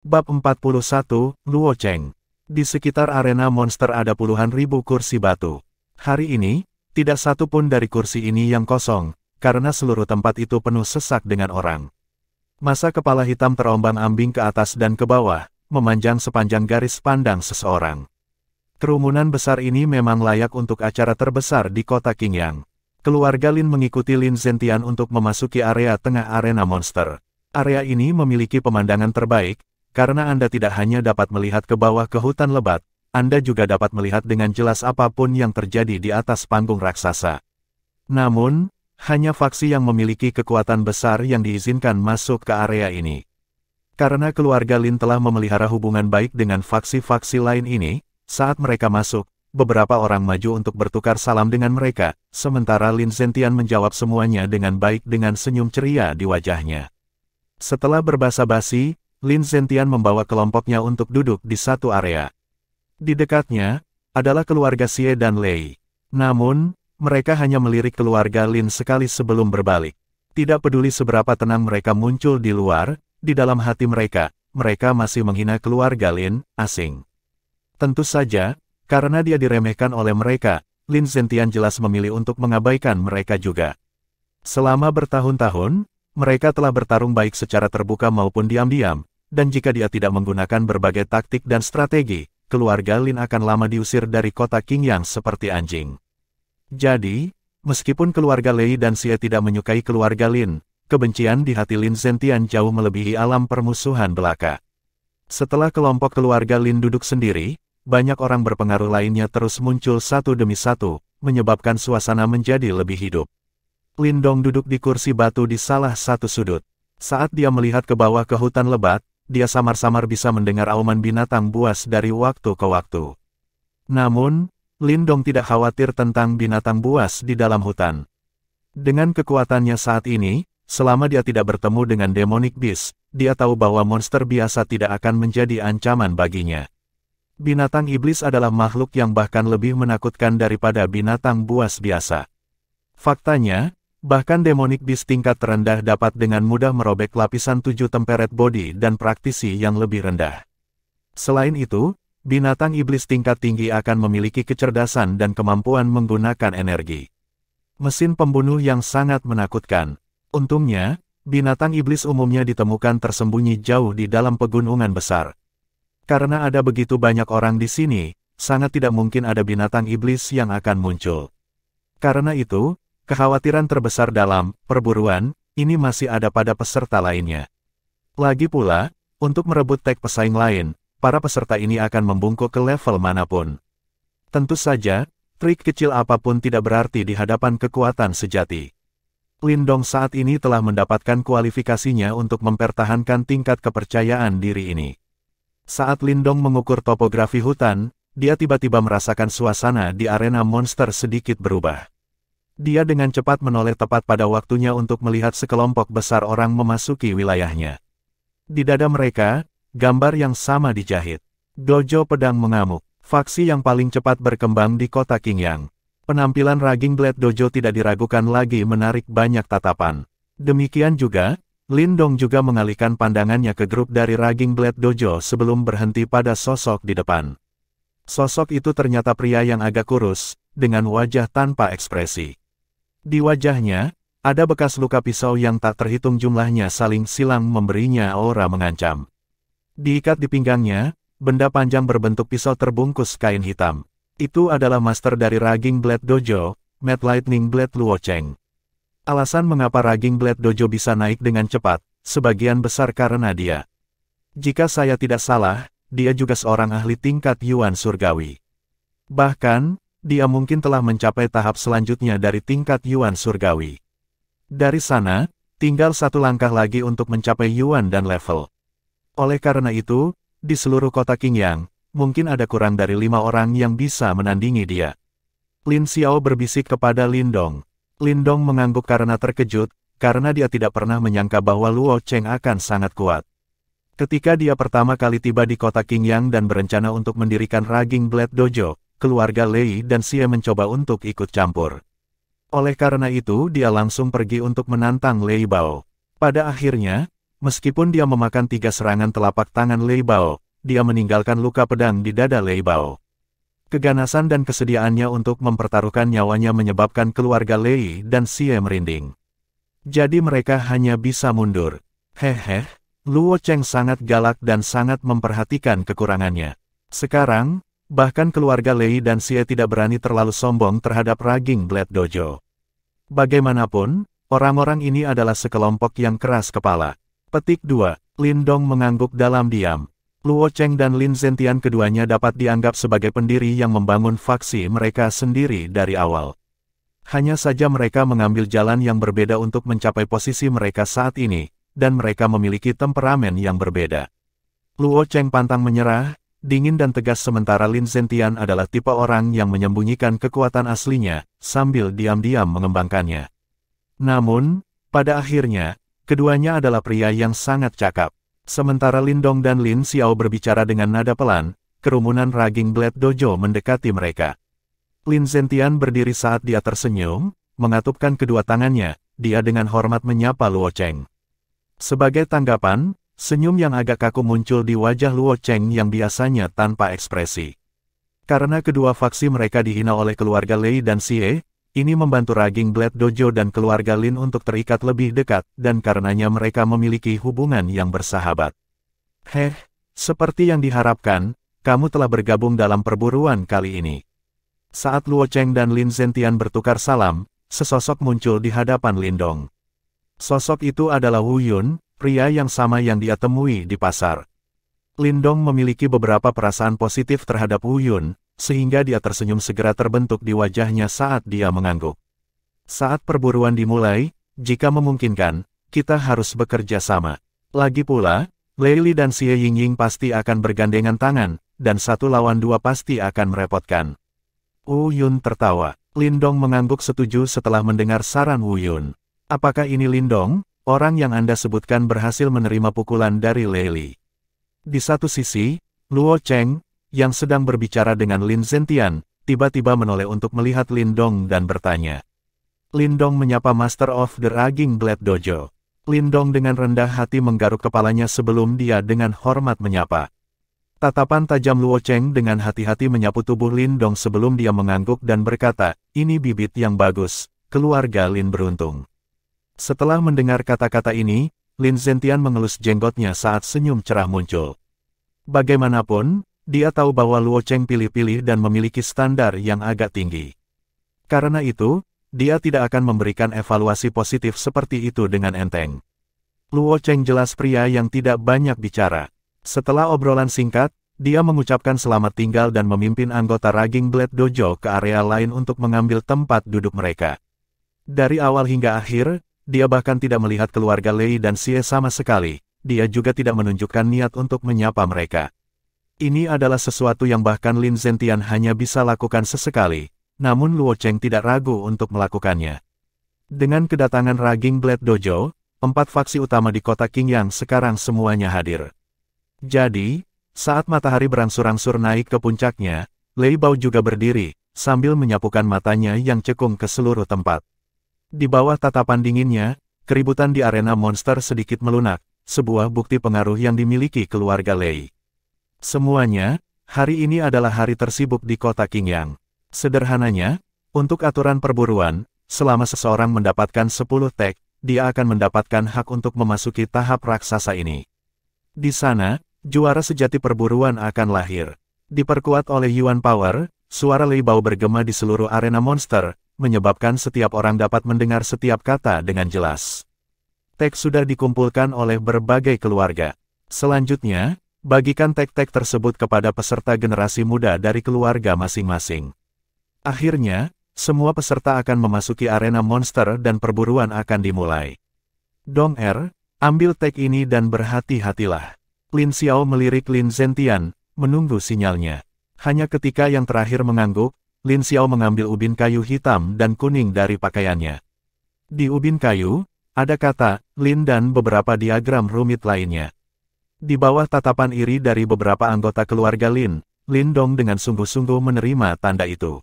Bab 41, Luo Cheng. Di sekitar arena monster ada puluhan ribu kursi batu. Hari ini, tidak satu pun dari kursi ini yang kosong, karena seluruh tempat itu penuh sesak dengan orang. Masa kepala hitam terombang-ambing ke atas dan ke bawah, memanjang sepanjang garis pandang seseorang. Kerumunan besar ini memang layak untuk acara terbesar di kota Qingyang. Keluarga Lin mengikuti Lin Zentian untuk memasuki area tengah arena monster. Area ini memiliki pemandangan terbaik, karena Anda tidak hanya dapat melihat ke bawah ke hutan lebat, Anda juga dapat melihat dengan jelas apapun yang terjadi di atas panggung raksasa. Namun, hanya faksi yang memiliki kekuatan besar yang diizinkan masuk ke area ini. Karena keluarga Lin telah memelihara hubungan baik dengan faksi-faksi lain ini, saat mereka masuk, beberapa orang maju untuk bertukar salam dengan mereka, sementara Lin Zentian menjawab semuanya dengan baik dengan senyum ceria di wajahnya. Setelah berbasa-basi, Lin Zentian membawa kelompoknya untuk duduk di satu area. Di dekatnya, adalah keluarga Xie dan Lei. Namun, mereka hanya melirik keluarga Lin sekali sebelum berbalik. Tidak peduli seberapa tenang mereka muncul di luar, di dalam hati mereka masih menghina keluarga Lin, asing. Tentu saja, karena dia diremehkan oleh mereka, Lin Zentian jelas memilih untuk mengabaikan mereka juga. Selama bertahun-tahun, mereka telah bertarung baik secara terbuka maupun diam-diam, dan jika dia tidak menggunakan berbagai taktik dan strategi, keluarga Lin akan lama diusir dari kota Qingyang seperti anjing. Jadi, meskipun keluarga Lei dan Xie tidak menyukai keluarga Lin, kebencian di hati Lin Zentian jauh melebihi alam permusuhan belaka. Setelah kelompok keluarga Lin duduk sendiri, banyak orang berpengaruh lainnya terus muncul satu demi satu, menyebabkan suasana menjadi lebih hidup. Lindong duduk di kursi batu di salah satu sudut. Saat dia melihat ke bawah ke hutan lebat, dia samar-samar bisa mendengar auman binatang buas dari waktu ke waktu. Namun, Lindong tidak khawatir tentang binatang buas di dalam hutan. Dengan kekuatannya saat ini, selama dia tidak bertemu dengan demonic beast, dia tahu bahwa monster biasa tidak akan menjadi ancaman baginya. Binatang iblis adalah makhluk yang bahkan lebih menakutkan daripada binatang buas biasa. Faktanya, bahkan demonic beast tingkat terendah dapat dengan mudah merobek lapisan 7 temperet body dan praktisi yang lebih rendah. Selain itu, binatang iblis tingkat tinggi akan memiliki kecerdasan dan kemampuan menggunakan energi. Mesin pembunuh yang sangat menakutkan. Untungnya, binatang iblis umumnya ditemukan tersembunyi jauh di dalam pegunungan besar. Karena ada begitu banyak orang di sini, sangat tidak mungkin ada binatang iblis yang akan muncul. Karena itu, kekhawatiran terbesar dalam perburuan ini masih ada pada peserta lainnya. Lagi pula, untuk merebut tag pesaing lain, para peserta ini akan membungkuk ke level manapun. Tentu saja, trik kecil apapun tidak berarti di hadapan kekuatan sejati. Lindong saat ini telah mendapatkan kualifikasinya untuk mempertahankan tingkat kepercayaan diri ini. Saat Lindong mengukur topografi hutan, dia tiba-tiba merasakan suasana di arena monster sedikit berubah. Dia dengan cepat menoleh tepat pada waktunya untuk melihat sekelompok besar orang memasuki wilayahnya. Di dada mereka, gambar yang sama dijahit. Dojo pedang mengamuk, faksi yang paling cepat berkembang di kota Qingyang. Penampilan Raging Blade Dojo tidak diragukan lagi menarik banyak tatapan. Demikian juga, Lindong juga mengalihkan pandangannya ke grup dari Raging Blade Dojo sebelum berhenti pada sosok di depan. Sosok itu ternyata pria yang agak kurus, dengan wajah tanpa ekspresi. Di wajahnya, ada bekas luka pisau yang tak terhitung jumlahnya saling silang memberinya aura mengancam. Diikat di pinggangnya, benda panjang berbentuk pisau terbungkus kain hitam. Itu adalah master dari Raging Blade Dojo, Mad Lightning Blade Luo Cheng. Alasan mengapa Raging Blade Dojo bisa naik dengan cepat, sebagian besar karena dia. Jika saya tidak salah, dia juga seorang ahli tingkat Yuan Surgawi. Bahkan, dia mungkin telah mencapai tahap selanjutnya dari tingkat Yuan Surgawi. Dari sana, tinggal satu langkah lagi untuk mencapai Yuan dan level. Oleh karena itu, di seluruh kota Qingyang, mungkin ada kurang dari 5 orang yang bisa menandingi dia. Lin Xiao berbisik kepada Lindong. Lindong mengangguk karena terkejut, karena dia tidak pernah menyangka bahwa Luo Cheng akan sangat kuat. Ketika dia pertama kali tiba di kota Qingyang dan berencana untuk mendirikan Raging Blade Dojo, keluarga Lei dan Xie mencoba untuk ikut campur. Oleh karena itu dia langsung pergi untuk menantang Lei Bao. Pada akhirnya, Meskipun dia memakan 3 serangan telapak tangan Lei Bao, dia meninggalkan luka pedang di dada Lei Bao. Keganasan dan kesediaannya untuk mempertaruhkan nyawanya menyebabkan keluarga Lei dan Xie merinding. Jadi mereka hanya bisa mundur. Hehe, Luo Cheng sangat galak dan sangat memperhatikan kekurangannya. Sekarang, bahkan keluarga Lei dan Xie tidak berani terlalu sombong terhadap Raging Blade Dojo. Bagaimanapun, orang-orang ini adalah sekelompok yang keras kepala. Petik 2. Lin Dong mengangguk dalam diam. Luo Cheng dan Lin Zentian keduanya dapat dianggap sebagai pendiri yang membangun faksi mereka sendiri dari awal. Hanya saja mereka mengambil jalan yang berbeda untuk mencapai posisi mereka saat ini, dan mereka memiliki temperamen yang berbeda. Luo Cheng pantang menyerah, dingin dan tegas sementara Lin Zentian adalah tipe orang yang menyembunyikan kekuatan aslinya, sambil diam-diam mengembangkannya. Namun, pada akhirnya, keduanya adalah pria yang sangat cakap. Sementara Lin Dong dan Lin Xiao berbicara dengan nada pelan, kerumunan Raging Blade Dojo mendekati mereka. Lin Zentian berdiri saat dia tersenyum, mengatupkan kedua tangannya, dia dengan hormat menyapa Luo Cheng. Sebagai tanggapan, senyum yang agak kaku muncul di wajah Luo Cheng yang biasanya tanpa ekspresi. Karena kedua faksi mereka dihina oleh keluarga Lei dan Xie, ini membantu Raging Blade Dojo dan keluarga Lin untuk terikat lebih dekat, dan karenanya mereka memiliki hubungan yang bersahabat. Heh, seperti yang diharapkan, kamu telah bergabung dalam perburuan kali ini. Saat Luo Cheng dan Lin Zentian bertukar salam, sesosok muncul di hadapan Lin Dong. Sosok itu adalah Wu Yun, pria yang sama yang dia temui di pasar. Lin Dong memiliki beberapa perasaan positif terhadap Wu Yun, sehingga dia tersenyum segera terbentuk di wajahnya saat dia mengangguk. Saat perburuan dimulai, jika memungkinkan, kita harus bekerja sama. Lagi pula, Lei Li dan Xie Yingying pasti akan bergandengan tangan, dan 1 lawan 2 pasti akan merepotkan. Wu Yun tertawa. Lin Dong mengangguk setuju setelah mendengar saran Wu Yun. Apakah ini Lin Dong, orang yang Anda sebutkan berhasil menerima pukulan dari Lei Li? Di satu sisi, Luo Cheng, yang sedang berbicara dengan Lin Zentian, tiba-tiba menoleh untuk melihat Lin Dong dan bertanya. Lin Dong menyapa Master of the Raging Blade Dojo. Lin Dong dengan rendah hati menggaruk kepalanya sebelum dia dengan hormat menyapa. Tatapan tajam Luo Cheng dengan hati-hati menyapu tubuh Lin Dong sebelum dia mengangguk dan berkata, ini bibit yang bagus, keluarga Lin beruntung. Setelah mendengar kata-kata ini, Lin Zentian mengelus jenggotnya saat senyum cerah muncul. Bagaimanapun, dia tahu bahwa Luo Cheng pilih-pilih dan memiliki standar yang agak tinggi. Karena itu, dia tidak akan memberikan evaluasi positif seperti itu dengan enteng. Luo Cheng jelas pria yang tidak banyak bicara. Setelah obrolan singkat, dia mengucapkan selamat tinggal dan memimpin anggota Raging Blade Dojo ke area lain untuk mengambil tempat duduk mereka. Dari awal hingga akhir, dia bahkan tidak melihat keluarga Lei dan Xie sama sekali, dia juga tidak menunjukkan niat untuk menyapa mereka. Ini adalah sesuatu yang bahkan Lin Zentian hanya bisa lakukan sesekali, namun Luo Cheng tidak ragu untuk melakukannya. Dengan kedatangan Raging Blade Dojo, 4 faksi utama di kota Qingyang sekarang semuanya hadir. Jadi, saat matahari berangsur-angsur naik ke puncaknya, Lei Bao juga berdiri, sambil menyapukan matanya yang cekung ke seluruh tempat. Di bawah tatapan dinginnya, keributan di arena monster sedikit melunak, sebuah bukti pengaruh yang dimiliki keluarga Lei. Semuanya, hari ini adalah hari tersibuk di kota Qingyang. Sederhananya, untuk aturan perburuan, selama seseorang mendapatkan 10 tag, dia akan mendapatkan hak untuk memasuki tahap raksasa ini. Di sana, juara sejati perburuan akan lahir. Diperkuat oleh Yuan Power, suara Lei Bao bergema di seluruh arena monster, menyebabkan setiap orang dapat mendengar setiap kata dengan jelas. Tag sudah dikumpulkan oleh berbagai keluarga. Selanjutnya, bagikan tag-tag tersebut kepada peserta generasi muda dari keluarga masing-masing. Akhirnya, semua peserta akan memasuki arena monster dan perburuan akan dimulai. Dong ambil tag ini dan berhati-hatilah. Lin Xiao melirik Lin Zentian, menunggu sinyalnya. Hanya ketika yang terakhir mengangguk, Lin Xiao mengambil ubin kayu hitam dan kuning dari pakaiannya. Di ubin kayu, ada kata, Lin dan beberapa diagram rumit lainnya. Di bawah tatapan iri dari beberapa anggota keluarga Lin, Lin Dong dengan sungguh-sungguh menerima tanda itu.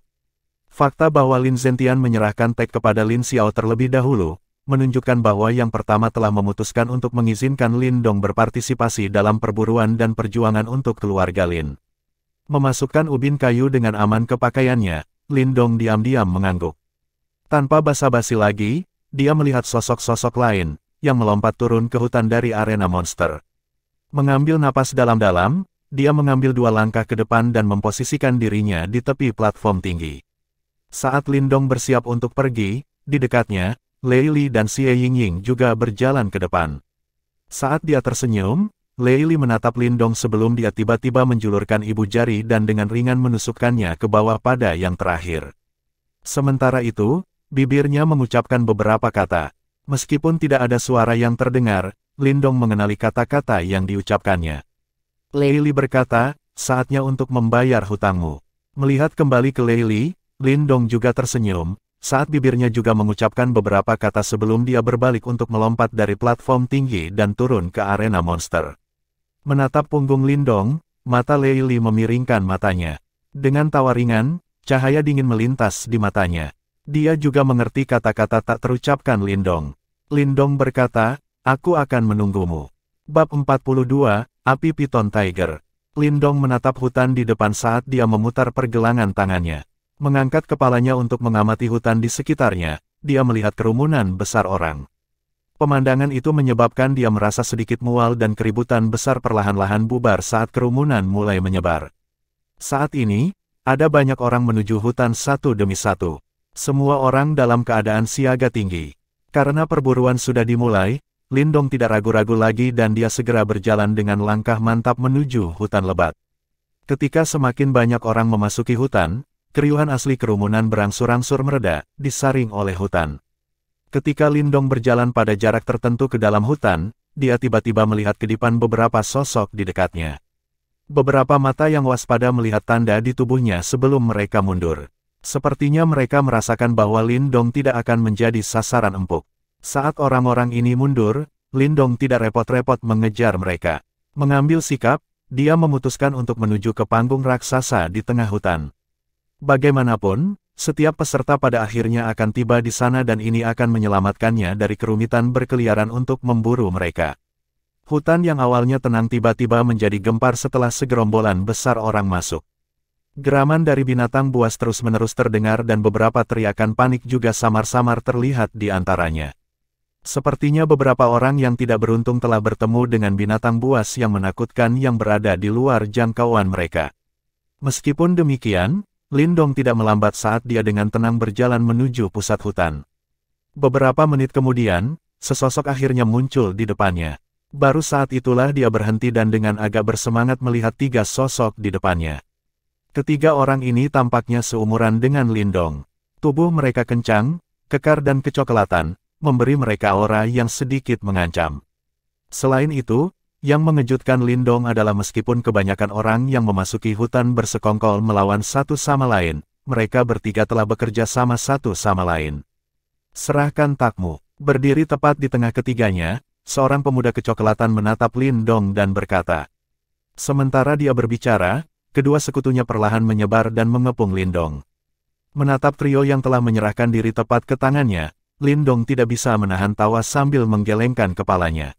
Fakta bahwa Lin Zentian menyerahkan tag kepada Lin Xiao terlebih dahulu, menunjukkan bahwa yang pertama telah memutuskan untuk mengizinkan Lin Dong berpartisipasi dalam perburuan dan perjuangan untuk keluarga Lin. Memasukkan ubin kayu dengan aman ke pakaiannya, Lin Dong diam-diam mengangguk. Tanpa basa-basi lagi, dia melihat sosok-sosok lain, yang melompat turun ke hutan dari arena monster. Mengambil napas dalam-dalam, dia mengambil 2 langkah ke depan dan memposisikan dirinya di tepi platform tinggi. Saat Lin Dong bersiap untuk pergi, di dekatnya, Lei Li dan Xie Yingying juga berjalan ke depan. Saat dia tersenyum, Lei Li menatap Lin Dong sebelum dia tiba-tiba menjulurkan ibu jari dan dengan ringan menusukkannya ke bawah pada yang terakhir. Sementara itu, bibirnya mengucapkan beberapa kata. Meskipun tidak ada suara yang terdengar, Lin Dong mengenali kata-kata yang diucapkannya. Lei Li berkata, saatnya untuk membayar hutangmu. Melihat kembali ke Lei Li, Lin Dong juga tersenyum, saat bibirnya juga mengucapkan beberapa kata sebelum dia berbalik untuk melompat dari platform tinggi dan turun ke arena monster. Menatap punggung Lin Dong, mata Lei Li memiringkan matanya. Dengan tawa ringan, cahaya dingin melintas di matanya. Dia juga mengerti kata-kata tak terucapkan Lin Dong. Lin Dong berkata, aku akan menunggumu. Bab 42, Api Piton Tiger. Lin Dong menatap hutan di depan saat dia memutar pergelangan tangannya. Mengangkat kepalanya untuk mengamati hutan di sekitarnya, dia melihat kerumunan besar orang. Pemandangan itu menyebabkan dia merasa sedikit mual dan keributan besar perlahan-lahan bubar saat kerumunan mulai menyebar. Saat ini, ada banyak orang menuju hutan satu demi satu. Semua orang dalam keadaan siaga tinggi. Karena perburuan sudah dimulai, Lin Dong tidak ragu-ragu lagi dan dia segera berjalan dengan langkah mantap menuju hutan lebat. Ketika semakin banyak orang memasuki hutan, keriuhan asli kerumunan berangsur-angsur mereda, disaring oleh hutan. Ketika Lin Dong berjalan pada jarak tertentu ke dalam hutan, dia tiba-tiba melihat kedipan beberapa sosok di dekatnya. Beberapa mata yang waspada melihat tanda di tubuhnya sebelum mereka mundur. Sepertinya mereka merasakan bahwa Lin Dong tidak akan menjadi sasaran empuk. Saat orang-orang ini mundur, Lin Dong tidak repot-repot mengejar mereka. Mengambil sikap, dia memutuskan untuk menuju ke panggung raksasa di tengah hutan. Bagaimanapun, setiap peserta pada akhirnya akan tiba di sana dan ini akan menyelamatkannya dari kerumitan berkeliaran untuk memburu mereka. Hutan yang awalnya tenang tiba-tiba menjadi gempar setelah segerombolan besar orang masuk. Geraman dari binatang buas terus-menerus terdengar dan beberapa teriakan panik juga samar-samar terlihat di antaranya. Sepertinya beberapa orang yang tidak beruntung telah bertemu dengan binatang buas yang menakutkan yang berada di luar jangkauan mereka. Meskipun demikian, Lin Dong tidak melambat saat dia dengan tenang berjalan menuju pusat hutan. Beberapa menit kemudian, sesosok akhirnya muncul di depannya. Baru saat itulah dia berhenti dan dengan agak bersemangat melihat 3 sosok di depannya. Ketiga orang ini tampaknya seumuran dengan Lin Dong. Tubuh mereka kencang, kekar dan kecoklatan, memberi mereka aura yang sedikit mengancam. Selain itu, yang mengejutkan Lin Dong adalah meskipun kebanyakan orang yang memasuki hutan bersekongkol melawan satu sama lain, mereka bertiga telah bekerja sama satu sama lain. Serahkan takmu. Berdiri tepat di tengah ketiganya, seorang pemuda kecoklatan menatap Lin Dong dan berkata. Sementara dia berbicara, kedua sekutunya perlahan menyebar dan mengepung Lin Dong. Menatap trio yang telah menyerahkan diri tepat ke tangannya, Lin Dong tidak bisa menahan tawa sambil menggelengkan kepalanya.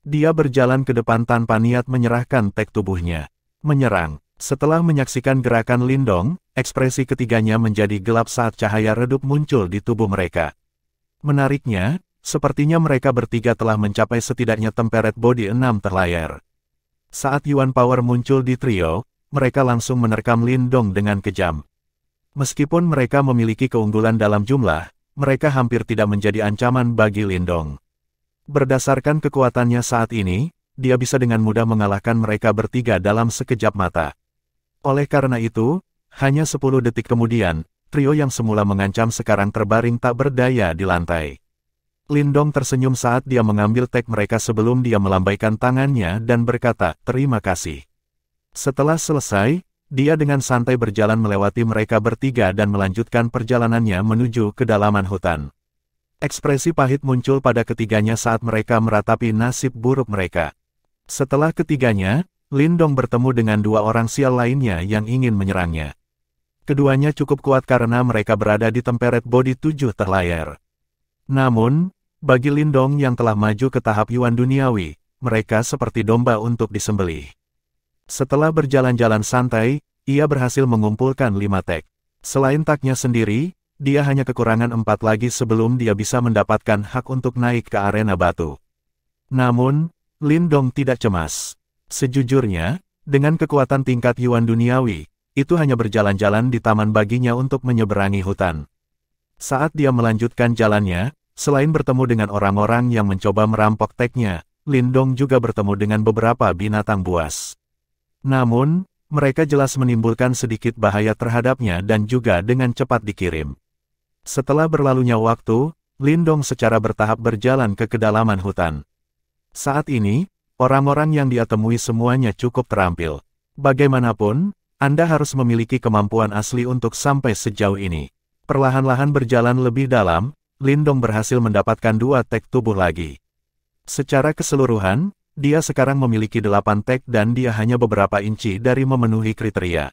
Dia berjalan ke depan tanpa niat menyerahkan tek tubuhnya. Menyerang. Setelah menyaksikan gerakan Lin Dong, ekspresi ketiganya menjadi gelap saat cahaya redup muncul di tubuh mereka. Menariknya, sepertinya mereka bertiga telah mencapai setidaknya temperet body 6 terlayar. Saat Yuan Power muncul di trio, mereka langsung menerkam Lin Dong dengan kejam. Meskipun mereka memiliki keunggulan dalam jumlah, mereka hampir tidak menjadi ancaman bagi Lin Dong. Berdasarkan kekuatannya saat ini, dia bisa dengan mudah mengalahkan mereka bertiga dalam sekejap mata. Oleh karena itu, hanya 10 detik kemudian, trio yang semula mengancam sekarang terbaring tak berdaya di lantai. Lin Dong tersenyum saat dia mengambil tek mereka sebelum dia melambaikan tangannya dan berkata, "Terima kasih." Setelah selesai, dia dengan santai berjalan melewati mereka bertiga dan melanjutkan perjalanannya menuju kedalaman hutan. Ekspresi pahit muncul pada ketiganya saat mereka meratapi nasib buruk mereka. Setelah ketiganya, Lin Dong bertemu dengan 2 orang sial lainnya yang ingin menyerangnya. Keduanya cukup kuat karena mereka berada di temperet body 7 terlayar. Namun, Bagi Lindong yang telah maju ke tahap Yuan duniawi, mereka seperti domba untuk disembelih. Setelah berjalan-jalan santai, ia berhasil mengumpulkan 5 tag. Selain tagnya sendiri, dia hanya kekurangan 4 lagi sebelum dia bisa mendapatkan hak untuk naik ke arena batu. Namun, Lindong tidak cemas. Sejujurnya, dengan kekuatan tingkat Yuan duniawi, itu hanya berjalan-jalan di taman baginya untuk menyeberangi hutan. Saat dia melanjutkan jalannya, selain bertemu dengan orang-orang yang mencoba merampok tagnya, Lindong juga bertemu dengan beberapa binatang buas. Namun, mereka jelas menimbulkan sedikit bahaya terhadapnya dan juga dengan cepat dikirim. Setelah berlalunya waktu, Lindong secara bertahap berjalan ke kedalaman hutan. Saat ini, orang-orang yang dia temui semuanya cukup terampil. Bagaimanapun, Anda harus memiliki kemampuan asli untuk sampai sejauh ini. Perlahan-lahan berjalan lebih dalam, Lindong berhasil mendapatkan 2 tag tubuh lagi. Secara keseluruhan, dia sekarang memiliki 8 tag dan dia hanya beberapa inci dari memenuhi kriteria.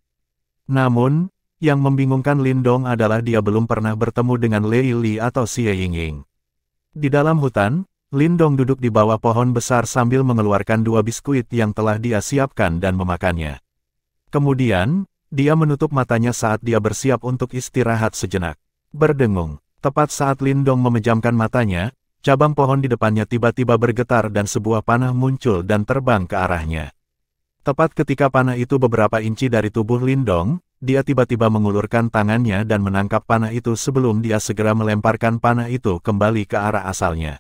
Namun, yang membingungkan Lindong adalah dia belum pernah bertemu dengan Lei Li atau Xie Yingying. Di dalam hutan, Lindong duduk di bawah pohon besar sambil mengeluarkan 2 biskuit yang telah dia siapkan dan memakannya. Kemudian, dia menutup matanya saat dia bersiap untuk istirahat sejenak. Berdengung. Tepat saat Lindong memejamkan matanya, cabang pohon di depannya tiba-tiba bergetar dan sebuah panah muncul dan terbang ke arahnya. Tepat ketika panah itu beberapa inci dari tubuh Lindong, dia tiba-tiba mengulurkan tangannya dan menangkap panah itu sebelum dia segera melemparkan panah itu kembali ke arah asalnya.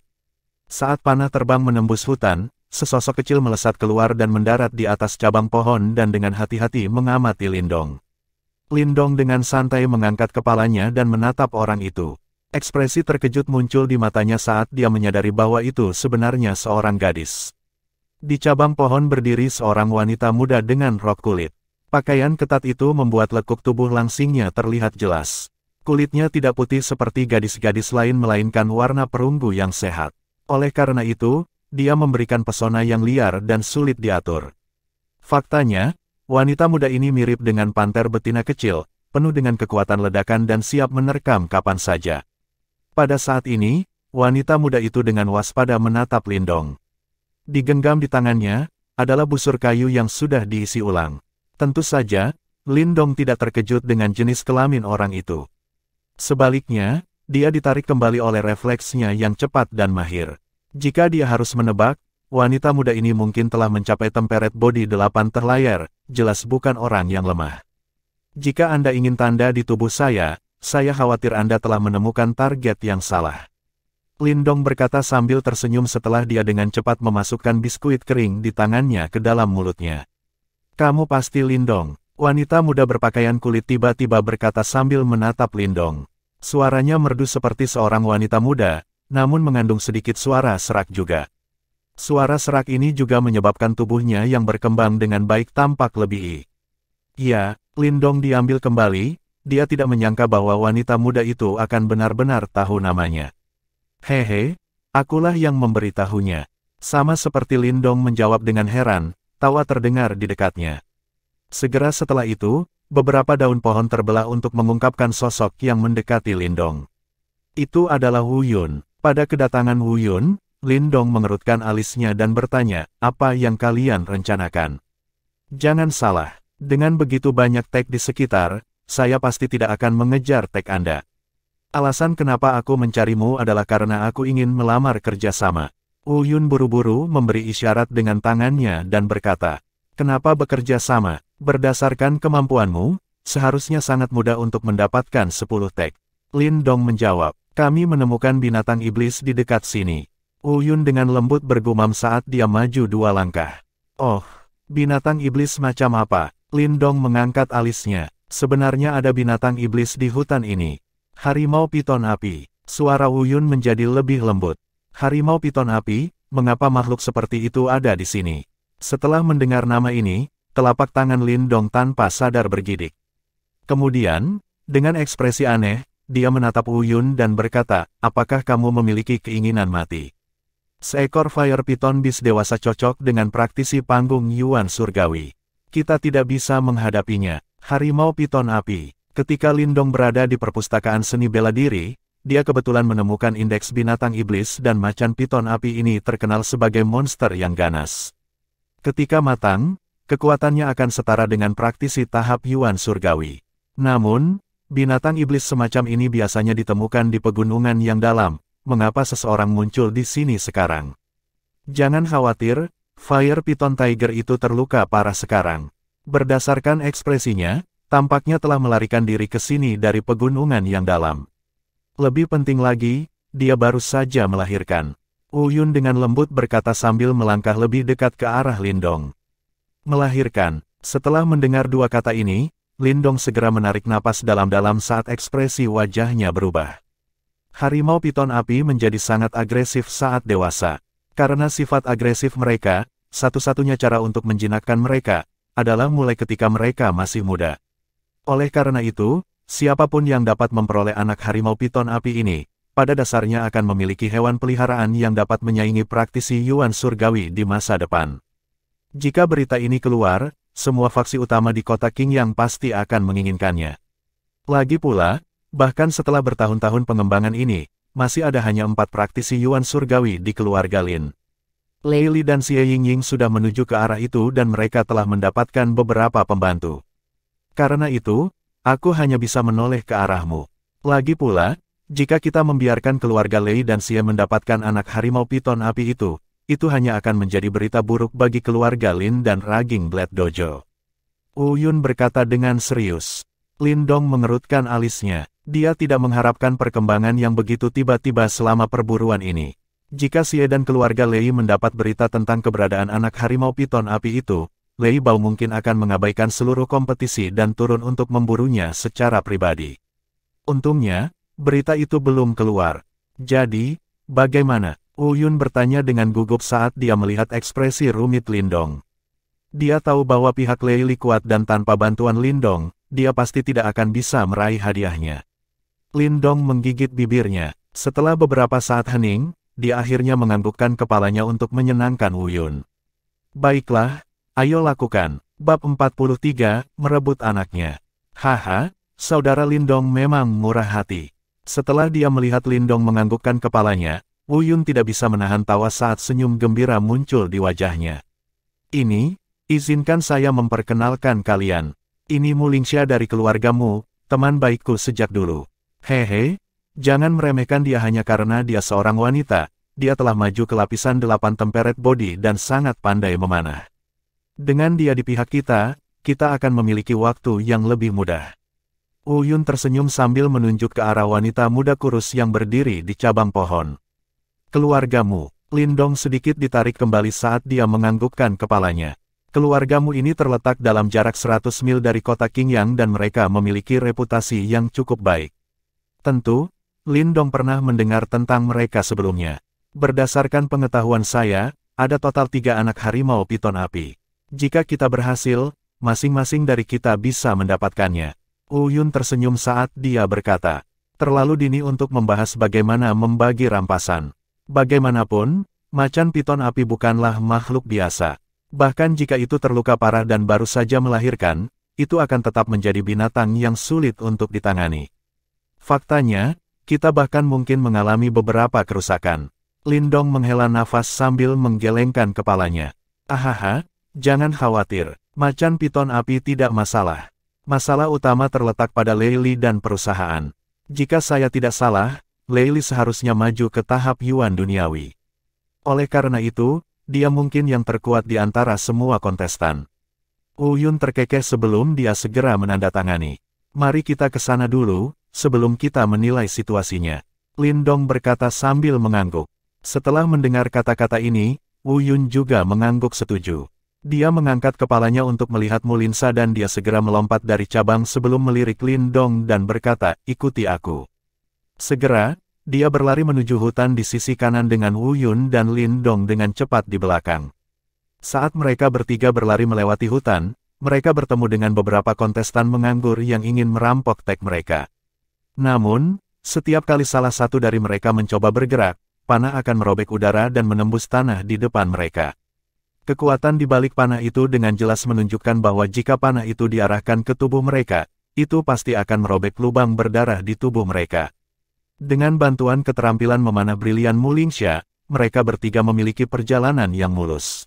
Saat panah terbang menembus hutan, sesosok kecil melesat keluar dan mendarat di atas cabang pohon dan dengan hati-hati mengamati Lindong. Lindong dengan santai mengangkat kepalanya dan menatap orang itu. Ekspresi terkejut muncul di matanya saat dia menyadari bahwa itu sebenarnya seorang gadis. Di cabang pohon berdiri seorang wanita muda dengan rok kulit. Pakaian ketat itu membuat lekuk tubuh langsingnya terlihat jelas. Kulitnya tidak putih seperti gadis-gadis lain melainkan warna perunggu yang sehat. Oleh karena itu, dia memberikan pesona yang liar dan sulit diatur. Faktanya, wanita muda ini mirip dengan panter betina kecil, penuh dengan kekuatan ledakan dan siap menerkam kapan saja. Pada saat ini, wanita muda itu dengan waspada menatap Lindong. Digenggam di tangannya, adalah busur kayu yang sudah diisi ulang. Tentu saja, Lindong tidak terkejut dengan jenis kelamin orang itu. Sebaliknya, dia ditarik kembali oleh refleksnya yang cepat dan mahir. Jika dia harus menebak, wanita muda ini mungkin telah mencapai temperet body 8 terlayar, jelas bukan orang yang lemah. Jika Anda ingin tanda di tubuh saya khawatir Anda telah menemukan target yang salah. Lindong berkata sambil tersenyum setelah dia dengan cepat memasukkan biskuit kering di tangannya ke dalam mulutnya. Kamu pasti Lindong. Wanita muda berpakaian kulit tiba-tiba berkata sambil menatap Lindong. Suaranya merdu seperti seorang wanita muda, namun mengandung sedikit suara serak juga. Suara serak ini juga menyebabkan tubuhnya yang berkembang dengan baik tampak lebih. Ya, Lindong diambil kembali. Dia tidak menyangka bahwa wanita muda itu akan benar-benar tahu namanya. Hehe, akulah yang memberitahunya. Sama seperti Lindong menjawab dengan heran, tawa terdengar di dekatnya. Segera setelah itu, beberapa daun pohon terbelah untuk mengungkapkan sosok yang mendekati Lindong. Itu adalah Wu Yun. Pada kedatangan Wu Yun, Lindong mengerutkan alisnya dan bertanya, apa yang kalian rencanakan? Jangan salah, dengan begitu banyak tag di sekitar, saya pasti tidak akan mengejar tag Anda. Alasan kenapa aku mencarimu adalah karena aku ingin melamar kerjasama. Wu Yun buru-buru memberi isyarat dengan tangannya dan berkata, kenapa bekerja sama? Berdasarkan kemampuanmu, seharusnya sangat mudah untuk mendapatkan 10 tag. Lindong menjawab, kami menemukan binatang iblis di dekat sini. Wu Yun dengan lembut bergumam saat dia maju 2 langkah. Oh, binatang iblis macam apa? Lindong mengangkat alisnya. Sebenarnya ada binatang iblis di hutan ini. Harimau piton api. Suara Wu Yun menjadi lebih lembut. Harimau piton api, mengapa makhluk seperti itu ada di sini? Setelah mendengar nama ini, telapak tangan Lindong tanpa sadar bergidik. Kemudian, dengan ekspresi aneh, dia menatap Wu Yun dan berkata, apakah kamu memiliki keinginan mati? Seekor Fire Python Beast dewasa cocok dengan praktisi panggung Yuan surgawi. Kita tidak bisa menghadapinya. Harimau piton api. Ketika Lindong berada di perpustakaan seni bela diri, dia kebetulan menemukan indeks binatang iblis dan macan piton api ini terkenal sebagai monster yang ganas. Ketika matang, kekuatannya akan setara dengan praktisi tahap Yuan Surgawi. Namun, binatang iblis semacam ini biasanya ditemukan di pegunungan yang dalam. Mengapa seseorang muncul di sini sekarang? Jangan khawatir, Fire Python Tiger itu terluka parah sekarang. Berdasarkan ekspresinya, tampaknya telah melarikan diri ke sini dari pegunungan yang dalam. Lebih penting lagi, dia baru saja melahirkan. Wu Yun dengan lembut berkata sambil melangkah lebih dekat ke arah Lindong. Melahirkan. Setelah mendengar dua kata ini, Lindong segera menarik napas dalam-dalam saat ekspresi wajahnya berubah. Harimau piton api menjadi sangat agresif saat dewasa. Karena sifat agresif mereka, satu-satunya cara untuk menjinakkan mereka, adalah mulai ketika mereka masih muda. Oleh karena itu, siapapun yang dapat memperoleh anak harimau piton api ini, pada dasarnya akan memiliki hewan peliharaan yang dapat menyaingi praktisi Yuan Surgawi di masa depan. Jika berita ini keluar, semua faksi utama di kota Qingyang pasti akan menginginkannya. Lagi pula, bahkan setelah bertahun-tahun pengembangan ini, masih ada hanya 4 praktisi Yuan Surgawi di keluarga Lin. Lei Li dan Xie Yingying sudah menuju ke arah itu dan mereka telah mendapatkan beberapa pembantu. Karena itu, aku hanya bisa menoleh ke arahmu. Lagi pula, jika kita membiarkan keluarga Lei dan Xie mendapatkan anak harimau piton api itu hanya akan menjadi berita buruk bagi keluarga Lin dan Raging Blade Dojo. Wu Yun berkata dengan serius. Lindong mengerutkan alisnya. Dia tidak mengharapkan perkembangan yang begitu tiba-tiba selama perburuan ini. Jika Xie dan keluarga Lei mendapat berita tentang keberadaan anak harimau piton api itu, Lei Bao mungkin akan mengabaikan seluruh kompetisi dan turun untuk memburunya secara pribadi. Untungnya, berita itu belum keluar. Jadi, bagaimana? Wu Yun bertanya dengan gugup saat dia melihat ekspresi rumit Lindong. Dia tahu bahwa pihak Lei Li kuat dan tanpa bantuan Lindong, dia pasti tidak akan bisa meraih hadiahnya. Lindong menggigit bibirnya. Setelah beberapa saat hening, dia akhirnya menganggukkan kepalanya untuk menyenangkan Wu Yun. Baiklah, ayo lakukan. Bab 43, merebut anaknya. Haha, saudara Lindong memang murah hati. Setelah dia melihat Lindong menganggukkan kepalanya, Wu Yun tidak bisa menahan tawa saat senyum gembira muncul di wajahnya. Ini, izinkan saya memperkenalkan kalian. Ini Mu Lingxia dari keluargamu, teman baikku sejak dulu. Hehe, jangan meremehkan dia hanya karena dia seorang wanita. Dia telah maju ke lapisan 8 temperet body dan sangat pandai memanah. Dengan dia di pihak kita akan memiliki waktu yang lebih mudah. Wu Yun tersenyum sambil menunjuk ke arah wanita muda kurus yang berdiri di cabang pohon. Keluargamu. Lindong sedikit ditarik kembali saat dia menganggukkan kepalanya. Keluargamu ini terletak dalam jarak 100 mil dari kota Qingyang dan mereka memiliki reputasi yang cukup baik. Tentu, Lindong pernah mendengar tentang mereka sebelumnya. Berdasarkan pengetahuan saya, ada total 3 anak harimau piton api. Jika kita berhasil, masing-masing dari kita bisa mendapatkannya. Wu Yun tersenyum saat dia berkata, terlalu dini untuk membahas bagaimana membagi rampasan. Bagaimanapun, macan piton api bukanlah makhluk biasa. Bahkan jika itu terluka parah dan baru saja melahirkan, itu akan tetap menjadi binatang yang sulit untuk ditangani. Faktanya, kita bahkan mungkin mengalami beberapa kerusakan. Lindong menghela nafas sambil menggelengkan kepalanya. Ahaha, jangan khawatir, macan piton api tidak masalah. Masalah utama terletak pada Lei Li dan perusahaan. Jika saya tidak salah, Lei Li seharusnya maju ke tahap Yuan duniawi. Oleh karena itu, dia mungkin yang terkuat di antara semua kontestan. Wu Yun terkekeh sebelum dia segera menandatangani. Mari kita ke sana dulu, sebelum kita menilai situasinya. Lindong berkata sambil mengangguk. Setelah mendengar kata-kata ini, Wu Yun juga mengangguk setuju. Dia mengangkat kepalanya untuk melihat Mu Linsa dan dia segera melompat dari cabang sebelum melirik Lindong dan berkata, ikuti aku. Segera, dia berlari menuju hutan di sisi kanan dengan Wu Yun dan Lindong dengan cepat di belakang. Saat mereka bertiga berlari melewati hutan, mereka bertemu dengan beberapa kontestan menganggur yang ingin merampok tag mereka. Namun, setiap kali salah satu dari mereka mencoba bergerak, panah akan merobek udara dan menembus tanah di depan mereka. Kekuatan di balik panah itu dengan jelas menunjukkan bahwa jika panah itu diarahkan ke tubuh mereka, itu pasti akan merobek lubang berdarah di tubuh mereka. Dengan bantuan keterampilan memanah brilian Mulingsha, mereka bertiga memiliki perjalanan yang mulus.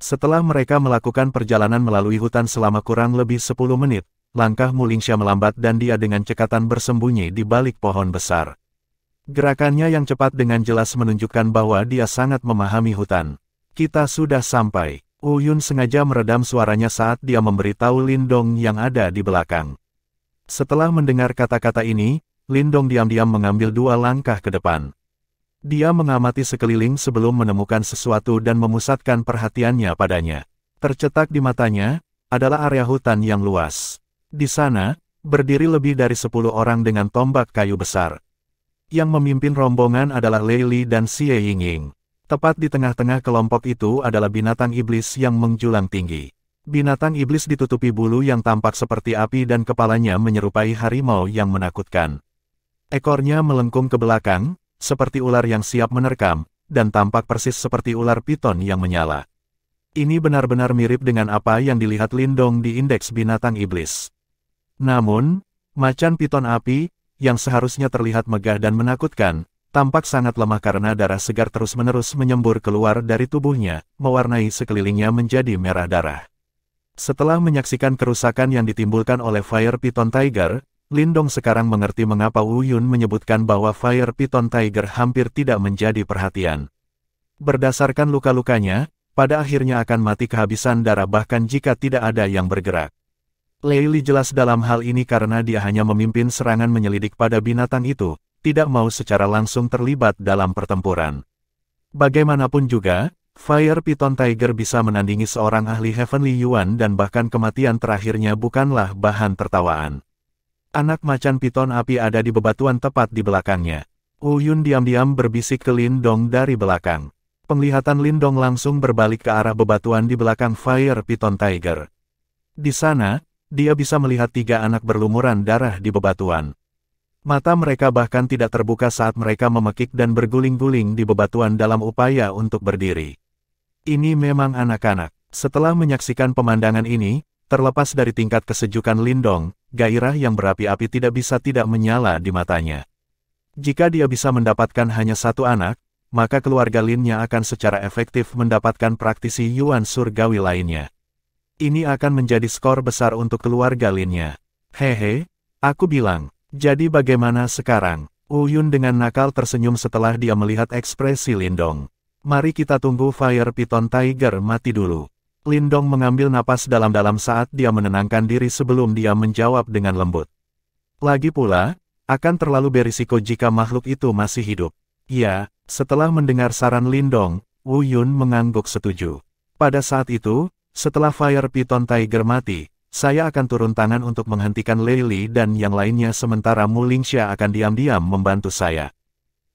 Setelah mereka melakukan perjalanan melalui hutan selama kurang lebih 10 menit, langkah Mulingsha melambat dan dia dengan cekatan bersembunyi di balik pohon besar. Gerakannya yang cepat dengan jelas menunjukkan bahwa dia sangat memahami hutan. Kita sudah sampai. Yun sengaja meredam suaranya saat dia memberitahu Lindong yang ada di belakang. Setelah mendengar kata-kata ini, Lindong diam-diam mengambil 2 langkah ke depan. Dia mengamati sekeliling sebelum menemukan sesuatu dan memusatkan perhatiannya padanya. Tercetak di matanya, adalah area hutan yang luas. Di sana, berdiri lebih dari 10 orang dengan tombak kayu besar. Yang memimpin rombongan adalah Lei Li dan Xie Yingying. Tepat di tengah-tengah kelompok itu adalah binatang iblis yang menjulang tinggi. Binatang iblis ditutupi bulu yang tampak seperti api dan kepalanya menyerupai harimau yang menakutkan. Ekornya melengkung ke belakang, seperti ular yang siap menerkam, dan tampak persis seperti ular piton yang menyala. Ini benar-benar mirip dengan apa yang dilihat Lindong di indeks binatang iblis. Namun, macan piton api, yang seharusnya terlihat megah dan menakutkan, tampak sangat lemah karena darah segar terus-menerus menyembur keluar dari tubuhnya, mewarnai sekelilingnya menjadi merah darah. Setelah menyaksikan kerusakan yang ditimbulkan oleh Fire Python Tiger, Lindong sekarang mengerti mengapa Wu Yun menyebutkan bahwa Fire Python Tiger hampir tidak menjadi perhatian. Berdasarkan luka-lukanya, pada akhirnya akan mati kehabisan darah bahkan jika tidak ada yang bergerak. Lei Li jelas dalam hal ini karena dia hanya memimpin serangan menyelidik pada binatang itu, tidak mau secara langsung terlibat dalam pertempuran. Bagaimanapun juga, Fire Python Tiger bisa menandingi seorang ahli Heavenly Yuan dan bahkan kematian terakhirnya bukanlah bahan tertawaan. Anak macan piton api ada di bebatuan tepat di belakangnya. Wu Yun diam-diam berbisik ke Lindong dari belakang. Penglihatan Lindong langsung berbalik ke arah bebatuan di belakang Fire Python Tiger. Di sana, dia bisa melihat 3 anak berlumuran darah di bebatuan. Mata mereka bahkan tidak terbuka saat mereka memekik dan berguling-guling di bebatuan dalam upaya untuk berdiri. Ini memang anak-anak. Setelah menyaksikan pemandangan ini, terlepas dari tingkat kesejukan Lindong, gairah yang berapi-api tidak bisa tidak menyala di matanya. Jika dia bisa mendapatkan hanya 1 anak, maka keluarga Linnya akan secara efektif mendapatkan praktisi Yuan surgawi lainnya. Ini akan menjadi skor besar untuk keluarga Linnya. Hehe, aku bilang. Jadi bagaimana sekarang? Wu Yun dengan nakal tersenyum setelah dia melihat ekspresi Lindong. Mari kita tunggu Fire Python Tiger mati dulu. Lindong mengambil napas dalam-dalam saat dia menenangkan diri sebelum dia menjawab dengan lembut. Lagi pula, akan terlalu berisiko jika makhluk itu masih hidup. Ya, setelah mendengar saran Lindong, Wu Yun mengangguk setuju. Pada saat itu, setelah Fire Python Tiger mati, saya akan turun tangan untuk menghentikan Lei Li dan yang lainnya sementara Mulingsha akan diam-diam membantu saya.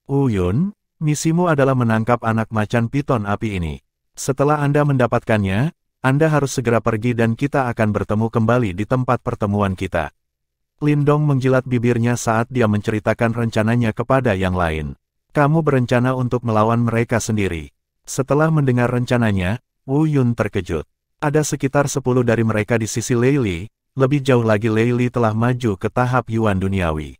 Wu Yun, misimu adalah menangkap anak macan piton api ini. Setelah Anda mendapatkannya, Anda harus segera pergi dan kita akan bertemu kembali di tempat pertemuan kita. Lindong menjilat bibirnya saat dia menceritakan rencananya kepada yang lain. Kamu berencana untuk melawan mereka sendiri. Setelah mendengar rencananya, Wu Yun terkejut. Ada sekitar 10 dari mereka di sisi Lei Li, lebih jauh lagi Lei Li telah maju ke tahap Yuan duniawi.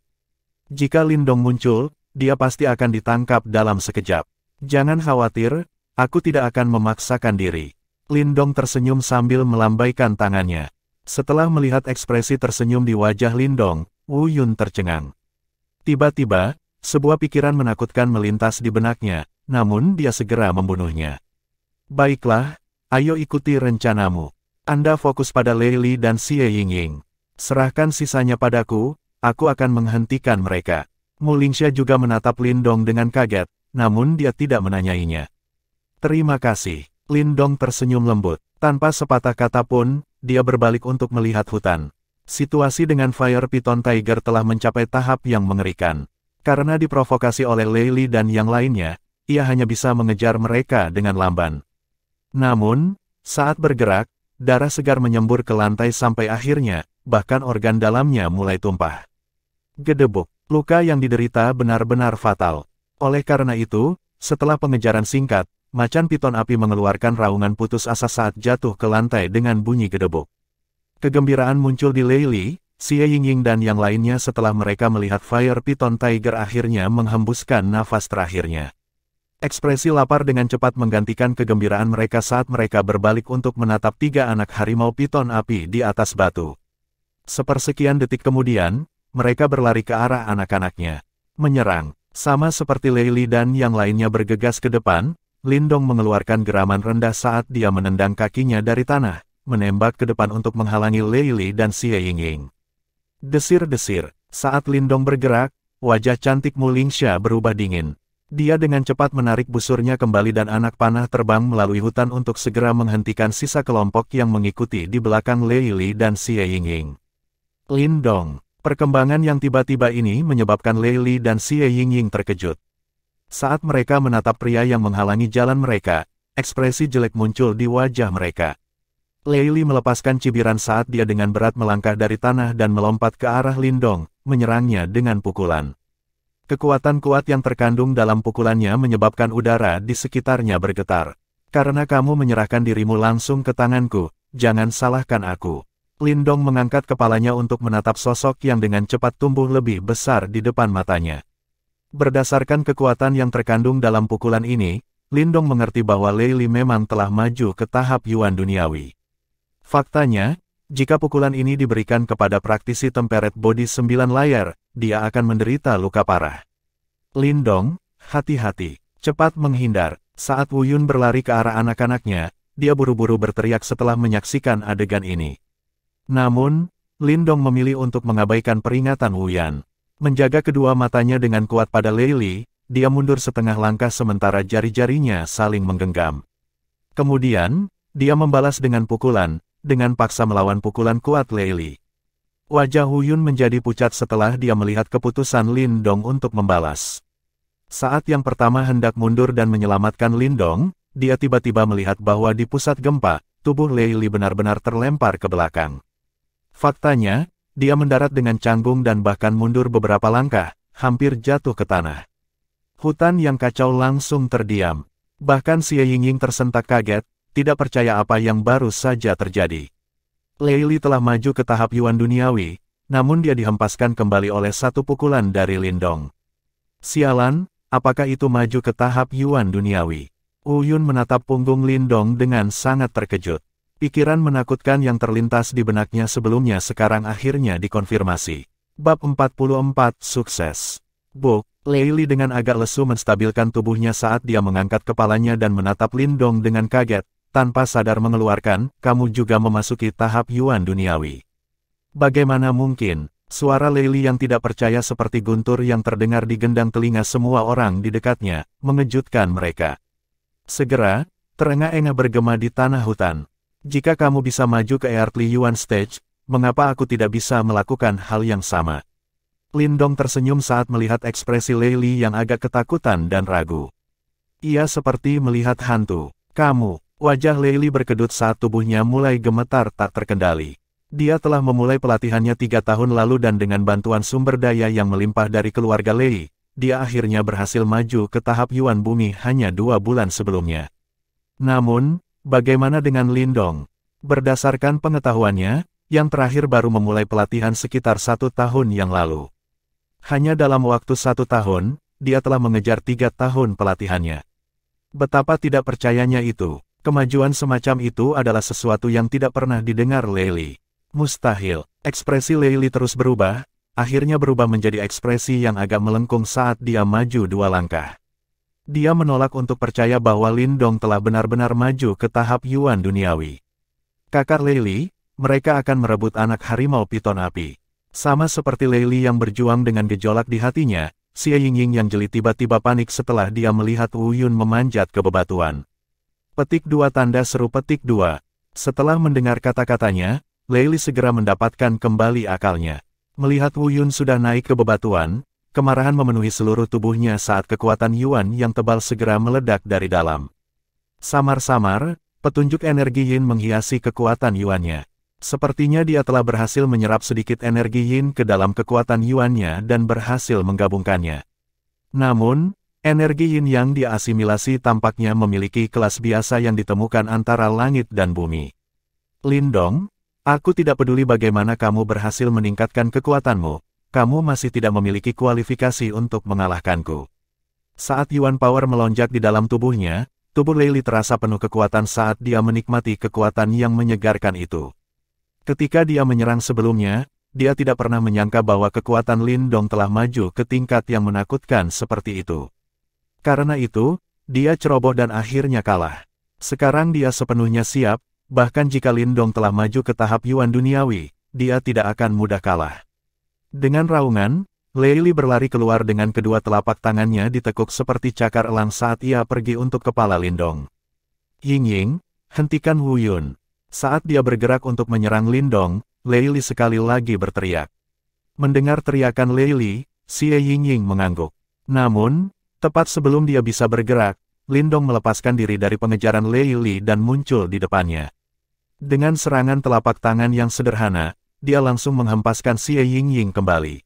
Jika Lindong muncul, dia pasti akan ditangkap dalam sekejap. Jangan khawatir, aku tidak akan memaksakan diri. Lindong tersenyum sambil melambaikan tangannya. Setelah melihat ekspresi tersenyum di wajah Lindong, Wu Yun tercengang. Tiba-tiba, sebuah pikiran menakutkan melintas di benaknya, namun dia segera membunuhnya. Baiklah, ayo ikuti rencanamu. Anda fokus pada Lei Li dan Xie Yingying. Serahkan sisanya padaku, aku akan menghentikan mereka. Mulingsha juga menatap Lindong dengan kaget, namun dia tidak menanyainya. Terima kasih. Lindong tersenyum lembut. Tanpa sepatah kata pun, dia berbalik untuk melihat hutan. Situasi dengan Fire Python Tiger telah mencapai tahap yang mengerikan. Karena diprovokasi oleh Lei Li dan yang lainnya, ia hanya bisa mengejar mereka dengan lamban. Namun, saat bergerak, darah segar menyembur ke lantai sampai akhirnya, bahkan organ dalamnya mulai tumpah. Gedebuk, luka yang diderita benar-benar fatal. Oleh karena itu, setelah pengejaran singkat, macan piton api mengeluarkan raungan putus asa saat jatuh ke lantai dengan bunyi gedebuk. Kegembiraan muncul di Lei Li, Xie Yingying dan yang lainnya setelah mereka melihat Fire Python Tiger akhirnya menghembuskan nafas terakhirnya. Ekspresi lapar dengan cepat menggantikan kegembiraan mereka saat mereka berbalik untuk menatap 3 anak harimau piton api di atas batu. Sepersekian detik kemudian, mereka berlari ke arah anak-anaknya. Menyerang. Sama seperti Lei Li dan yang lainnya bergegas ke depan, Lindong mengeluarkan geraman rendah saat dia menendang kakinya dari tanah, menembak ke depan untuk menghalangi Lei Li dan Xie Yingying. Desir-desir. Saat Lindong bergerak, wajah cantik Mu Lingxia berubah dingin. Dia dengan cepat menarik busurnya kembali dan anak panah terbang melalui hutan untuk segera menghentikan sisa kelompok yang mengikuti di belakang Lei Li dan Xie Yingying. Lindong. Perkembangan yang tiba-tiba ini menyebabkan Lei Li dan Xie Yingying terkejut. Saat mereka menatap pria yang menghalangi jalan mereka, ekspresi jelek muncul di wajah mereka. Lei Li melepaskan cibiran saat dia dengan berat melangkah dari tanah dan melompat ke arah Lindong, menyerangnya dengan pukulan. Kekuatan kuat yang terkandung dalam pukulannya menyebabkan udara di sekitarnya bergetar. Karena kamu menyerahkan dirimu langsung ke tanganku, jangan salahkan aku. Lindong mengangkat kepalanya untuk menatap sosok yang dengan cepat tumbuh lebih besar di depan matanya. Berdasarkan kekuatan yang terkandung dalam pukulan ini, Lindong mengerti bahwa Lei Li memang telah maju ke tahap Yuan duniawi. Faktanya, jika pukulan ini diberikan kepada praktisi Temperate Body 9 layar, dia akan menderita luka parah. Lindong, hati-hati, cepat menghindar. Saat Wu Yun berlari ke arah anak-anaknya, dia buru-buru berteriak setelah menyaksikan adegan ini. Namun, Lindong memilih untuk mengabaikan peringatan Wu Yan. Menjaga kedua matanya dengan kuat pada Lei Li, dia mundur setengah langkah sementara jari-jarinya saling menggenggam. Kemudian, dia membalas dengan pukulan, dengan paksa melawan pukulan kuat Lei Li. Wajah Wu Yun menjadi pucat setelah dia melihat keputusan Lindong untuk membalas. Saat yang pertama hendak mundur dan menyelamatkan Lindong, dia tiba-tiba melihat bahwa di pusat gempa, tubuh Lei Li benar-benar terlempar ke belakang. Faktanya, dia mendarat dengan canggung dan bahkan mundur beberapa langkah, hampir jatuh ke tanah. Hutan yang kacau langsung terdiam. Bahkan Xie Yingying tersentak kaget, tidak percaya apa yang baru saja terjadi. Lei Li telah maju ke tahap Yuan duniawi, namun dia dihempaskan kembali oleh satu pukulan dari Lindong. Sialan, apakah itu maju ke tahap Yuan duniawi? Wu Yun menatap punggung Lindong dengan sangat terkejut. Pikiran menakutkan yang terlintas di benaknya sebelumnya sekarang akhirnya dikonfirmasi. Bab 44, Sukses. Buk, Lei Li dengan agak lesu menstabilkan tubuhnya saat dia mengangkat kepalanya dan menatap Lindong dengan kaget. Tanpa sadar mengeluarkan, kamu juga memasuki tahap Yuan duniawi. Bagaimana mungkin? Suara Lei Li yang tidak percaya seperti guntur yang terdengar di gendang telinga semua orang di dekatnya, mengejutkan mereka. Segera, terengah-engah bergema di tanah hutan. Jika kamu bisa maju ke Earthly Yuan Stage, mengapa aku tidak bisa melakukan hal yang sama? Lindong tersenyum saat melihat ekspresi Lei Li yang agak ketakutan dan ragu. Ia seperti melihat hantu. Kamu. Wajah Lei Li berkedut saat tubuhnya mulai gemetar tak terkendali. Dia telah memulai pelatihannya 3 tahun lalu dan dengan bantuan sumber daya yang melimpah dari keluarga Lei, dia akhirnya berhasil maju ke tahap Yuan Bumi hanya 2 bulan sebelumnya. Namun, bagaimana dengan Lindong? Berdasarkan pengetahuannya, yang terakhir baru memulai pelatihan sekitar 1 tahun yang lalu. Hanya dalam waktu 1 tahun, dia telah mengejar 3 tahun pelatihannya. Betapa tidak percayanya itu. Kemajuan semacam itu adalah sesuatu yang tidak pernah didengar Lei Li. Mustahil. Ekspresi Lei Li terus berubah, akhirnya berubah menjadi ekspresi yang agak melengkung saat dia maju 2 langkah. Dia menolak untuk percaya bahwa Lindong telah benar-benar maju ke tahap Yuan duniawi. Kakak Lei Li, mereka akan merebut anak harimau piton api. Sama seperti Lei Li yang berjuang dengan gejolak di hatinya, Xie Yingying yang jeli tiba-tiba panik setelah dia melihat Wu Yun memanjat ke bebatuan. Petik 2 tanda seru petik 2. Setelah mendengar kata-katanya, Lei Li segera mendapatkan kembali akalnya. Melihat Wu Yun sudah naik ke bebatuan, kemarahan memenuhi seluruh tubuhnya saat kekuatan Yuan yang tebal segera meledak dari dalam. Samar-samar, petunjuk energi Yin menghiasi kekuatan Yuannya. Sepertinya dia telah berhasil menyerap sedikit energi Yin ke dalam kekuatan Yuannya dan berhasil menggabungkannya. Namun, energi Yin yang diasimilasi tampaknya memiliki kelas biasa yang ditemukan antara langit dan bumi. Lindong, Aku tidak peduli bagaimana kamu berhasil meningkatkan kekuatanmu, kamu masih tidak memiliki kualifikasi untuk mengalahkanku. Saat Yuan Power melonjak di dalam tubuhnya, tubuh Lei Li terasa penuh kekuatan saat dia menikmati kekuatan yang menyegarkan itu. Ketika dia menyerang sebelumnya, dia tidak pernah menyangka bahwa kekuatan Lin Dong telah maju ke tingkat yang menakutkan seperti itu. Karena itu, dia ceroboh dan akhirnya kalah. Sekarang dia sepenuhnya siap, bahkan jika Lin Dong telah maju ke tahap Yuan duniawi, dia tidak akan mudah kalah. Dengan raungan, Lei Li berlari keluar dengan kedua telapak tangannya ditekuk seperti cakar elang saat ia pergi untuk kepala Lin Dong. Ying, hentikan Wu Yun. Saat dia bergerak untuk menyerang Lin Dong, Lei Li sekali lagi berteriak. Mendengar teriakan Lei Li, Xie Ying mengangguk. Namun, tepat sebelum dia bisa bergerak, Lin Dong melepaskan diri dari pengejaran Lei Li dan muncul di depannya. Dengan serangan telapak tangan yang sederhana, dia langsung menghempaskan Xie Ying kembali.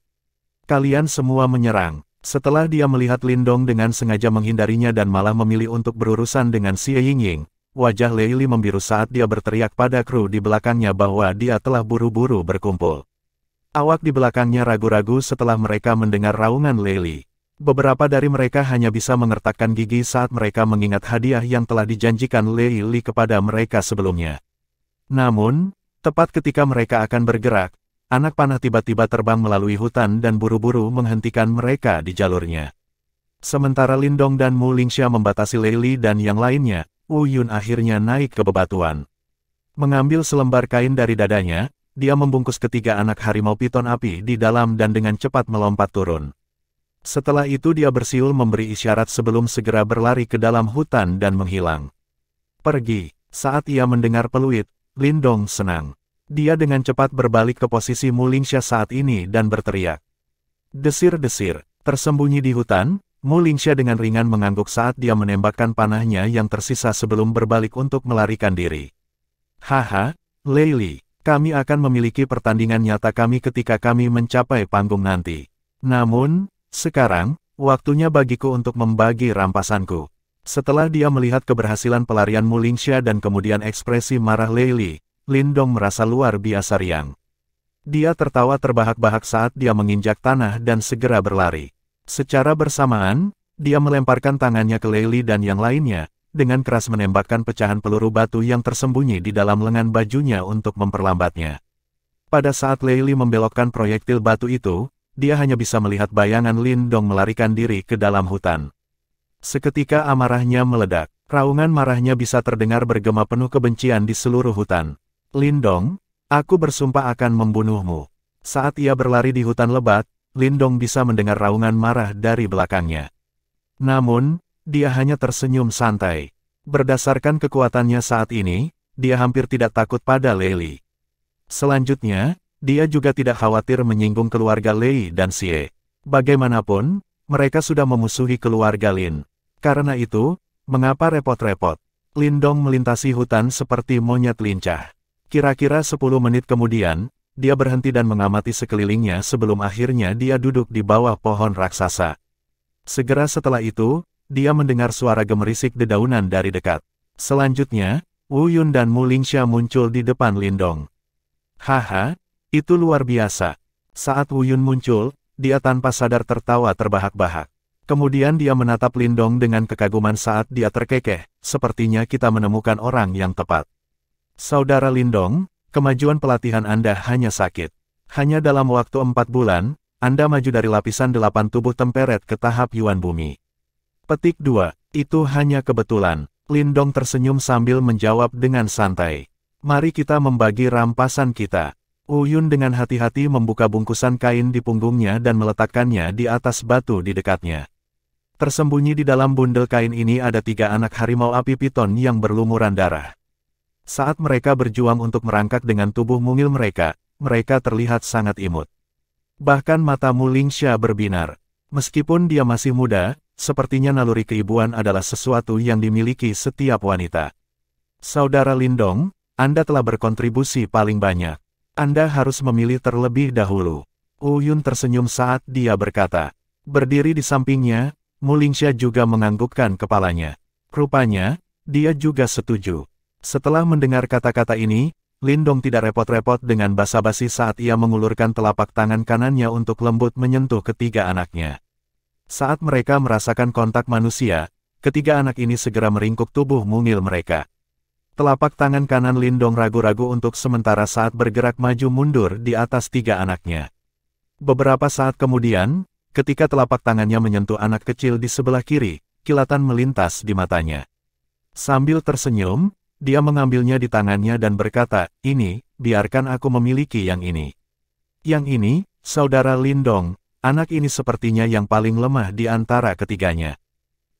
Kalian semua menyerang. Setelah dia melihat Lin Dong dengan sengaja menghindarinya dan malah memilih untuk berurusan dengan Xie Ying, wajah Lei Li membiru saat dia berteriak pada kru di belakangnya bahwa dia telah buru-buru berkumpul. Awak di belakangnya ragu-ragu setelah mereka mendengar raungan Lei Li. Beberapa dari mereka hanya bisa mengertakkan gigi saat mereka mengingat hadiah yang telah dijanjikan Lei Li kepada mereka sebelumnya. Namun, tepat ketika mereka akan bergerak, anak panah tiba-tiba terbang melalui hutan dan buru-buru menghentikan mereka di jalurnya. Sementara Lin Dong dan Mu Lingxia membatasi Lei Li dan yang lainnya, Wu Yun akhirnya naik ke bebatuan. Mengambil selembar kain dari dadanya, dia membungkus ketiga anak harimau piton api di dalam dan dengan cepat melompat turun. Setelah itu dia bersiul memberi isyarat sebelum segera berlari ke dalam hutan dan menghilang. Pergi. Saat ia mendengar peluit, Lin Dong senang. Dia dengan cepat berbalik ke posisi Mu Lingxia saat ini dan berteriak. Desir-desir, tersembunyi di hutan, Mu Lingxia dengan ringan mengangguk saat dia menembakkan panahnya yang tersisa sebelum berbalik untuk melarikan diri. Haha, Lei Li, kami akan memiliki pertandingan nyata kami ketika kami mencapai panggung nanti. Namun, sekarang, waktunya bagiku untuk membagi rampasanku. Setelah dia melihat keberhasilan pelarian Mu Lingxia dan kemudian ekspresi marah Lei Li, Lin Dong merasa luar biasa riang. Dia tertawa terbahak-bahak saat dia menginjak tanah dan segera berlari. Secara bersamaan, dia melemparkan tangannya ke Lei Li dan yang lainnya, dengan keras menembakkan pecahan peluru batu yang tersembunyi di dalam lengan bajunya untuk memperlambatnya. Pada saat Lei Li membelokkan proyektil batu itu, dia hanya bisa melihat bayangan Lin Dong melarikan diri ke dalam hutan. Seketika amarahnya meledak. Raungan marahnya bisa terdengar bergema penuh kebencian di seluruh hutan. Lin Dong, aku bersumpah akan membunuhmu. Saat ia berlari di hutan lebat, Lin Dong bisa mendengar raungan marah dari belakangnya. Namun, dia hanya tersenyum santai. Berdasarkan kekuatannya saat ini, dia hampir tidak takut pada Lei Li. Selanjutnya, dia juga tidak khawatir menyinggung keluarga Lei dan Xie. Bagaimanapun, mereka sudah memusuhi keluarga Lin. Karena itu, mengapa repot-repot? Lin Dong melintasi hutan seperti monyet lincah. Kira-kira 10 menit kemudian, dia berhenti dan mengamati sekelilingnya sebelum akhirnya dia duduk di bawah pohon raksasa. Segera setelah itu, dia mendengar suara gemerisik dedaunan dari dekat. Selanjutnya, Wu Yun dan Mu Lingxia muncul di depan Lin Dong. Haha, itu luar biasa. Saat Wu Yun muncul, dia tanpa sadar tertawa terbahak-bahak. Kemudian dia menatap Lin Dong dengan kekaguman saat dia terkekeh, sepertinya kita menemukan orang yang tepat. Saudara Lin Dong, kemajuan pelatihan Anda hanya sakit. Hanya dalam waktu 4 bulan, Anda maju dari lapisan 8 tubuh temperet ke tahap Yuan Bumi. Petik 2, itu hanya kebetulan. Lin Dong tersenyum sambil menjawab dengan santai. Mari kita membagi rampasan kita. Wu Yun dengan hati-hati membuka bungkusan kain di punggungnya dan meletakkannya di atas batu di dekatnya. Tersembunyi di dalam bundel kain ini ada 3 anak harimau api piton yang berlumuran darah. Saat mereka berjuang untuk merangkak dengan tubuh mungil mereka, mereka terlihat sangat imut. Bahkan mata Mu Lingxia berbinar. Meskipun dia masih muda, sepertinya naluri keibuan adalah sesuatu yang dimiliki setiap wanita. Saudara Lin Dong, Anda telah berkontribusi paling banyak. Anda harus memilih terlebih dahulu. Wu Yun tersenyum saat dia berkata. Berdiri di sampingnya, Mu Lingxia juga menganggukkan kepalanya. Rupanya, dia juga setuju. Setelah mendengar kata-kata ini, Lindong tidak repot-repot dengan basa-basi saat ia mengulurkan telapak tangan kanannya untuk lembut menyentuh ketiga anaknya. Saat mereka merasakan kontak manusia, ketiga anak ini segera meringkuk tubuh mungil mereka. Telapak tangan kanan Lindong ragu-ragu untuk sementara saat bergerak maju mundur di atas tiga anaknya. Beberapa saat kemudian, ketika telapak tangannya menyentuh anak kecil di sebelah kiri, kilatan melintas di matanya. Sambil tersenyum, dia mengambilnya di tangannya dan berkata, "Ini, biarkan aku memiliki yang ini." Yang ini, saudara Lindong, anak ini sepertinya yang paling lemah di antara ketiganya.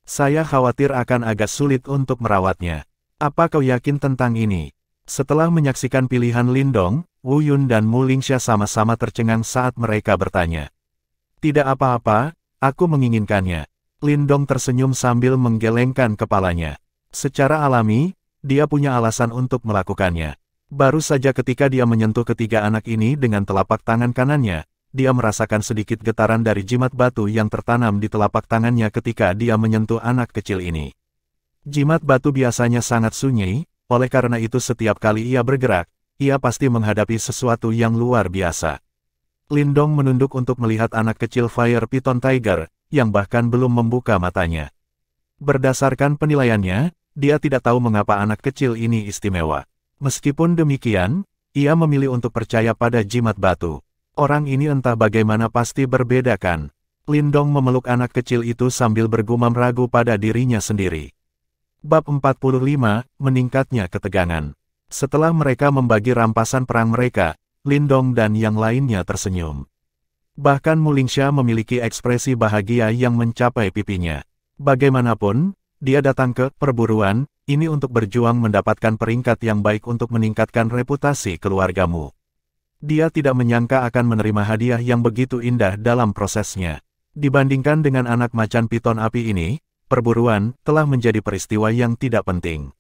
Saya khawatir akan agak sulit untuk merawatnya. Apa kau yakin tentang ini? Setelah menyaksikan pilihan Lindong, Wu Yun dan Mu Lingxia sama-sama tercengang saat mereka bertanya. Tidak apa-apa, aku menginginkannya. Lindong tersenyum sambil menggelengkan kepalanya. Secara alami, dia punya alasan untuk melakukannya. Baru saja ketika dia menyentuh ketiga anak ini dengan telapak tangan kanannya, dia merasakan sedikit getaran dari jimat batu yang tertanam di telapak tangannya ketika dia menyentuh anak kecil ini. Jimat batu biasanya sangat sunyi, oleh karena itu setiap kali ia bergerak, ia pasti menghadapi sesuatu yang luar biasa. Lindong menunduk untuk melihat anak kecil Fire Python Tiger, yang bahkan belum membuka matanya. Berdasarkan penilaiannya, dia tidak tahu mengapa anak kecil ini istimewa. Meskipun demikian, ia memilih untuk percaya pada jimat batu. Orang ini entah bagaimana pasti berbeda kan. Lindong memeluk anak kecil itu sambil bergumam ragu pada dirinya sendiri. Bab 45, Meningkatnya Ketegangan. Setelah mereka membagi rampasan perang mereka, Lindong dan yang lainnya tersenyum. Bahkan Mu Lingxia memiliki ekspresi bahagia yang mencapai pipinya. Bagaimanapun, dia datang ke perburuan ini untuk berjuang mendapatkan peringkat yang baik untuk meningkatkan reputasi keluargamu. Dia tidak menyangka akan menerima hadiah yang begitu indah dalam prosesnya. Dibandingkan dengan anak macan piton api ini, perburuan telah menjadi peristiwa yang tidak penting.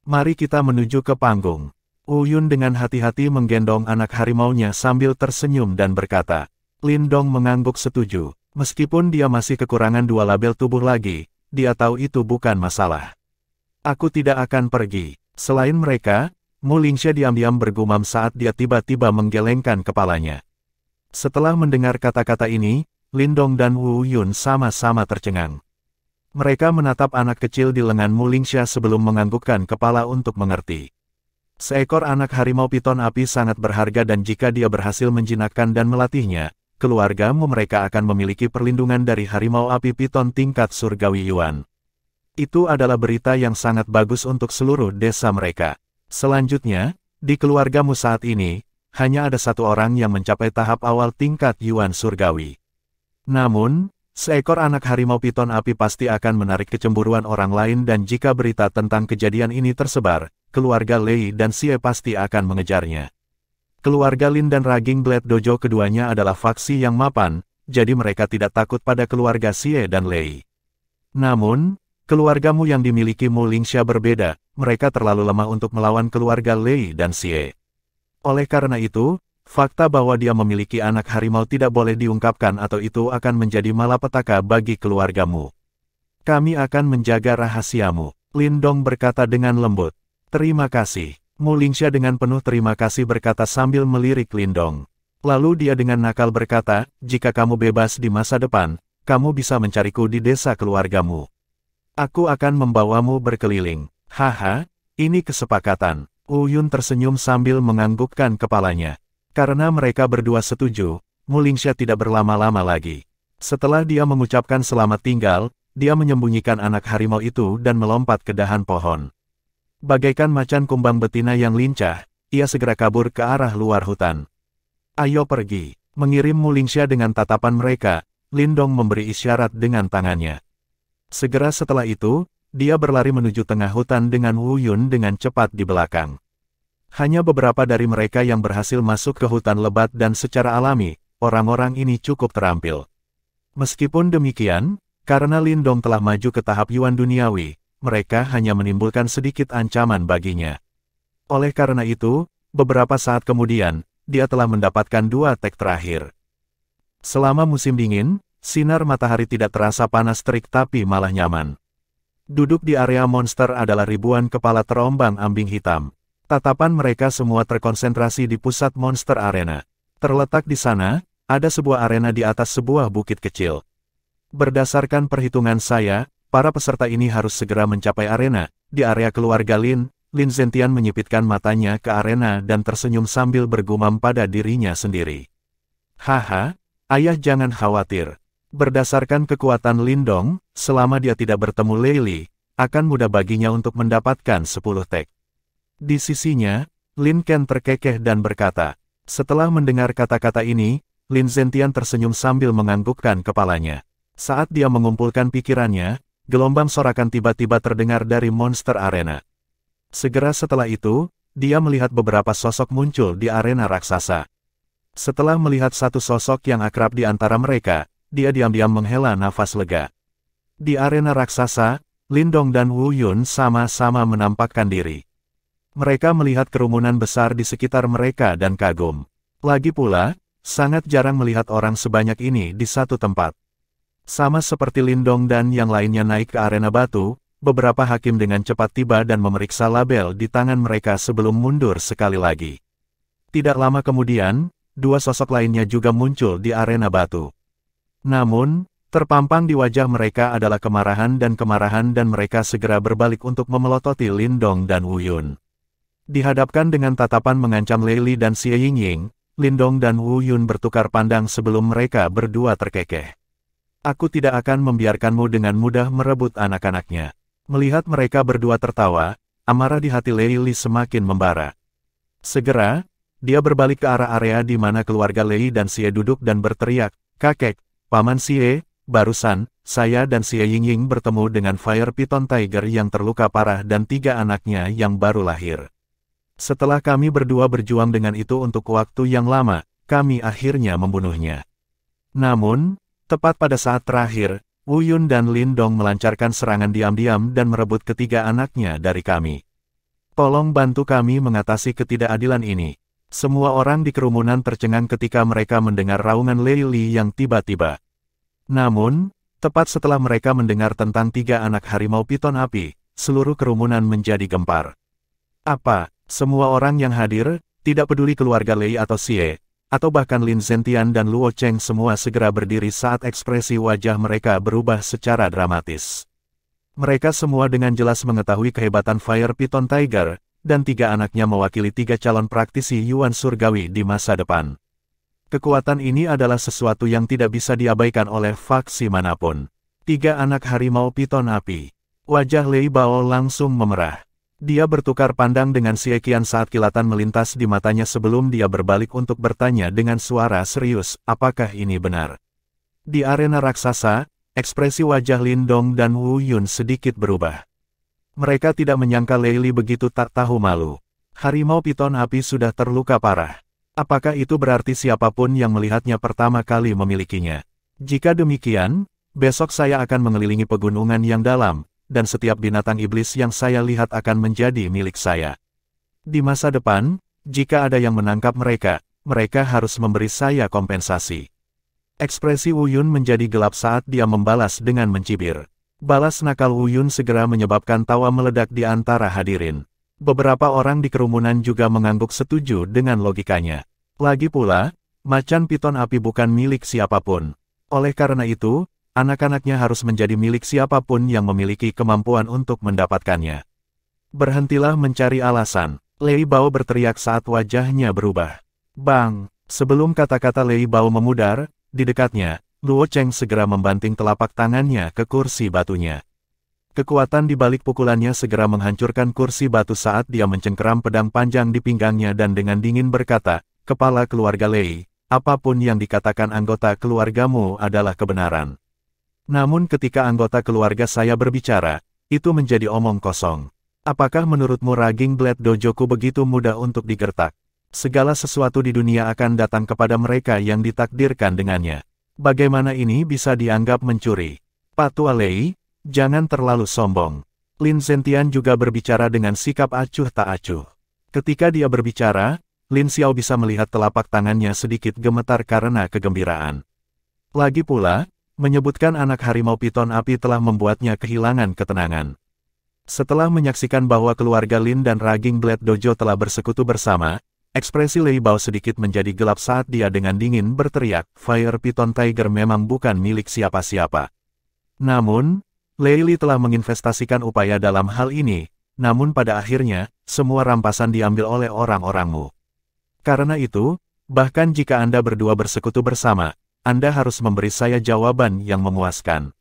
Mari kita menuju ke panggung. Wu Yun dengan hati-hati menggendong anak harimaunya sambil tersenyum dan berkata. Lindong mengangguk setuju. Meskipun dia masih kekurangan 2 label tubuh lagi, dia tahu itu bukan masalah. Aku tidak akan pergi. Selain mereka, Mu Lingxia diam-diam bergumam saat dia tiba-tiba menggelengkan kepalanya. Setelah mendengar kata-kata ini, Lindong dan Wu Yun sama-sama tercengang. Mereka menatap anak kecil di lengan Mu Lingxia sebelum menganggukkan kepala untuk mengerti. Seekor anak harimau piton api sangat berharga dan jika dia berhasil menjinakkan dan melatihnya, keluargamu mereka akan memiliki perlindungan dari harimau api piton tingkat surgawi Yuan. Itu adalah berita yang sangat bagus untuk seluruh desa mereka. Selanjutnya, di keluargamu saat ini, hanya ada satu orang yang mencapai tahap awal tingkat Yuan surgawi. Namun, seekor anak harimau piton api pasti akan menarik kecemburuan orang lain dan jika berita tentang kejadian ini tersebar, keluarga Lei dan Xie pasti akan mengejarnya. Keluarga Lin dan Raging Blade Dojo keduanya adalah faksi yang mapan, jadi mereka tidak takut pada keluarga Xie dan Lei. Namun, keluargamu yang dimiliki Mu Lingxia berbeda, mereka terlalu lemah untuk melawan keluarga Lei dan Xie. Oleh karena itu, fakta bahwa dia memiliki anak harimau tidak boleh diungkapkan atau itu akan menjadi malapetaka bagi keluargamu. Kami akan menjaga rahasiamu, Lindong berkata dengan lembut. Terima kasih. Mu Lingxia dengan penuh terima kasih berkata sambil melirik Lindong. Lalu dia dengan nakal berkata, jika kamu bebas di masa depan, kamu bisa mencariku di desa keluargamu. Aku akan membawamu berkeliling. Haha, ini kesepakatan. Wu Yun tersenyum sambil menganggukkan kepalanya. Karena mereka berdua setuju, Mu Lingxia tidak berlama-lama lagi. Setelah dia mengucapkan selamat tinggal, dia menyembunyikan anak harimau itu dan melompat ke dahan pohon. Bagaikan macan kumbang betina yang lincah, ia segera kabur ke arah luar hutan. Ayo pergi. Mengirim Mu Lingxia dengan tatapan mereka, Lindong memberi isyarat dengan tangannya. Segera setelah itu, dia berlari menuju tengah hutan dengan Wu Yun dengan cepat di belakang. Hanya beberapa dari mereka yang berhasil masuk ke hutan lebat dan secara alami, orang-orang ini cukup terampil. Meskipun demikian, karena Lindong telah maju ke tahap Yuan duniawi, mereka hanya menimbulkan sedikit ancaman baginya. Oleh karena itu, beberapa saat kemudian, dia telah mendapatkan 2 tag terakhir. Selama musim dingin, sinar matahari tidak terasa panas terik tapi malah nyaman. Duduk di area monster adalah ribuan kepala terombang-ambing hitam. Tatapan mereka semua terkonsentrasi di pusat monster arena. Terletak di sana, ada sebuah arena di atas sebuah bukit kecil. Berdasarkan perhitungan saya, para peserta ini harus segera mencapai arena. Di area keluarga Lin, Lin Zentian menyipitkan matanya ke arena dan tersenyum sambil bergumam pada dirinya sendiri. Haha, ayah jangan khawatir. Berdasarkan kekuatan Lindong, selama dia tidak bertemu Lei Li, akan mudah baginya untuk mendapatkan 10 tag. Di sisinya, Lin Ken terkekeh dan berkata. Setelah mendengar kata-kata ini, Lin Zentian tersenyum sambil menganggukkan kepalanya. Saat dia mengumpulkan pikirannya, gelombang sorakan tiba-tiba terdengar dari monster arena. Segera setelah itu, dia melihat beberapa sosok muncul di arena raksasa. Setelah melihat satu sosok yang akrab di antara mereka, dia diam-diam menghela nafas lega. Di arena raksasa, Lindong dan Wu Yun sama-sama menampakkan diri. Mereka melihat kerumunan besar di sekitar mereka dan kagum. Lagi pula, sangat jarang melihat orang sebanyak ini di satu tempat. Sama seperti Lindong dan yang lainnya naik ke arena batu, beberapa hakim dengan cepat tiba dan memeriksa label di tangan mereka sebelum mundur sekali lagi. Tidak lama kemudian, dua sosok lainnya juga muncul di arena batu. Namun, terpampang di wajah mereka adalah kemarahan dan mereka segera berbalik untuk memelototi Lindong dan Wu Yun. Dihadapkan dengan tatapan mengancam Lei Li dan Xie Yingying, Lindong dan Wu Yun bertukar pandang sebelum mereka berdua terkekeh. Aku tidak akan membiarkanmu dengan mudah merebut anak-anaknya. Melihat mereka berdua tertawa, amarah di hati Lei Li semakin membara. Segera, dia berbalik ke arah area di mana keluarga Lei dan Xie duduk dan berteriak, "Kakek, Paman Xie, barusan, saya dan Xie Yingying bertemu dengan Fire Python Tiger yang terluka parah dan 3 anaknya yang baru lahir. Setelah kami berdua berjuang dengan itu untuk waktu yang lama, kami akhirnya membunuhnya. Namun, tepat pada saat terakhir, Wu Yun dan Lindong melancarkan serangan diam-diam dan merebut ketiga anaknya dari kami. Tolong bantu kami mengatasi ketidakadilan ini." Semua orang di kerumunan tercengang ketika mereka mendengar raungan Lei Li yang tiba-tiba. Namun, tepat setelah mereka mendengar tentang 3 anak harimau piton api, seluruh kerumunan menjadi gempar. Apa? Semua orang yang hadir, tidak peduli keluarga Lei atau Xie, atau bahkan Lin Zentian dan Luo Cheng semua segera berdiri saat ekspresi wajah mereka berubah secara dramatis. Mereka semua dengan jelas mengetahui kehebatan Fire Python Tiger, dan 3 anaknya mewakili 3 calon praktisi Yuan Surgawi di masa depan. Kekuatan ini adalah sesuatu yang tidak bisa diabaikan oleh faksi manapun. 3 anak harimau piton api. Wajah Lei Bao langsung memerah. Dia bertukar pandang dengan Xie Qian saat kilatan melintas di matanya sebelum dia berbalik untuk bertanya dengan suara serius, apakah ini benar? Di arena raksasa, ekspresi wajah Lindong dan Wu Yun sedikit berubah. Mereka tidak menyangka Lei Li begitu tak tahu malu. Harimau piton api sudah terluka parah. Apakah itu berarti siapapun yang melihatnya pertama kali memilikinya? Jika demikian, besok saya akan mengelilingi pegunungan yang dalam, dan setiap binatang iblis yang saya lihat akan menjadi milik saya. Di masa depan, jika ada yang menangkap mereka, mereka harus memberi saya kompensasi. Ekspresi Wu Yun menjadi gelap saat dia membalas dengan mencibir. Balas nakal Wu Yun segera menyebabkan tawa meledak di antara hadirin. Beberapa orang di kerumunan juga mengangguk setuju dengan logikanya. Lagi pula, macan piton api bukan milik siapapun. Oleh karena itu, anak-anaknya harus menjadi milik siapapun yang memiliki kemampuan untuk mendapatkannya. Berhentilah mencari alasan. Lei Bao berteriak saat wajahnya berubah. Bang! Sebelum kata-kata Lei Bao memudar, di dekatnya, Luo Cheng segera membanting telapak tangannya ke kursi batunya. Kekuatan di balik pukulannya segera menghancurkan kursi batu saat dia mencengkeram pedang panjang di pinggangnya dan dengan dingin berkata, "Kepala keluarga Lei, apapun yang dikatakan anggota keluargamu adalah kebenaran. Namun ketika anggota keluarga saya berbicara, itu menjadi omong kosong. Apakah menurutmu Raging Blade Dojoku begitu mudah untuk digertak? Segala sesuatu di dunia akan datang kepada mereka yang ditakdirkan dengannya. Bagaimana ini bisa dianggap mencuri? Patua Lei, jangan terlalu sombong." Lin Zentian juga berbicara dengan sikap acuh tak acuh. Ketika dia berbicara, Lin Xiao bisa melihat telapak tangannya sedikit gemetar karena kegembiraan. Lagi pula, menyebutkan anak harimau piton api telah membuatnya kehilangan ketenangan. Setelah menyaksikan bahwa keluarga Lin dan Raging Blade Dojo telah bersekutu bersama, ekspresi Lei Bao sedikit menjadi gelap saat dia dengan dingin berteriak, Fire Python Tiger memang bukan milik siapa-siapa. Namun, Lei Li telah menginvestasikan upaya dalam hal ini, namun pada akhirnya, semua rampasan diambil oleh orang-orangmu. Karena itu, bahkan jika Anda berdua bersekutu bersama, Anda harus memberi saya jawaban yang memuaskan.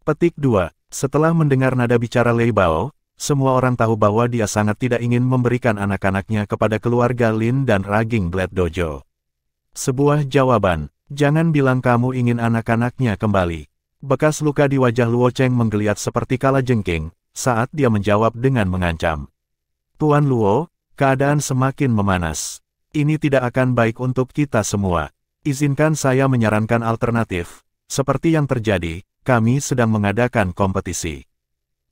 Petik 2. Setelah mendengar nada bicara Lei Bao, semua orang tahu bahwa dia sangat tidak ingin memberikan anak-anaknya kepada keluarga Lin dan Raging Blade Dojo. Sebuah jawaban, jangan bilang kamu ingin anak-anaknya kembali. Bekas luka di wajah Luo Cheng menggeliat seperti kalajengking, saat dia menjawab dengan mengancam. Tuan Luo, keadaan semakin memanas. Ini tidak akan baik untuk kita semua. Izinkan saya menyarankan alternatif. Seperti yang terjadi, kami sedang mengadakan kompetisi.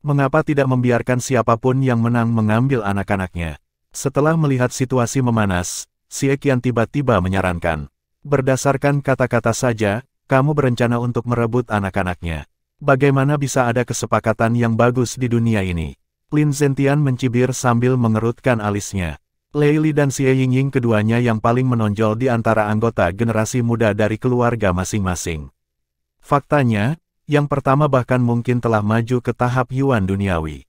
Mengapa tidak membiarkan siapapun yang menang mengambil anak-anaknya? Setelah melihat situasi memanas, Xie Qian tiba-tiba menyarankan. Berdasarkan kata-kata saja, kamu berencana untuk merebut anak-anaknya. Bagaimana bisa ada kesepakatan yang bagus di dunia ini? Lin Zentian mencibir sambil mengerutkan alisnya. Lei Li dan Xie Yingying keduanya yang paling menonjol di antara anggota generasi muda dari keluarga masing-masing. Faktanya, yang pertama bahkan mungkin telah maju ke tahap Yuan duniawi.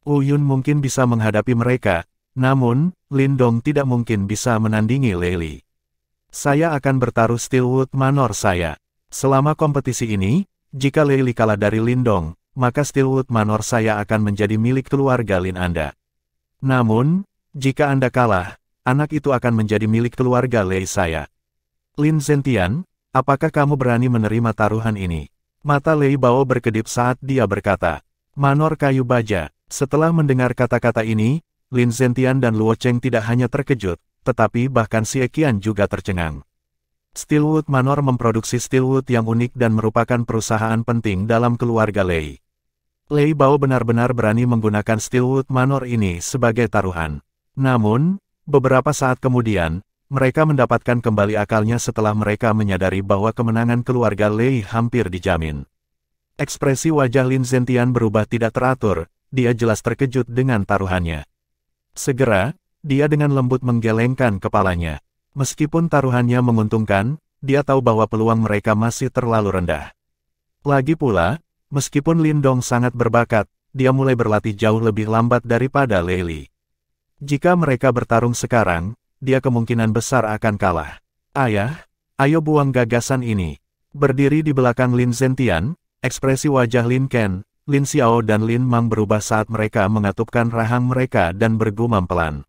Wu Yun mungkin bisa menghadapi mereka, namun, Lin Dong tidak mungkin bisa menandingi Lei Li. Saya akan bertaruh Steelwood Manor saya. Selama kompetisi ini, jika Lei Li kalah dari Lin Dong, maka Steelwood Manor saya akan menjadi milik keluarga Lin Anda. Namun, jika Anda kalah, anak itu akan menjadi milik keluarga Lei saya. Lin Zentian, apakah kamu berani menerima taruhan ini? Mata Lei Bao berkedip saat dia berkata, Manor kayu baja. Setelah mendengar kata-kata ini, Lin Zentian dan Luo Cheng tidak hanya terkejut, tetapi bahkan Xie Qian juga tercengang. Steelwood Manor memproduksi Steelwood yang unik dan merupakan perusahaan penting dalam keluarga Lei. Lei Bao benar-benar berani menggunakan Steelwood Manor ini sebagai taruhan. Namun, beberapa saat kemudian, mereka mendapatkan kembali akalnya setelah mereka menyadari bahwa kemenangan keluarga Lei hampir dijamin. Ekspresi wajah Lin Zentian berubah tidak teratur, dia jelas terkejut dengan taruhannya. Segera, dia dengan lembut menggelengkan kepalanya. Meskipun taruhannya menguntungkan, dia tahu bahwa peluang mereka masih terlalu rendah. Lagi pula, meskipun Lin Dong sangat berbakat, dia mulai berlatih jauh lebih lambat daripada Lei Li. Jika mereka bertarung sekarang, dia kemungkinan besar akan kalah. Ayah, ayo buang gagasan ini. Berdiri di belakang Lin Zentian, ekspresi wajah Lin Ken, Lin Xiao dan Lin Mang berubah saat mereka mengatupkan rahang mereka dan bergumam pelan.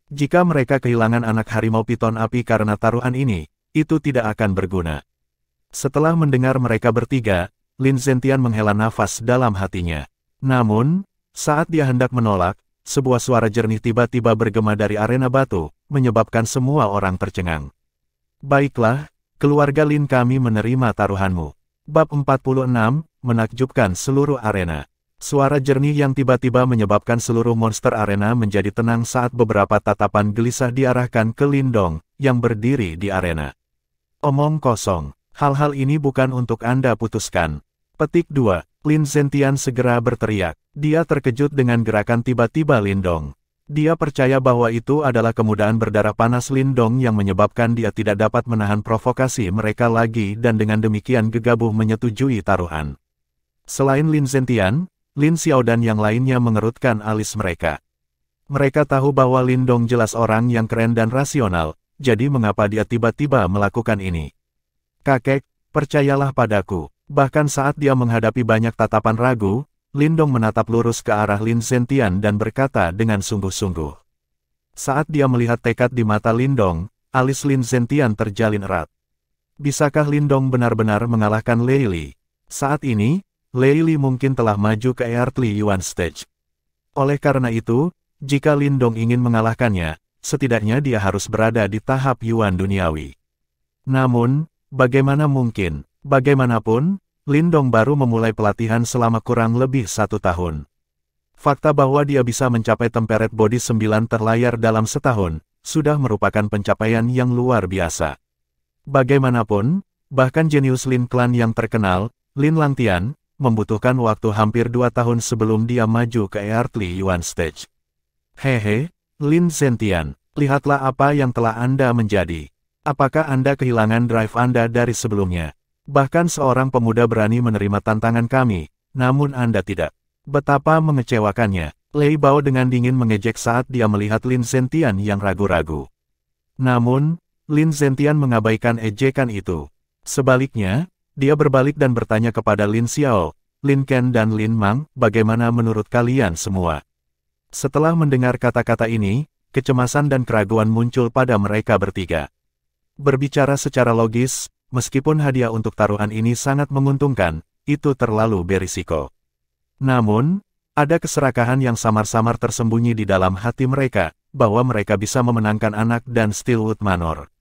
Jika mereka kehilangan anak harimau piton api karena taruhan ini, itu tidak akan berguna. Setelah mendengar mereka bertiga, Lin Zentian menghela nafas dalam hatinya. Namun, saat dia hendak menolak, sebuah suara jernih tiba-tiba bergema dari arena batu, menyebabkan semua orang tercengang. Baiklah, keluarga Lin kami menerima taruhanmu. Bab 46, menakjubkan seluruh arena. Suara jernih yang tiba-tiba menyebabkan seluruh monster arena menjadi tenang saat beberapa tatapan gelisah diarahkan ke Lin Dong, yang berdiri di arena. Omong kosong, hal-hal ini bukan untuk Anda putuskan. Petik 2. Lin Zentian segera berteriak. Dia terkejut dengan gerakan tiba-tiba Lin Dong. Dia percaya bahwa itu adalah kemudahan berdarah panas Lin Dong yang menyebabkan dia tidak dapat menahan provokasi mereka lagi dan dengan demikian gegabah menyetujui taruhan. Selain Lin Zentian, Lin Xiao dan yang lainnya mengerutkan alis mereka. Mereka tahu bahwa Lin Dong jelas orang yang keren dan rasional, jadi mengapa dia tiba-tiba melakukan ini? Kakek, percayalah padaku. Bahkan saat dia menghadapi banyak tatapan ragu, Lin Dong menatap lurus ke arah Lin Zentian dan berkata dengan sungguh-sungguh. Saat dia melihat tekad di mata Lin Dong, alis Lin Zentian terjalin erat. Bisakah Lin Dong benar-benar mengalahkan Lei Li? Saat ini, Lei Li mungkin telah maju ke Earthly Yuan Stage. Oleh karena itu, jika Lin Dong ingin mengalahkannya, setidaknya dia harus berada di tahap Yuan duniawi. Namun, bagaimana mungkin? Bagaimanapun, Lin Dong baru memulai pelatihan selama kurang lebih 1 tahun. Fakta bahwa dia bisa mencapai temperate body 9 terlayar dalam setahun, sudah merupakan pencapaian yang luar biasa. Bagaimanapun, bahkan jenius Lin Clan yang terkenal, Lin Langtian, membutuhkan waktu hampir 2 tahun sebelum dia maju ke Earthly Yuan Stage. Hehe, Lin Zentian, lihatlah apa yang telah Anda menjadi. Apakah Anda kehilangan drive Anda dari sebelumnya? Bahkan seorang pemuda berani menerima tantangan kami, namun Anda tidak. Betapa mengecewakannya. Lei Bao dengan dingin mengejek saat dia melihat Lin Zentian yang ragu-ragu. Namun, Lin Zentian mengabaikan ejekan itu. Sebaliknya, dia berbalik dan bertanya kepada Lin Xiao, Lin Ken dan Lin Mang, bagaimana menurut kalian semua? Setelah mendengar kata-kata ini, kecemasan dan keraguan muncul pada mereka bertiga. Berbicara secara logis, meskipun hadiah untuk taruhan ini sangat menguntungkan, itu terlalu berisiko. Namun, ada keserakahan yang samar-samar tersembunyi di dalam hati mereka, bahwa mereka bisa memenangkan anak dan Steelwood Manor.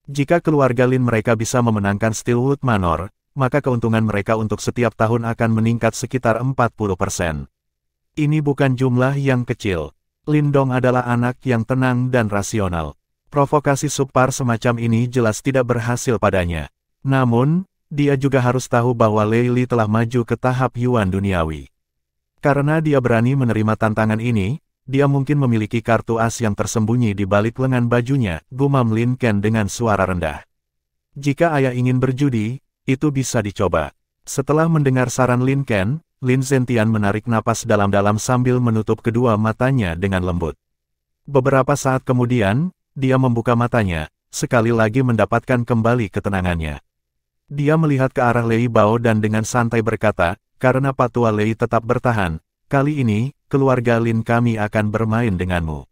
Jika keluarga Lin mereka bisa memenangkan Steelwood Manor, maka keuntungan mereka untuk setiap tahun akan meningkat sekitar 40%. Ini bukan jumlah yang kecil. Lin Dong adalah anak yang tenang dan rasional. Provokasi subpar semacam ini jelas tidak berhasil padanya. Namun, dia juga harus tahu bahwa Lei Li telah maju ke tahap Yuan duniawi. Karena dia berani menerima tantangan ini, dia mungkin memiliki kartu as yang tersembunyi di balik lengan bajunya, gumam Lin Ken dengan suara rendah. Jika ayah ingin berjudi, itu bisa dicoba. Setelah mendengar saran Lin Ken, Lin Zentian menarik napas dalam-dalam sambil menutup kedua matanya dengan lembut. Beberapa saat kemudian, dia membuka matanya, sekali lagi mendapatkan kembali ketenangannya. Dia melihat ke arah Lei Bao dan dengan santai berkata, karena Patua Lei tetap bertahan, kali ini, keluarga Lin kami akan bermain denganmu.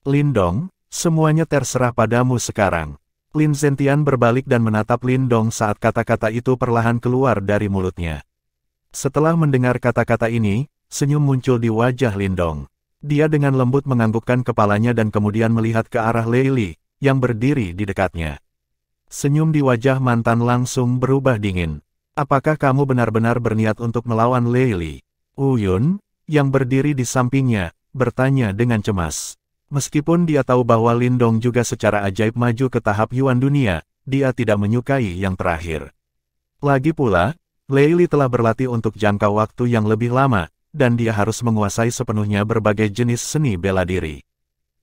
Lin Dong, semuanya terserah padamu sekarang. Lin Zentian berbalik dan menatap Lin Dong saat kata-kata itu perlahan keluar dari mulutnya. Setelah mendengar kata-kata ini, senyum muncul di wajah Lin Dong. Dia dengan lembut menganggukkan kepalanya dan kemudian melihat ke arah Lei Li, yang berdiri di dekatnya. Senyum di wajah mantan langsung berubah dingin. Apakah kamu benar-benar berniat untuk melawan Lei Li? Wu Yun, yang berdiri di sampingnya, bertanya dengan cemas. Meskipun dia tahu bahwa Lin Dong juga secara ajaib maju ke tahap Yuan dunia, dia tidak menyukai yang terakhir. Lagi pula, Lei Li telah berlatih untuk jangka waktu yang lebih lama, dan dia harus menguasai sepenuhnya berbagai jenis seni bela diri.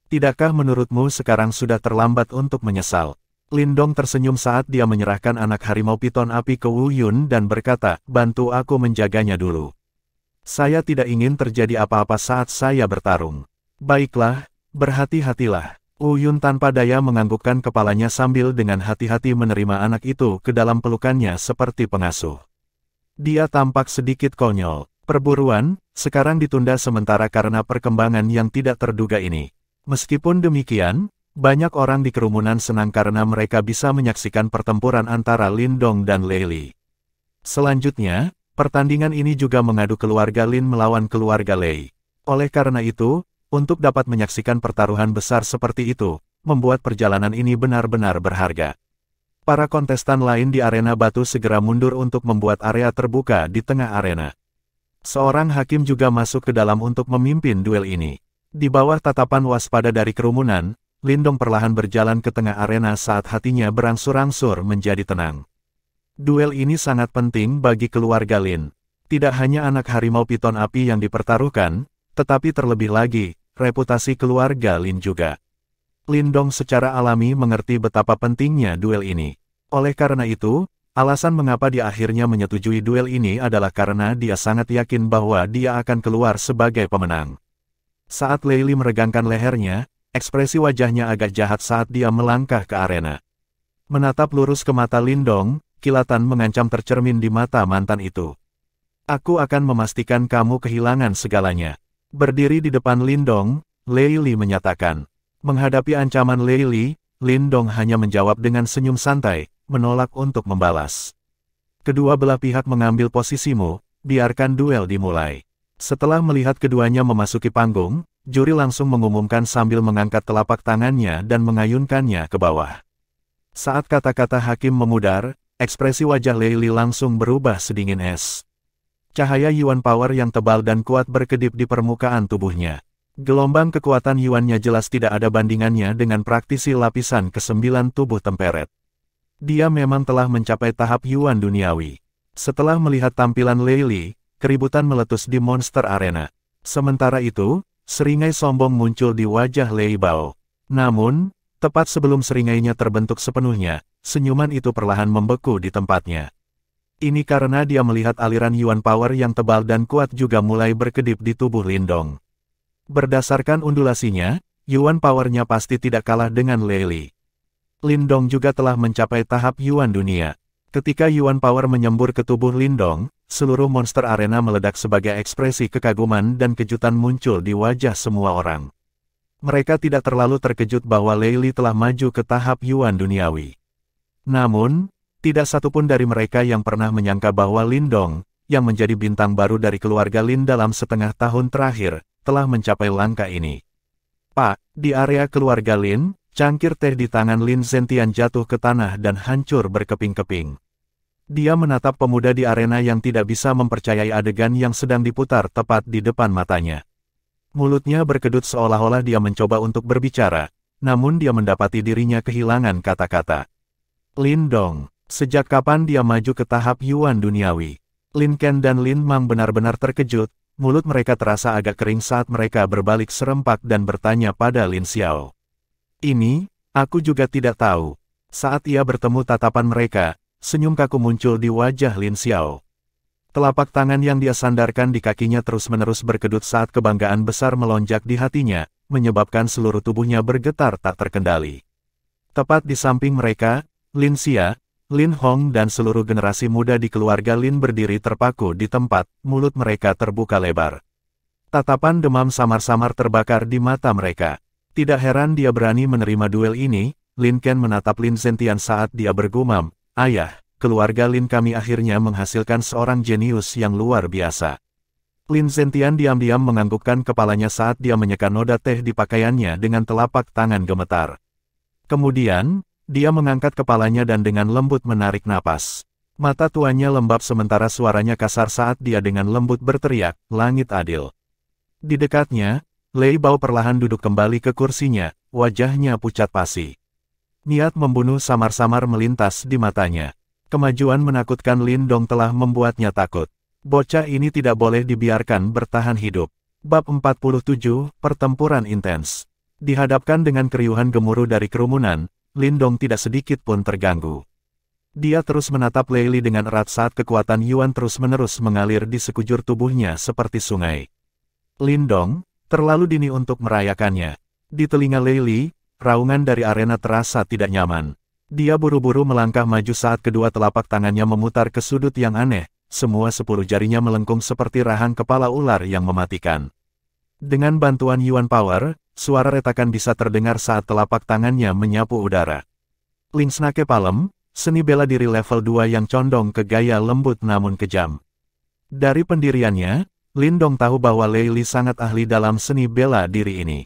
Tidakkah menurutmu sekarang sudah terlambat untuk menyesal? Lin Dong tersenyum saat dia menyerahkan anak harimau piton api ke Wu Yun dan berkata, bantu aku menjaganya dulu. Saya tidak ingin terjadi apa-apa saat saya bertarung. Baiklah, berhati-hatilah. Wu Yun tanpa daya menganggukkan kepalanya sambil dengan hati-hati menerima anak itu ke dalam pelukannya seperti pengasuh. Dia tampak sedikit konyol. Perburuan, sekarang ditunda sementara karena perkembangan yang tidak terduga ini. Meskipun demikian, banyak orang di kerumunan senang karena mereka bisa menyaksikan pertempuran antara Lin Dong dan Lei Li. Selanjutnya, pertandingan ini juga mengadu keluarga Lin melawan keluarga Lei. Oleh karena itu, untuk dapat menyaksikan pertaruhan besar seperti itu, membuat perjalanan ini benar-benar berharga. Para kontestan lain di arena batu segera mundur untuk membuat area terbuka di tengah arena. Seorang hakim juga masuk ke dalam untuk memimpin duel ini. Di bawah tatapan waspada dari kerumunan, Lin Dong perlahan berjalan ke tengah arena saat hatinya berangsur-angsur menjadi tenang. Duel ini sangat penting bagi keluarga Lin. Tidak hanya anak harimau piton api yang dipertaruhkan, tetapi terlebih lagi, reputasi keluarga Lin juga. Lin Dong secara alami mengerti betapa pentingnya duel ini. Oleh karena itu, alasan mengapa dia akhirnya menyetujui duel ini adalah karena dia sangat yakin bahwa dia akan keluar sebagai pemenang. Saat Lei Li meregangkan lehernya, ekspresi wajahnya agak jahat saat dia melangkah ke arena. Menatap lurus ke mata Lin Dong, kilatan mengancam tercermin di mata mantan itu. Aku akan memastikan kamu kehilangan segalanya. Berdiri di depan Lin Dong, Lei Li menyatakan. Menghadapi ancaman Lei Li, Lin Dong hanya menjawab dengan senyum santai, menolak untuk membalas. Kedua belah pihak mengambil posisimu, biarkan duel dimulai. Setelah melihat keduanya memasuki panggung, juri langsung mengumumkan sambil mengangkat telapak tangannya dan mengayunkannya ke bawah. Saat kata-kata hakim memudar, ekspresi wajah Lei Li langsung berubah sedingin es. Cahaya Yuan Power yang tebal dan kuat berkedip di permukaan tubuhnya. Gelombang kekuatan Yuannya jelas tidak ada bandingannya dengan praktisi lapisan ke-9 tubuh Temperet. Dia memang telah mencapai tahap Yuan duniawi. Setelah melihat tampilan Lei Li, keributan meletus di Monster Arena. Sementara itu, seringai sombong muncul di wajah Lei Bao. Namun, tepat sebelum seringainya terbentuk sepenuhnya, senyuman itu perlahan membeku di tempatnya. Ini karena dia melihat aliran Yuan Power yang tebal dan kuat juga mulai berkedip di tubuh Lindong. Berdasarkan undulasinya, Yuan Power-nya pasti tidak kalah dengan Lei Li. Lindong juga telah mencapai tahap Yuan dunia. Ketika Yuan Power menyembur ke tubuh Lindong, seluruh Monster Arena meledak sebagai ekspresi kekaguman dan kejutan muncul di wajah semua orang. Mereka tidak terlalu terkejut bahwa Lei Li telah maju ke tahap Yuan duniawi. Namun, tidak satupun dari mereka yang pernah menyangka bahwa Lindong, yang menjadi bintang baru dari keluarga Lin dalam setengah tahun terakhir, telah mencapai langkah ini. Pak, di area keluarga Lin, cangkir teh di tangan Lin Zentian jatuh ke tanah dan hancur berkeping-keping. Dia menatap pemuda di arena yang tidak bisa mempercayai adegan yang sedang diputar tepat di depan matanya. Mulutnya berkedut seolah-olah dia mencoba untuk berbicara, namun dia mendapati dirinya kehilangan kata-kata. Lindong, sejak kapan dia maju ke tahap Yuan duniawi? Lin Ken dan Lin Mang benar-benar terkejut, mulut mereka terasa agak kering saat mereka berbalik serempak dan bertanya pada Lin Xiao. Ini, aku juga tidak tahu. Saat ia bertemu tatapan mereka, senyum kaku muncul di wajah Lin Xiao. Telapak tangan yang dia sandarkan di kakinya terus-menerus berkedut saat kebanggaan besar melonjak di hatinya, menyebabkan seluruh tubuhnya bergetar tak terkendali. Tepat di samping mereka, Lin Xia, Lin Hong dan seluruh generasi muda di keluarga Lin berdiri terpaku di tempat, mulut mereka terbuka lebar. Tatapan demam samar-samar terbakar di mata mereka. Tidak heran dia berani menerima duel ini. Lin Ken menatap Lin Zentian saat dia bergumam, "Ayah, keluarga Lin kami akhirnya menghasilkan seorang jenius yang luar biasa." Lin Zentian diam-diam menganggukkan kepalanya saat dia menyeka noda teh di pakaiannya dengan telapak tangan gemetar. Kemudian, dia mengangkat kepalanya dan dengan lembut menarik napas. Mata tuanya lembab sementara suaranya kasar saat dia dengan lembut berteriak, "Langit adil." Di dekatnya, Lei Bao perlahan duduk kembali ke kursinya, wajahnya pucat pasi. Niat membunuh samar-samar melintas di matanya. Kemajuan menakutkan Lindong telah membuatnya takut. Bocah ini tidak boleh dibiarkan bertahan hidup. Bab 47, Pertempuran Intens. Dihadapkan dengan keriuhan gemuruh dari kerumunan, Lindong tidak sedikit pun terganggu. Dia terus menatap Lei Li dengan erat saat kekuatan Yuan terus-menerus mengalir di sekujur tubuhnya seperti sungai. Lindong, terlalu dini untuk merayakannya. Di telinga Lei Li, raungan dari arena terasa tidak nyaman. Dia buru-buru melangkah maju saat kedua telapak tangannya memutar ke sudut yang aneh, semua 10 jarinya melengkung seperti rahang kepala ular yang mematikan. Dengan bantuan Yuan Power, suara retakan bisa terdengar saat telapak tangannya menyapu udara. Lin Snake Palem, seni bela diri level 2 yang condong ke gaya lembut namun kejam. Dari pendiriannya, Lindong tahu bahwa Lei Li sangat ahli dalam seni bela diri ini.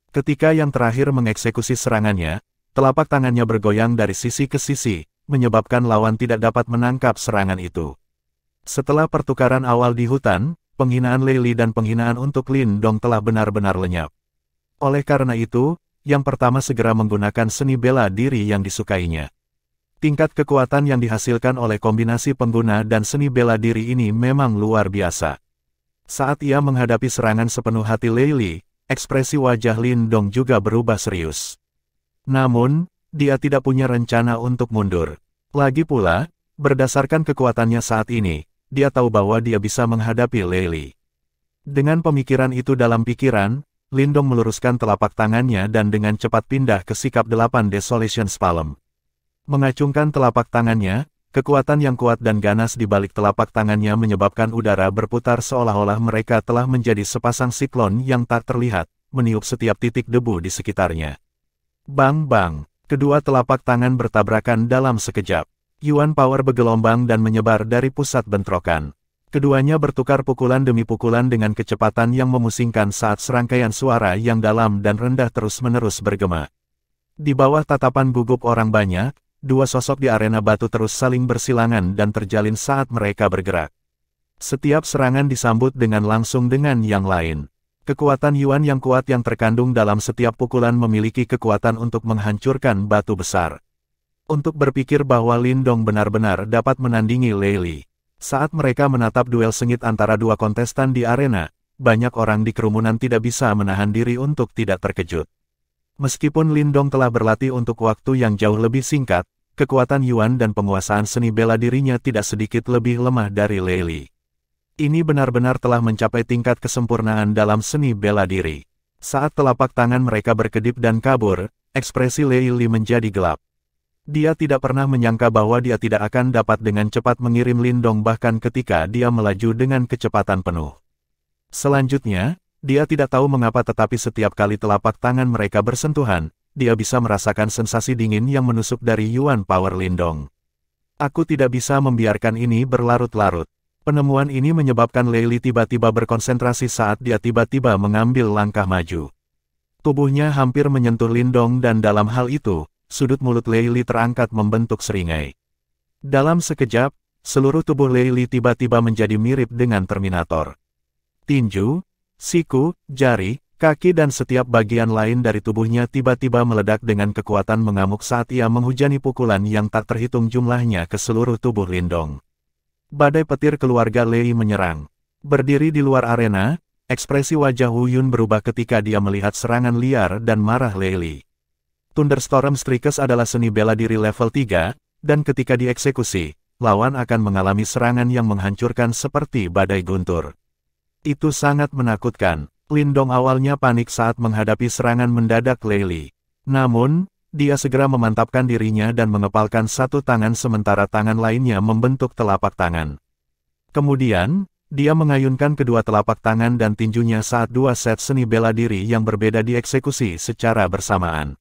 Ketika yang terakhir mengeksekusi serangannya, telapak tangannya bergoyang dari sisi ke sisi, menyebabkan lawan tidak dapat menangkap serangan itu. Setelah pertukaran awal di hutan, penghinaan Lei Li dan penghinaan untuk Lindong telah benar-benar lenyap. Oleh karena itu, yang pertama segera menggunakan seni bela diri yang disukainya. Tingkat kekuatan yang dihasilkan oleh kombinasi pengguna dan seni bela diri ini memang luar biasa. Saat ia menghadapi serangan sepenuh hati Lei Li, ekspresi wajah Lindong juga berubah serius. Namun, dia tidak punya rencana untuk mundur. Lagi pula, berdasarkan kekuatannya saat ini, dia tahu bahwa dia bisa menghadapi Lei Li. Dengan pemikiran itu dalam pikiran, Lindong meluruskan telapak tangannya dan dengan cepat pindah ke sikap 8 Desolation Palm. Mengacungkan telapak tangannya, kekuatan yang kuat dan ganas di balik telapak tangannya menyebabkan udara berputar seolah-olah mereka telah menjadi sepasang siklon yang tak terlihat, meniup setiap titik debu di sekitarnya. Bang-bang, kedua telapak tangan bertabrakan dalam sekejap. Yuan Power bergelombang dan menyebar dari pusat bentrokan. Keduanya bertukar pukulan demi pukulan dengan kecepatan yang memusingkan saat serangkaian suara yang dalam dan rendah terus-menerus bergema. Di bawah tatapan gugup orang banyak, dua sosok di arena batu terus saling bersilangan dan terjalin saat mereka bergerak. Setiap serangan disambut dengan langsung dengan yang lain. Kekuatan Yuan yang kuat yang terkandung dalam setiap pukulan memiliki kekuatan untuk menghancurkan batu besar. Untuk berpikir bahwa Lindong benar-benar dapat menandingi Lei Li, Saat mereka menatap duel sengit antara dua kontestan di arena, banyak orang di kerumunan tidak bisa menahan diri untuk tidak terkejut. Meskipun Lindong telah berlatih untuk waktu yang jauh lebih singkat, kekuatan Yuan dan penguasaan seni bela dirinya tidak sedikit lebih lemah dari Lei Li. Ini benar-benar telah mencapai tingkat kesempurnaan dalam seni bela diri. Saat telapak tangan mereka berkedip dan kabur, ekspresi Lei Li menjadi gelap. Dia tidak pernah menyangka bahwa dia tidak akan dapat dengan cepat mengirim Lindong bahkan ketika dia melaju dengan kecepatan penuh. Selanjutnya, dia tidak tahu mengapa tetapi setiap kali telapak tangan mereka bersentuhan, dia bisa merasakan sensasi dingin yang menusuk dari Yuan Power Lindong. Aku tidak bisa membiarkan ini berlarut-larut. Penemuan ini menyebabkan Lei Li tiba-tiba berkonsentrasi saat dia tiba-tiba mengambil langkah maju. Tubuhnya hampir menyentuh Lindong dan dalam hal itu, sudut mulut Lei Li terangkat membentuk seringai. Dalam sekejap, seluruh tubuh Lei Li tiba-tiba menjadi mirip dengan Terminator. Tinju, siku, jari, kaki dan setiap bagian lain dari tubuhnya tiba-tiba meledak dengan kekuatan mengamuk saat ia menghujani pukulan yang tak terhitung jumlahnya ke seluruh tubuh Lindong. Badai petir keluarga Lei menyerang. Berdiri di luar arena, ekspresi wajah Wu Yun berubah ketika dia melihat serangan liar dan marah Lei Li. Thunderstorm Strikes adalah seni bela diri level 3, dan ketika dieksekusi, lawan akan mengalami serangan yang menghancurkan seperti badai guntur. Itu sangat menakutkan. Lindong awalnya panik saat menghadapi serangan mendadak Lei Li. Namun, dia segera memantapkan dirinya dan mengepalkan satu tangan sementara tangan lainnya membentuk telapak tangan. Kemudian, dia mengayunkan kedua telapak tangan dan tinjunya saat dua set seni bela diri yang berbeda dieksekusi secara bersamaan.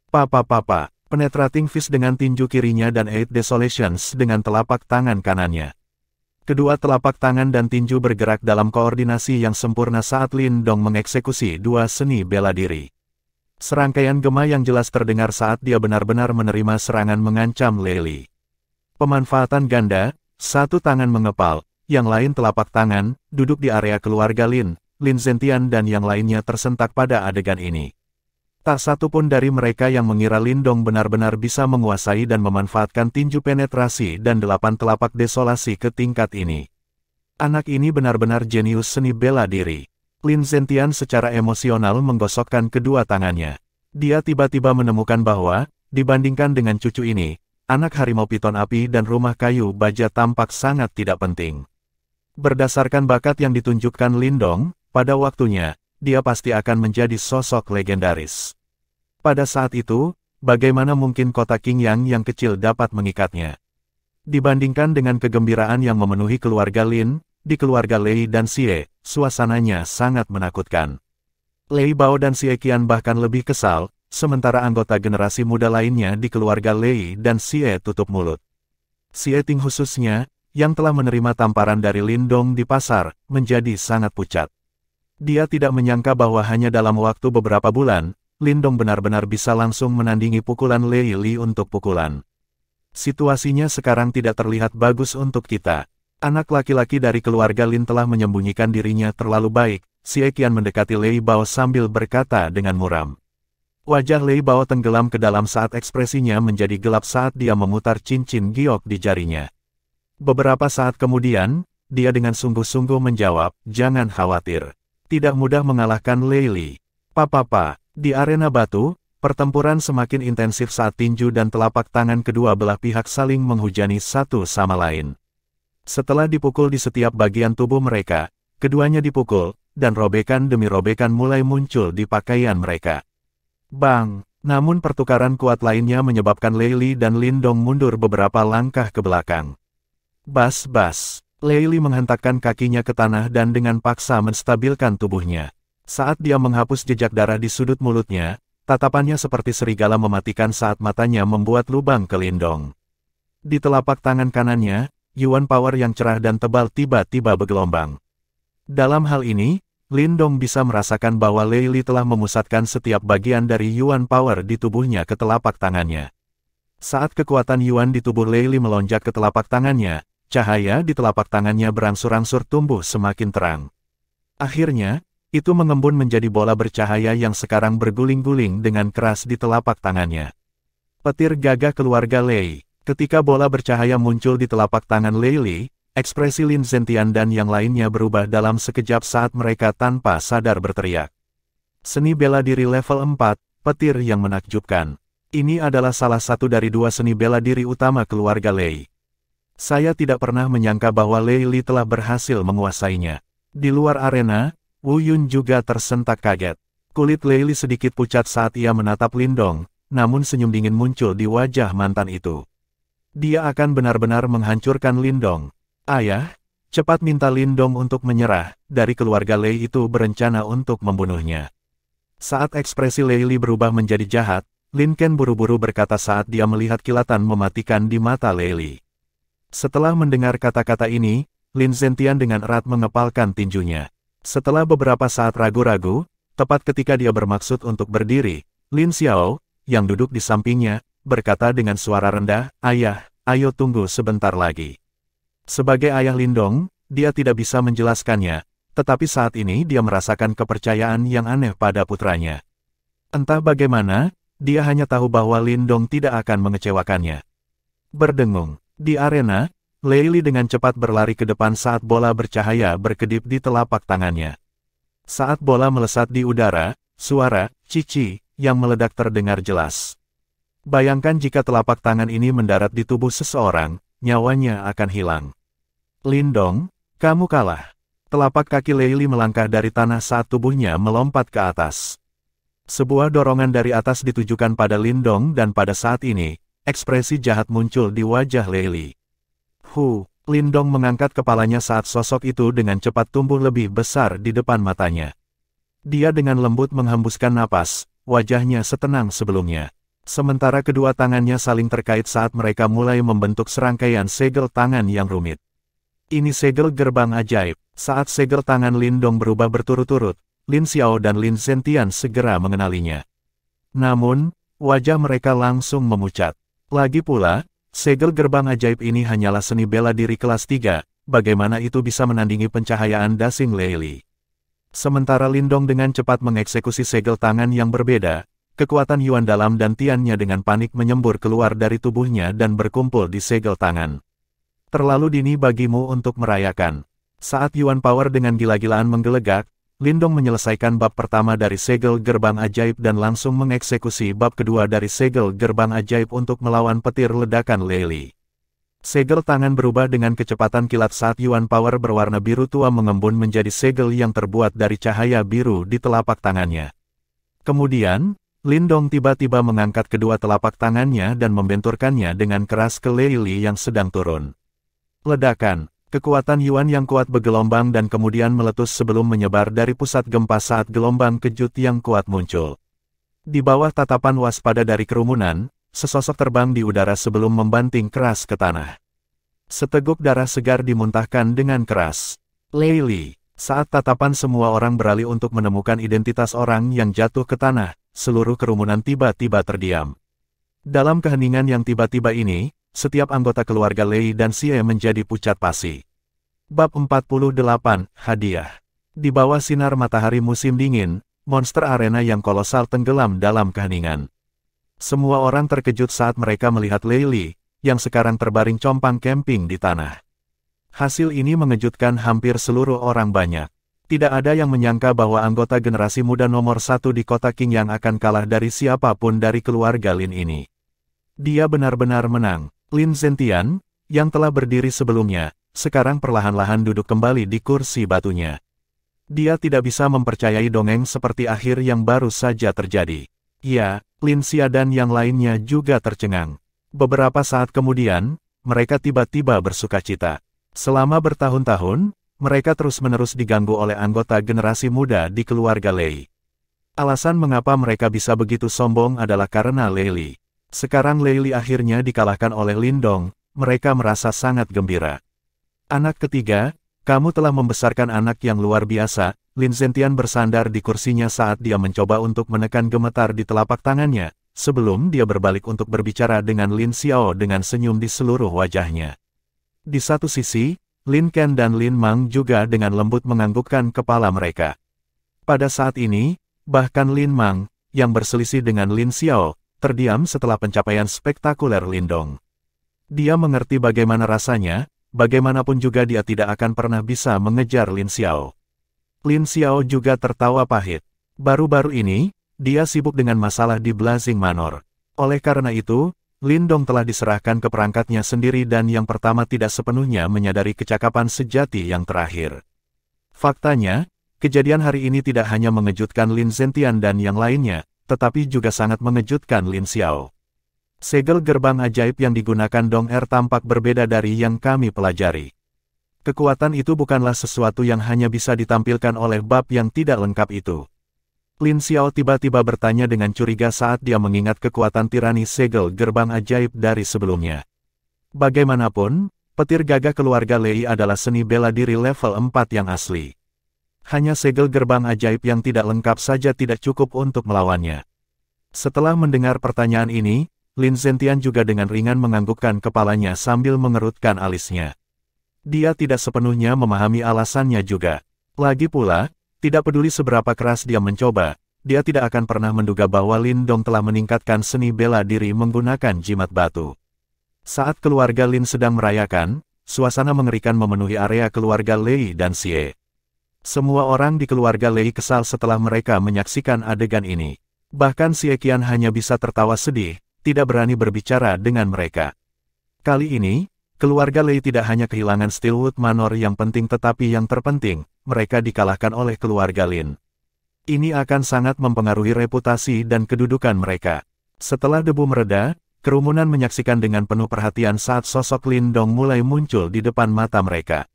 Papa, penetrating fist dengan tinju kirinya dan Eight Desolations dengan telapak tangan kanannya. Kedua telapak tangan dan tinju bergerak dalam koordinasi yang sempurna saat Lindong mengeksekusi dua seni bela diri. Serangkaian gema yang jelas terdengar saat dia benar-benar menerima serangan mengancam Lei Li. Pemanfaatan ganda, satu tangan mengepal, yang lain telapak tangan, duduk di area keluarga Lin Zentian dan yang lainnya tersentak pada adegan ini. Tak satu pun dari mereka yang mengira Lindong benar-benar bisa menguasai dan memanfaatkan tinju penetrasi dan 8 telapak desolasi ke tingkat ini. Anak ini benar-benar jenius seni bela diri. Lin Zentian secara emosional menggosokkan kedua tangannya. Dia tiba-tiba menemukan bahwa, dibandingkan dengan cucu ini, anak harimau piton api dan rumah kayu baja tampak sangat tidak penting. Berdasarkan bakat yang ditunjukkan Lindong, pada waktunya, dia pasti akan menjadi sosok legendaris. Pada saat itu, bagaimana mungkin kota Qingyang yang kecil dapat mengikatnya? Dibandingkan dengan kegembiraan yang memenuhi keluarga Lin, di keluarga Lei dan Xie, suasananya sangat menakutkan. Lei Bao dan Xie Qian bahkan lebih kesal, sementara anggota generasi muda lainnya di keluarga Lei dan Xie tutup mulut. Xie Ting khususnya, yang telah menerima tamparan dari Lindong di pasar, menjadi sangat pucat. Dia tidak menyangka bahwa hanya dalam waktu beberapa bulan, Lindong benar-benar bisa langsung menandingi pukulan Lei Li untuk pukulan. Situasinya sekarang tidak terlihat bagus untuk kita. Anak laki-laki dari keluarga Lin telah menyembunyikan dirinya terlalu baik. Xie Qian mendekati Lei Bao sambil berkata dengan muram. Wajah Lei Bao tenggelam ke dalam saat ekspresinya menjadi gelap saat dia memutar cincin giok di jarinya. Beberapa saat kemudian, dia dengan sungguh-sungguh menjawab, "Jangan khawatir. Tidak mudah mengalahkan Lei Li. Papa, di arena batu, pertempuran semakin intensif saat tinju dan telapak tangan kedua belah pihak saling menghujani satu sama lain. Setelah dipukul di setiap bagian tubuh mereka, keduanya dipukul, dan robekan demi robekan mulai muncul di pakaian mereka. Bang! Namun pertukaran kuat lainnya menyebabkan Lei Li dan Lindong mundur beberapa langkah ke belakang. Bas! Lei Li menghentakkan kakinya ke tanah dan dengan paksa menstabilkan tubuhnya. Saat dia menghapus jejak darah di sudut mulutnya, tatapannya seperti serigala mematikan saat matanya membuat lubang ke Lindong. Di telapak tangan kanannya, Yuan Power yang cerah dan tebal tiba-tiba bergelombang. Dalam hal ini, Lindong bisa merasakan bahwa Lei Li telah memusatkan setiap bagian dari Yuan Power di tubuhnya ke telapak tangannya. Saat kekuatan Yuan di tubuh Lei Li melonjak ke telapak tangannya, cahaya di telapak tangannya berangsur-angsur tumbuh semakin terang. Akhirnya, itu mengembun menjadi bola bercahaya yang sekarang berguling-guling dengan keras di telapak tangannya. Petir gagah keluarga Lei. Ketika bola bercahaya muncul di telapak tangan Lei Li, ekspresi Lin Zentian dan yang lainnya berubah dalam sekejap saat mereka tanpa sadar berteriak. Seni bela diri level 4, petir yang menakjubkan. Ini adalah salah satu dari dua seni bela diri utama keluarga Lei. Saya tidak pernah menyangka bahwa Lei Li telah berhasil menguasainya. Di luar arena, Wu Yun juga tersentak kaget. Kulit Lei Li sedikit pucat saat ia menatap Lindong, namun senyum dingin muncul di wajah mantan itu. Dia akan benar-benar menghancurkan Lindong. Ayah, cepat minta Lindong untuk menyerah, dari keluarga Lei itu berencana untuk membunuhnya. Saat ekspresi Lei Li berubah menjadi jahat, Lin Ken buru-buru berkata saat dia melihat kilatan mematikan di mata Lei Li. Setelah mendengar kata-kata ini, Lin Zentian dengan erat mengepalkan tinjunya. Setelah beberapa saat ragu-ragu, tepat ketika dia bermaksud untuk berdiri, Lin Xiao, yang duduk di sampingnya, berkata dengan suara rendah, "Ayah, ayo tunggu sebentar lagi." Sebagai ayah Lindong, dia tidak bisa menjelaskannya, tetapi saat ini dia merasakan kepercayaan yang aneh pada putranya. Entah bagaimana, dia hanya tahu bahwa Lindong tidak akan mengecewakannya. Berdengung. Di arena, Lei Li dengan cepat berlari ke depan saat bola bercahaya berkedip di telapak tangannya. Saat bola melesat di udara, suara "cici" yang meledak terdengar jelas. Bayangkan jika telapak tangan ini mendarat di tubuh seseorang, nyawanya akan hilang. Lindong, kamu kalah. Telapak kaki Lei Li melangkah dari tanah saat tubuhnya melompat ke atas. Sebuah dorongan dari atas ditujukan pada Lindong dan pada saat ini, ekspresi jahat muncul di wajah Lei Li. Lindong mengangkat kepalanya saat sosok itu dengan cepat tumbuh lebih besar di depan matanya. Dia dengan lembut menghembuskan napas, wajahnya setenang sebelumnya. Sementara kedua tangannya saling terkait saat mereka mulai membentuk serangkaian segel tangan yang rumit. Ini segel gerbang ajaib. Saat segel tangan Lindong berubah berturut-turut, Lin Xiao dan Lin Zentian segera mengenalinya. Namun, wajah mereka langsung memucat. Lagi pula, segel gerbang ajaib ini hanyalah seni bela diri kelas 3, bagaimana itu bisa menandingi pencahayaan dasing Lei Li. Sementara Lindong dengan cepat mengeksekusi segel tangan yang berbeda, kekuatan Yuan dalam dan Tiannya dengan panik menyembur keluar dari tubuhnya dan berkumpul di segel tangan. Terlalu dini bagimu untuk merayakan. Saat Yuan Power dengan gila-gilaan menggelegak, Lindong menyelesaikan bab pertama dari segel gerbang ajaib dan langsung mengeksekusi bab kedua dari segel gerbang ajaib untuk melawan petir ledakan Lei Li. Segel tangan berubah dengan kecepatan kilat saat Yuan Power berwarna biru tua mengembun menjadi segel yang terbuat dari cahaya biru di telapak tangannya. Kemudian, Lindong tiba-tiba mengangkat kedua telapak tangannya dan membenturkannya dengan keras ke Lei Li yang sedang turun. Ledakan. Kekuatan Yuan yang kuat bergelombang dan kemudian meletus sebelum menyebar dari pusat gempa saat gelombang kejut yang kuat muncul. Di bawah tatapan waspada dari kerumunan, sesosok terbang di udara sebelum membanting keras ke tanah. Seteguk darah segar dimuntahkan dengan keras. Lei Li. Saat tatapan semua orang beralih untuk menemukan identitas orang yang jatuh ke tanah, seluruh kerumunan tiba-tiba terdiam. Dalam keheningan yang tiba-tiba ini, setiap anggota keluarga Lei dan Xie menjadi pucat pasi. Bab 48, Hadiah. Di bawah sinar matahari musim dingin, monster arena yang kolosal tenggelam dalam keheningan. Semua orang terkejut saat mereka melihat Lei Li, yang sekarang terbaring compang camping di tanah. Hasil ini mengejutkan hampir seluruh orang banyak. Tidak ada yang menyangka bahwa anggota generasi muda nomor 1 di kota King yang akan kalah dari siapapun dari keluarga Lin ini. Dia benar-benar menang. Lin Zentian, yang telah berdiri sebelumnya, sekarang perlahan-lahan duduk kembali di kursi batunya. Dia tidak bisa mempercayai dongeng seperti akhir yang baru saja terjadi. Ya, Lin Xia dan yang lainnya juga tercengang. Beberapa saat kemudian, mereka tiba-tiba bersukacita. Selama bertahun-tahun, mereka terus-menerus diganggu oleh anggota generasi muda di keluarga Lei. Alasan mengapa mereka bisa begitu sombong adalah karena Lei Li. Sekarang Lei Li akhirnya dikalahkan oleh Lindong, mereka merasa sangat gembira. Anak ketiga, kamu telah membesarkan anak yang luar biasa. Lin Zentian bersandar di kursinya saat dia mencoba untuk menekan gemetar di telapak tangannya, sebelum dia berbalik untuk berbicara dengan Lin Xiao dengan senyum di seluruh wajahnya. Di satu sisi, Lin Ken dan Lin Mang juga dengan lembut menganggukkan kepala mereka. Pada saat ini, bahkan Lin Mang, yang berselisih dengan Lin Xiao, terdiam setelah pencapaian spektakuler Lindong. Dia mengerti bagaimana rasanya, bagaimanapun juga dia tidak akan pernah bisa mengejar Lin Xiao. Lin Xiao juga tertawa pahit. Baru-baru ini, dia sibuk dengan masalah di Blazing Manor. Oleh karena itu, Lin Dong telah diserahkan ke perangkatnya sendiri dan yang pertama tidak sepenuhnya menyadari kecakapan sejati yang terakhir. Faktanya, kejadian hari ini tidak hanya mengejutkan Lin Zentian dan yang lainnya, tetapi juga sangat mengejutkan Lin Xiao. Segel gerbang ajaib yang digunakan Dong Er tampak berbeda dari yang kami pelajari. Kekuatan itu bukanlah sesuatu yang hanya bisa ditampilkan oleh bab yang tidak lengkap itu. Lin Xiao tiba-tiba bertanya dengan curiga saat dia mengingat kekuatan tirani segel gerbang ajaib dari sebelumnya. Bagaimanapun, petir gagah keluarga Lei adalah seni bela diri level 4 yang asli. Hanya segel gerbang ajaib yang tidak lengkap saja tidak cukup untuk melawannya. Setelah mendengar pertanyaan ini, Lin Zentian juga dengan ringan menganggukkan kepalanya sambil mengerutkan alisnya. Dia tidak sepenuhnya memahami alasannya juga. Lagi pula, tidak peduli seberapa keras dia mencoba, dia tidak akan pernah menduga bahwa Lin Dong telah meningkatkan seni bela diri menggunakan jimat batu. Saat keluarga Lin sedang merayakan, suasana mengerikan memenuhi area keluarga Lei dan Xie. Semua orang di keluarga Lei kesal setelah mereka menyaksikan adegan ini. Bahkan Xie Qian hanya bisa tertawa sedih, tidak berani berbicara dengan mereka. Kali ini, keluarga Lei tidak hanya kehilangan Steelwood Manor yang penting tetapi yang terpenting, mereka dikalahkan oleh keluarga Lin. Ini akan sangat mempengaruhi reputasi dan kedudukan mereka. Setelah debu mereda, kerumunan menyaksikan dengan penuh perhatian saat sosok Lin Dong mulai muncul di depan mata mereka.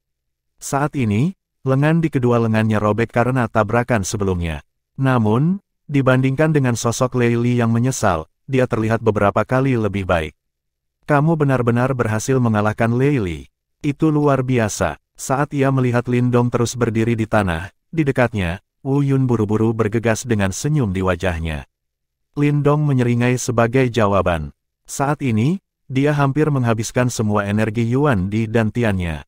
Saat ini, lengan di kedua lengannya robek karena tabrakan sebelumnya. Namun, dibandingkan dengan sosok Lei Li yang menyesal, dia terlihat beberapa kali lebih baik. Kamu benar-benar berhasil mengalahkan Lei Li. Itu luar biasa. Saat ia melihat Lin Dong terus berdiri di tanah, di dekatnya, Wu Yun buru-buru bergegas dengan senyum di wajahnya. Lin Dong menyeringai sebagai jawaban. Saat ini, dia hampir menghabiskan semua energi Yuan di dantiannya.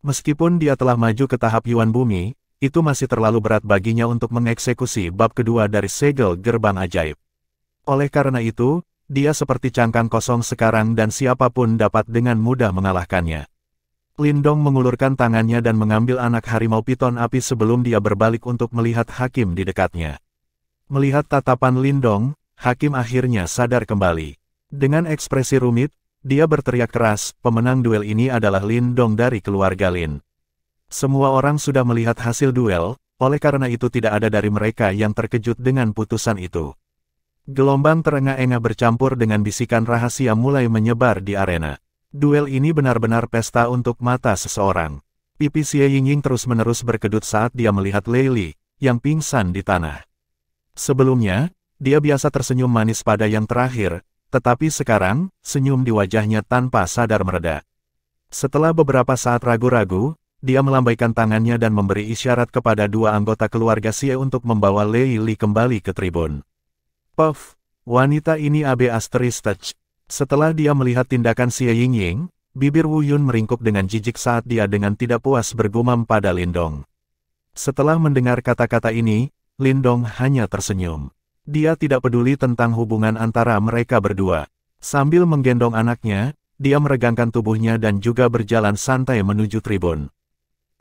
Meskipun dia telah maju ke tahap Yuan Bumi, itu masih terlalu berat baginya untuk mengeksekusi bab kedua dari segel gerbang ajaib. Oleh karena itu, dia seperti cangkang kosong sekarang dan siapapun dapat dengan mudah mengalahkannya. Lin Dong mengulurkan tangannya dan mengambil anak harimau piton api sebelum dia berbalik untuk melihat hakim di dekatnya. Melihat tatapan Lin Dong, hakim akhirnya sadar kembali. Dengan ekspresi rumit, dia berteriak keras, pemenang duel ini adalah Lin Dong dari keluarga Lin. Semua orang sudah melihat hasil duel, oleh karena itu tidak ada dari mereka yang terkejut dengan putusan itu. Gelombang terengah-engah bercampur dengan bisikan rahasia mulai menyebar di arena. Duel ini benar-benar pesta untuk mata seseorang. Pipi Xie Yingying terus-menerus berkedut saat dia melihat Lei Li, yang pingsan di tanah. Sebelumnya, dia biasa tersenyum manis pada yang terakhir, tetapi sekarang, senyum di wajahnya tanpa sadar mereda. Setelah beberapa saat ragu-ragu, dia melambaikan tangannya dan memberi isyarat kepada dua anggota keluarga Xie untuk membawa Lei Li kembali ke tribun. Puff, wanita ini abe asterisk touch. Setelah dia melihat tindakan Xie Yingying, bibir Wu Yun meringkuk dengan jijik saat dia dengan tidak puas bergumam pada Lin Dong. Setelah mendengar kata-kata ini, Lin Dong hanya tersenyum. Dia tidak peduli tentang hubungan antara mereka berdua. Sambil menggendong anaknya, dia meregangkan tubuhnya dan juga berjalan santai menuju tribun.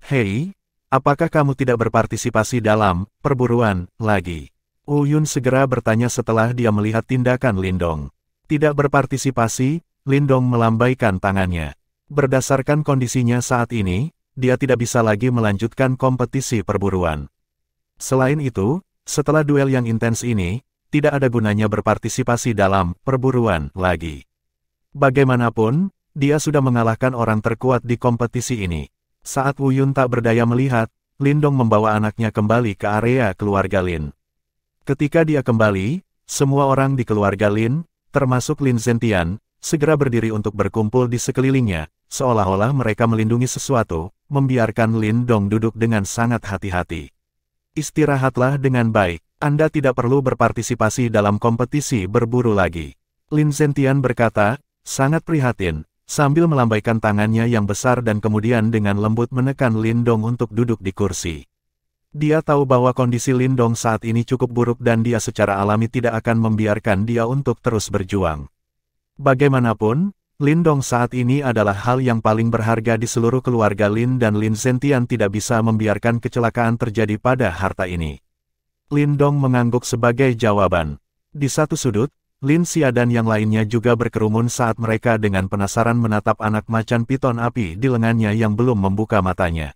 Hei, apakah kamu tidak berpartisipasi dalam perburuan lagi? Wu Yun segera bertanya setelah dia melihat tindakan Lin Dong. Tidak berpartisipasi, Lin Dong melambaikan tangannya. Berdasarkan kondisinya saat ini, dia tidak bisa lagi melanjutkan kompetisi perburuan. Selain itu, setelah duel yang intens ini, tidak ada gunanya berpartisipasi dalam perburuan lagi. Bagaimanapun, dia sudah mengalahkan orang terkuat di kompetisi ini. Saat Wu Yun tak berdaya melihat, Lin Dong membawa anaknya kembali ke area keluarga Lin. Ketika dia kembali, semua orang di keluarga Lin, termasuk Lin Zentian, segera berdiri untuk berkumpul di sekelilingnya, seolah-olah mereka melindungi sesuatu, membiarkan Lin Dong duduk dengan sangat hati-hati. Istirahatlah dengan baik, Anda tidak perlu berpartisipasi dalam kompetisi berburu lagi. Lin Zentian berkata, sangat prihatin, sambil melambaikan tangannya yang besar dan kemudian dengan lembut menekan Lin Dong untuk duduk di kursi. Dia tahu bahwa kondisi Lin Dong saat ini cukup buruk dan dia secara alami tidak akan membiarkan dia untuk terus berjuang. Bagaimanapun, Lin Dong saat ini adalah hal yang paling berharga di seluruh keluarga Lin dan Lin Zentian tidak bisa membiarkan kecelakaan terjadi pada harta ini. Lin Dong mengangguk sebagai jawaban. Di satu sudut, Lin Xia dan yang lainnya juga berkerumun saat mereka dengan penasaran menatap anak macan piton api di lengannya yang belum membuka matanya.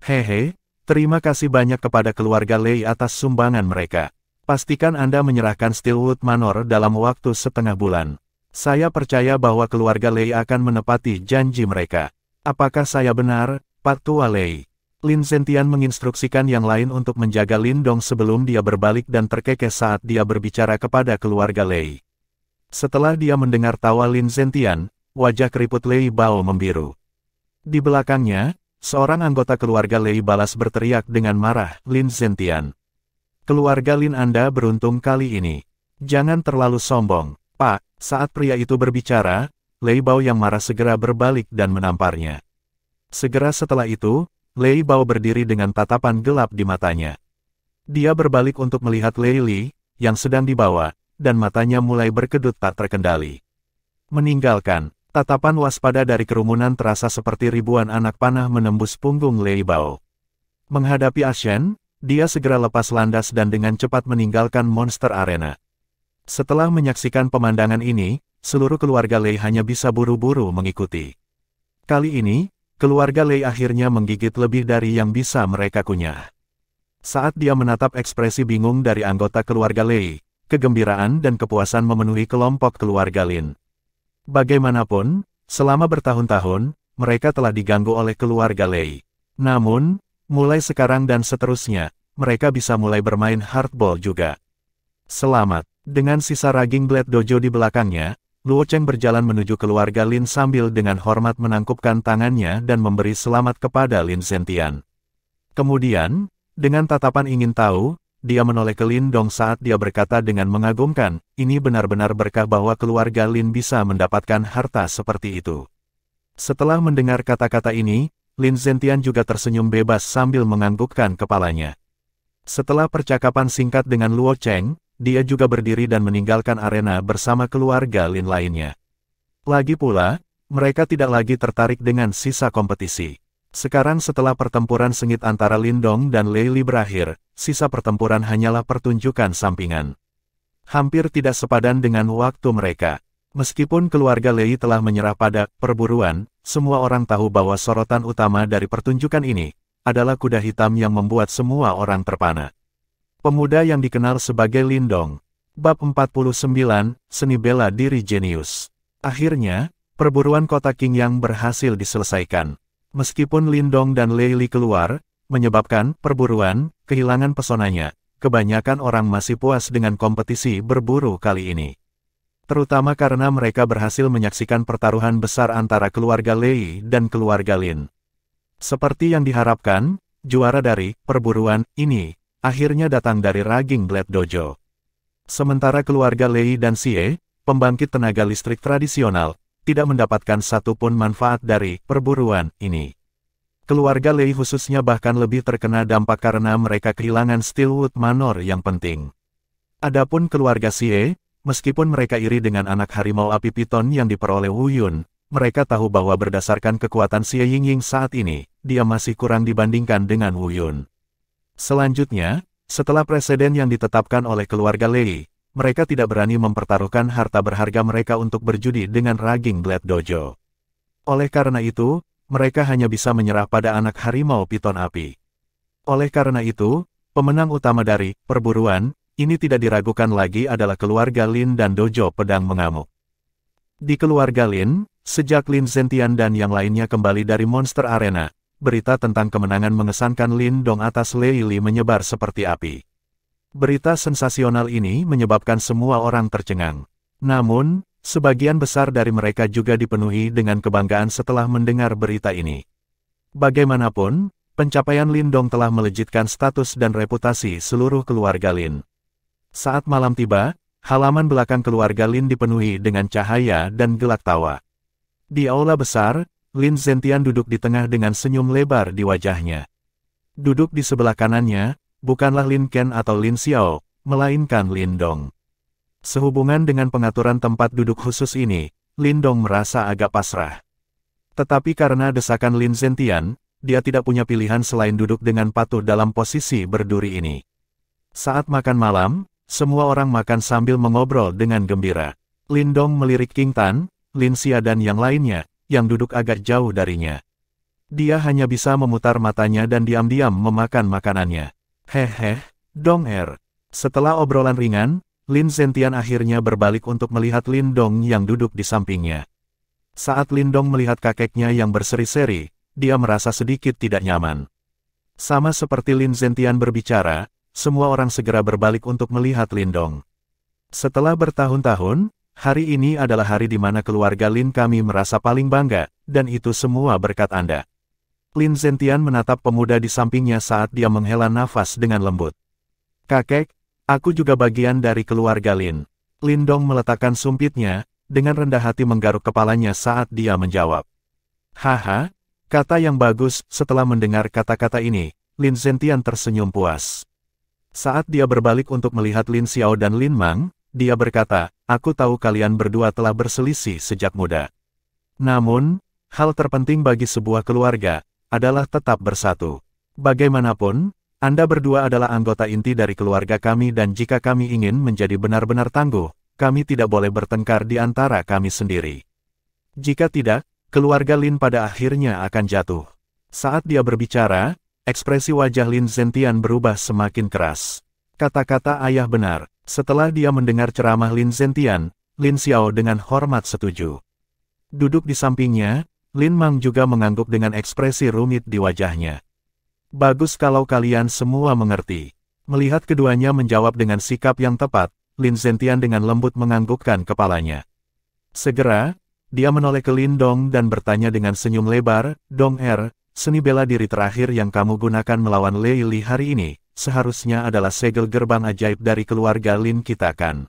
Hehe, terima kasih banyak kepada keluarga Lei atas sumbangan mereka. Pastikan Anda menyerahkan Steelwood Manor dalam waktu setengah bulan. Saya percaya bahwa keluarga Lei akan menepati janji mereka. Apakah saya benar, Pak Tua Lei? Lin Zentian menginstruksikan yang lain untuk menjaga Lin Dong sebelum dia berbalik dan terkekeh saat dia berbicara kepada keluarga Lei. Setelah dia mendengar tawa Lin Zentian, wajah keriput Lei Bao membiru. Di belakangnya, seorang anggota keluarga Lei balas berteriak dengan marah, Lin Zentian. Keluarga Lin Anda beruntung kali ini. Jangan terlalu sombong, Pak. Saat pria itu berbicara, Lei Bao yang marah segera berbalik dan menamparnya. Segera setelah itu, Lei Bao berdiri dengan tatapan gelap di matanya. Dia berbalik untuk melihat Lei Li, yang sedang dibawa, dan matanya mulai berkedut tak terkendali. Meninggalkan, tatapan waspada dari kerumunan terasa seperti ribuan anak panah menembus punggung Lei Bao. Menghadapi Ashen, dia segera lepas landas dan dengan cepat meninggalkan Monster Arena. Setelah menyaksikan pemandangan ini, seluruh keluarga Lei hanya bisa buru-buru mengikuti. Kali ini, keluarga Lei akhirnya menggigit lebih dari yang bisa mereka kunyah. Saat dia menatap ekspresi bingung dari anggota keluarga Lei, kegembiraan dan kepuasan memenuhi kelompok keluarga Lin. Bagaimanapun, selama bertahun-tahun, mereka telah diganggu oleh keluarga Lei. Namun, mulai sekarang dan seterusnya, mereka bisa mulai bermain hardball juga. Selamat. Dengan sisa Raging Blade Dojo di belakangnya, Luo Cheng berjalan menuju keluarga Lin sambil dengan hormat menangkupkan tangannya dan memberi selamat kepada Lin Zentian. Kemudian, dengan tatapan ingin tahu, dia menoleh ke Lin Dong saat dia berkata dengan mengagumkan, ini benar-benar berkah bahwa keluarga Lin bisa mendapatkan harta seperti itu. Setelah mendengar kata-kata ini, Lin Zentian juga tersenyum bebas sambil menganggukkan kepalanya. Setelah percakapan singkat dengan Luo Cheng, dia juga berdiri dan meninggalkan arena bersama keluarga Lin lainnya. Lagi pula, mereka tidak lagi tertarik dengan sisa kompetisi. Sekarang setelah pertempuran sengit antara Lin Dong dan Lei Li berakhir, sisa pertempuran hanyalah pertunjukan sampingan. Hampir tidak sepadan dengan waktu mereka. Meskipun keluarga Lei telah menyerah pada perburuan, semua orang tahu bahwa sorotan utama dari pertunjukan ini adalah kuda hitam yang membuat semua orang terpana. Pemuda yang dikenal sebagai Lin Dong. Bab 49, Seni Bela Diri Jenius. Akhirnya, perburuan kota Qingyang berhasil diselesaikan. Meskipun Lin Dong dan Lei Li keluar, menyebabkan perburuan kehilangan pesonanya, kebanyakan orang masih puas dengan kompetisi berburu kali ini. Terutama karena mereka berhasil menyaksikan pertaruhan besar antara keluarga Lei dan keluarga Lin. Seperti yang diharapkan, juara dari perburuan ini akhirnya datang dari Raging Blade Dojo. Sementara keluarga Lei dan Xie, pembangkit tenaga listrik tradisional, tidak mendapatkan satupun manfaat dari perburuan ini. Keluarga Lei khususnya bahkan lebih terkena dampak karena mereka kehilangan Steelwood Manor yang penting. Adapun keluarga Xie, meskipun mereka iri dengan anak harimau api piton yang diperoleh Wu Yun, mereka tahu bahwa berdasarkan kekuatan Xie Yingying saat ini, dia masih kurang dibandingkan dengan Wu Yun. Selanjutnya, setelah presiden yang ditetapkan oleh keluarga Lei, mereka tidak berani mempertaruhkan harta berharga mereka untuk berjudi dengan Raging Blade Dojo. Oleh karena itu, mereka hanya bisa menyerah pada anak harimau piton api. Oleh karena itu, pemenang utama dari perburuan ini tidak diragukan lagi adalah keluarga Lin dan Dojo Pedang Mengamuk. Di keluarga Lin, sejak Lin Zentian dan yang lainnya kembali dari Monster Arena, berita tentang kemenangan mengesankan Lin Dong atas Lei Li menyebar seperti api. Berita sensasional ini menyebabkan semua orang tercengang. Namun, sebagian besar dari mereka juga dipenuhi dengan kebanggaan setelah mendengar berita ini. Bagaimanapun, pencapaian Lin Dong telah melejitkan status dan reputasi seluruh keluarga Lin. Saat malam tiba, halaman belakang keluarga Lin dipenuhi dengan cahaya dan gelak tawa. Di aula besar, Lin Zentian duduk di tengah dengan senyum lebar di wajahnya. Duduk di sebelah kanannya, bukanlah Lin Ken atau Lin Xiao, melainkan Lin Dong. Sehubungan dengan pengaturan tempat duduk khusus ini, Lin Dong merasa agak pasrah. Tetapi karena desakan Lin Zentian, dia tidak punya pilihan selain duduk dengan patuh dalam posisi berduri ini. Saat makan malam, semua orang makan sambil mengobrol dengan gembira. Lin Dong melirik King Tan, Lin Xia dan yang lainnya, yang duduk agak jauh darinya. Dia hanya bisa memutar matanya dan diam-diam memakan makanannya. Hehe, Dong Er. Setelah obrolan ringan, Lin Zentian akhirnya berbalik untuk melihat Lin Dong yang duduk di sampingnya. Saat Lin Dong melihat kakeknya yang berseri-seri, dia merasa sedikit tidak nyaman. Sama seperti Lin Zentian berbicara, semua orang segera berbalik untuk melihat Lin Dong. Setelah bertahun-tahun, hari ini adalah hari di mana keluarga Lin kami merasa paling bangga, dan itu semua berkat Anda. Lin Zentian menatap pemuda di sampingnya saat dia menghela nafas dengan lembut. Kakek, aku juga bagian dari keluarga Lin. Lin Dong meletakkan sumpitnya, dengan rendah hati menggaruk kepalanya saat dia menjawab. Haha, kata yang bagus. Setelah mendengar kata-kata ini, Lin Zentian tersenyum puas. Saat dia berbalik untuk melihat Lin Xiao dan Lin Mang, dia berkata, aku tahu kalian berdua telah berselisih sejak muda. Namun, hal terpenting bagi sebuah keluarga, adalah tetap bersatu. Bagaimanapun, Anda berdua adalah anggota inti dari keluarga kami dan jika kami ingin menjadi benar-benar tangguh, kami tidak boleh bertengkar di antara kami sendiri. Jika tidak, keluarga Lin pada akhirnya akan jatuh. Saat dia berbicara, ekspresi wajah Lin Zentian berubah semakin keras. Kata-kata ayah benar. Setelah dia mendengar ceramah Lin Zentian, Lin Xiao dengan hormat setuju. Duduk di sampingnya, Lin Mang juga mengangguk dengan ekspresi rumit di wajahnya. Bagus kalau kalian semua mengerti. Melihat keduanya menjawab dengan sikap yang tepat, Lin Zentian dengan lembut menganggukkan kepalanya. Segera, dia menoleh ke Lin Dong dan bertanya dengan senyum lebar, Dong Er, seni bela diri terakhir yang kamu gunakan melawan Lei Li hari ini, seharusnya adalah segel gerbang ajaib dari keluarga Lin kita kan?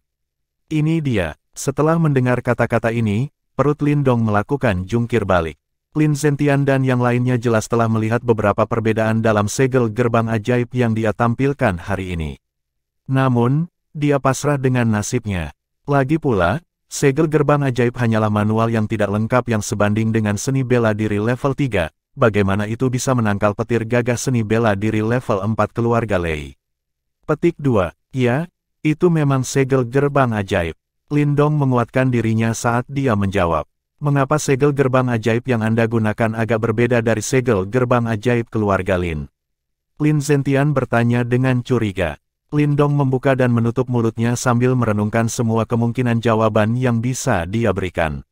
Ini dia. Setelah mendengar kata-kata ini, perut Lin Dong melakukan jungkir balik. Lin Zentian dan yang lainnya jelas telah melihat beberapa perbedaan dalam segel gerbang ajaib yang dia tampilkan hari ini. Namun, dia pasrah dengan nasibnya. Lagi pula, segel gerbang ajaib hanyalah manual yang tidak lengkap yang sebanding dengan seni bela diri level 3, bagaimana itu bisa menangkal petir gagah seni bela diri level 4 keluarga Lei. Petik 2. Ya, itu memang segel gerbang ajaib. Lin Dong menguatkan dirinya saat dia menjawab. Mengapa segel gerbang ajaib yang Anda gunakan agak berbeda dari segel gerbang ajaib keluarga Lin? Lin Zentian bertanya dengan curiga. Lin Dong membuka dan menutup mulutnya sambil merenungkan semua kemungkinan jawaban yang bisa dia berikan.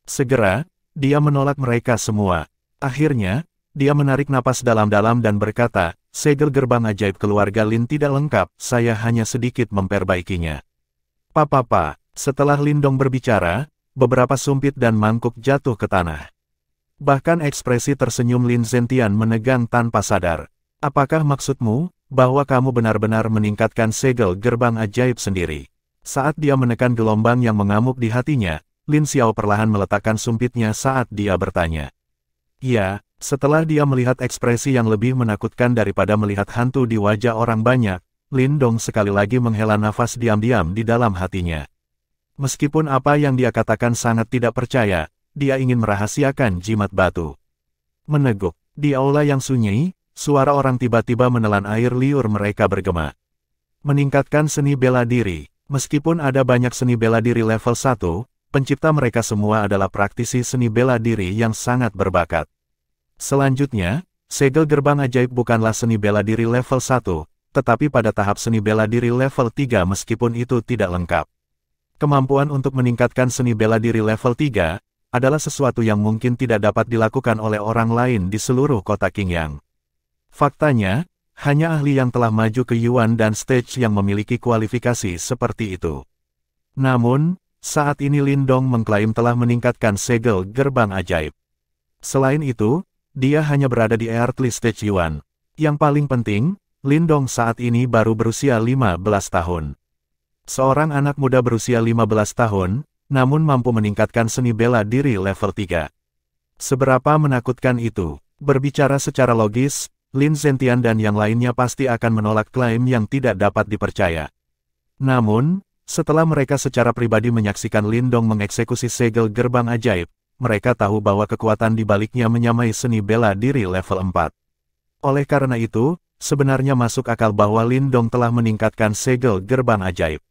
Segera, dia menolak mereka semua. Akhirnya, dia menarik napas dalam-dalam dan berkata, segel gerbang ajaib keluarga Lin tidak lengkap, saya hanya sedikit memperbaikinya. Papa, setelah Lin Dong berbicara, beberapa sumpit dan mangkuk jatuh ke tanah. Bahkan ekspresi tersenyum Lin Zentian menegang tanpa sadar. Apakah maksudmu, bahwa kamu benar-benar meningkatkan segel gerbang ajaib sendiri? Saat dia menekan gelombang yang mengamuk di hatinya, Lin Xiao perlahan meletakkan sumpitnya saat dia bertanya. Ya, setelah dia melihat ekspresi yang lebih menakutkan daripada melihat hantu di wajah orang banyak, Lin Dong sekali lagi menghela nafas diam-diam di dalam hatinya. Meskipun apa yang dia katakan sangat tidak percaya, dia ingin merahasiakan jimat batu. Meneguk, di aula yang sunyi, suara orang tiba-tiba menelan air liur mereka bergema. Meningkatkan seni bela diri. Meskipun ada banyak seni bela diri level 1, pencipta mereka semua adalah praktisi seni bela diri yang sangat berbakat. Selanjutnya, segel gerbang ajaib bukanlah seni bela diri level 1, tetapi pada tahap seni bela diri level 3 meskipun itu tidak lengkap. Kemampuan untuk meningkatkan seni bela diri level 3, adalah sesuatu yang mungkin tidak dapat dilakukan oleh orang lain di seluruh kota Qingyang. Faktanya, hanya ahli yang telah maju ke Yuan dan Stage yang memiliki kualifikasi seperti itu. Namun, saat ini Lin Dong mengklaim telah meningkatkan segel gerbang ajaib. Selain itu, dia hanya berada di Earthly Stage Yuan. Yang paling penting, Lin Dong saat ini baru berusia 15 tahun. Seorang anak muda berusia 15 tahun, namun mampu meningkatkan seni bela diri level 3. Seberapa menakutkan itu? Berbicara secara logis, Lin Zentian dan yang lainnya pasti akan menolak klaim yang tidak dapat dipercaya. Namun, Setelah mereka secara pribadi menyaksikan Lindong mengeksekusi segel gerbang ajaib, mereka tahu bahwa kekuatan di baliknya menyamai seni bela diri level 4. Oleh karena itu, sebenarnya masuk akal bahwa Lindong telah meningkatkan segel gerbang ajaib.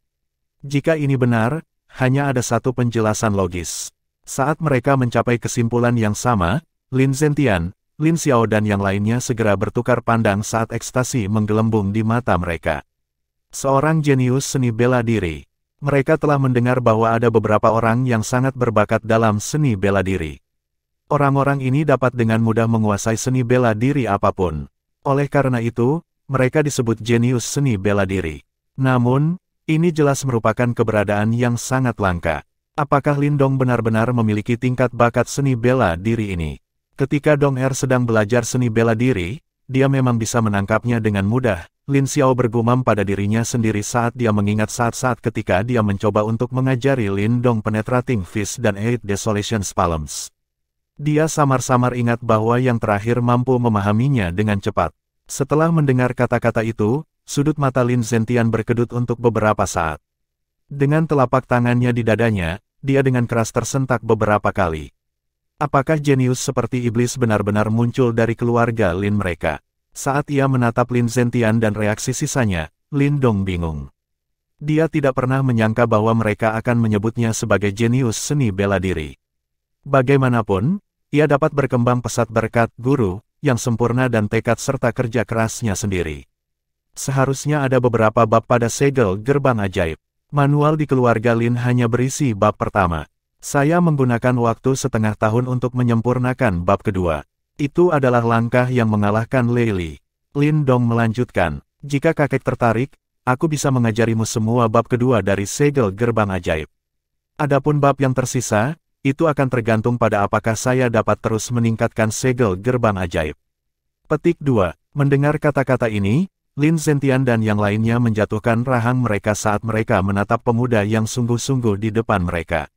Jika ini benar, hanya ada satu penjelasan logis. Saat mereka mencapai kesimpulan yang sama, Lin Zentian, Lin Xiao dan yang lainnya segera bertukar pandang saat ekstasi menggelembung di mata mereka. Seorang jenius seni bela diri. Mereka telah mendengar bahwa ada beberapa orang yang sangat berbakat dalam seni bela diri. Orang-orang ini dapat dengan mudah menguasai seni bela diri apapun. Oleh karena itu, mereka disebut jenius seni bela diri. Namun, ini jelas merupakan keberadaan yang sangat langka. Apakah Lindong benar-benar memiliki tingkat bakat seni bela diri ini? Ketika Dong Er sedang belajar seni bela diri, dia memang bisa menangkapnya dengan mudah. Lin Xiao bergumam pada dirinya sendiri saat dia mengingat saat-saat ketika dia mencoba untuk mengajari Lindong Penetrating Fist dan Eight Desolation Palms. Dia samar-samar ingat bahwa yang terakhir mampu memahaminya dengan cepat. Setelah mendengar kata-kata itu, sudut mata Lin Zentian berkedut untuk beberapa saat. Dengan telapak tangannya di dadanya, dia dengan keras tersentak beberapa kali. Apakah jenius seperti iblis benar-benar muncul dari keluarga Lin mereka? Saat ia menatap Lin Zentian dan reaksi sisanya, Lindong bingung. Dia tidak pernah menyangka bahwa mereka akan menyebutnya sebagai jenius seni bela diri. Bagaimanapun, ia dapat berkembang pesat berkat guru yang sempurna dan tekad serta kerja kerasnya sendiri. Seharusnya ada beberapa bab pada segel gerbang ajaib. Manual di keluarga Lin hanya berisi bab pertama. Saya menggunakan waktu setengah tahun untuk menyempurnakan bab kedua. Itu adalah langkah yang mengalahkan Lei Li. Lindong melanjutkan, jika kakek tertarik, aku bisa mengajarimu semua bab kedua dari segel gerbang ajaib. Adapun bab yang tersisa, itu akan tergantung pada apakah saya dapat terus meningkatkan segel gerbang ajaib. Petik 2. Mendengar kata-kata ini, Lin Zentian dan yang lainnya menjatuhkan rahang mereka saat mereka menatap pemuda yang sungguh-sungguh di depan mereka.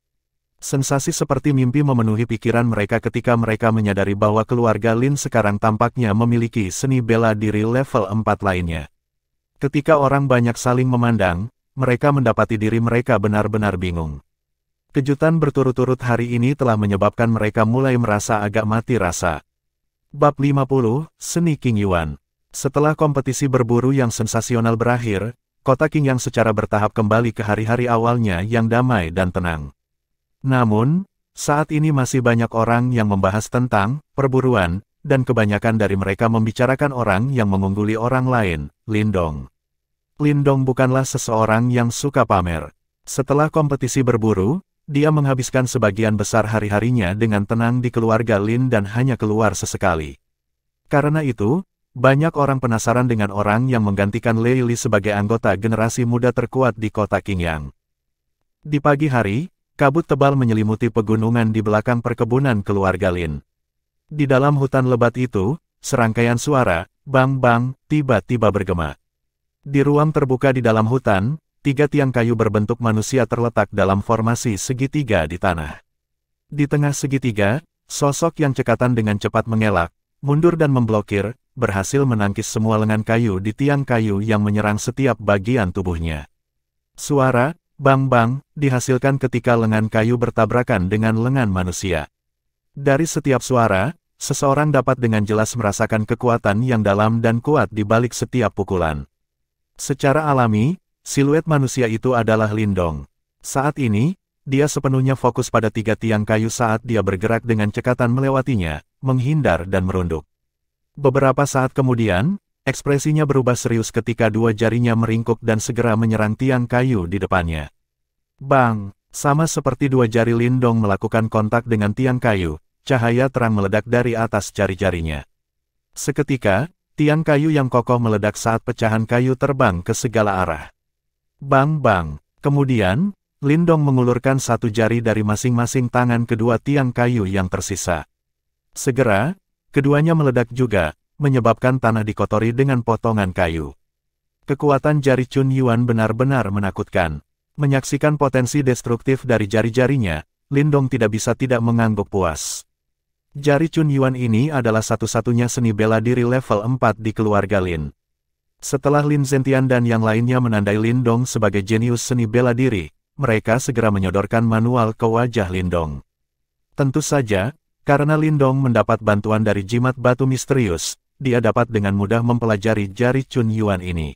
Sensasi seperti mimpi memenuhi pikiran mereka ketika mereka menyadari bahwa keluarga Lin sekarang tampaknya memiliki seni bela diri level 4 lainnya. Ketika orang banyak saling memandang, mereka mendapati diri mereka benar-benar bingung. Kejutan berturut-turut hari ini telah menyebabkan mereka mulai merasa agak mati rasa. Bab 50, Seni King Yuan. Setelah kompetisi berburu yang sensasional berakhir, kota Qingyang secara bertahap kembali ke hari-hari awalnya yang damai dan tenang. Namun, saat ini masih banyak orang yang membahas tentang perburuan, dan kebanyakan dari mereka membicarakan orang yang mengungguli orang lain, Lindong. Lindong bukanlah seseorang yang suka pamer. Setelah kompetisi berburu, dia menghabiskan sebagian besar hari-harinya dengan tenang di keluarga Lin dan hanya keluar sesekali. Karena itu, banyak orang penasaran dengan orang yang menggantikan Lei Li sebagai anggota generasi muda terkuat di kota Qingyang. Di pagi hari, kabut tebal menyelimuti pegunungan di belakang perkebunan keluarga Lin. Di dalam hutan lebat itu, serangkaian suara, bang-bang, tiba-tiba bergema. Di ruang terbuka di dalam hutan, 3 tiang kayu berbentuk manusia terletak dalam formasi segitiga di tanah. Di tengah segitiga, sosok yang cekatan dengan cepat mengelak, mundur dan memblokir, berhasil menangkis semua lengan kayu di tiang kayu yang menyerang setiap bagian tubuhnya. Suara, bang-bang, dihasilkan ketika lengan kayu bertabrakan dengan lengan manusia. Dari setiap suara, seseorang dapat dengan jelas merasakan kekuatan yang dalam dan kuat di balik setiap pukulan. Secara alami, siluet manusia itu adalah Lindong. Saat ini, dia sepenuhnya fokus pada 3 tiang kayu saat dia bergerak dengan cekatan melewatinya, menghindar dan merunduk. Beberapa saat kemudian, ekspresinya berubah serius ketika 2 jarinya meringkuk dan segera menyerang tiang kayu di depannya. Bang! Sama seperti 2 jari Lindong melakukan kontak dengan tiang kayu, cahaya terang meledak dari atas jari-jarinya. Seketika, tiang kayu yang kokoh meledak saat pecahan kayu terbang ke segala arah. Bang-bang. Kemudian, Lindong mengulurkan 1 jari dari masing-masing tangan kedua tiang kayu yang tersisa. Segera, keduanya meledak juga, menyebabkan tanah dikotori dengan potongan kayu. Kekuatan jari Chun Yuan benar-benar menakutkan. Menyaksikan potensi destruktif dari jari-jarinya, Lindong tidak bisa tidak mengangguk puas. Jari Chun Yuan ini adalah satu-satunya seni bela diri level 4 di keluarga Lin. Setelah Lin Zentian dan yang lainnya menandai Lindong sebagai jenius seni bela diri, mereka segera menyodorkan manual ke wajah Lindong. Tentu saja, karena Lindong mendapat bantuan dari jimat batu misterius, dia dapat dengan mudah mempelajari jari Chun Yuan ini.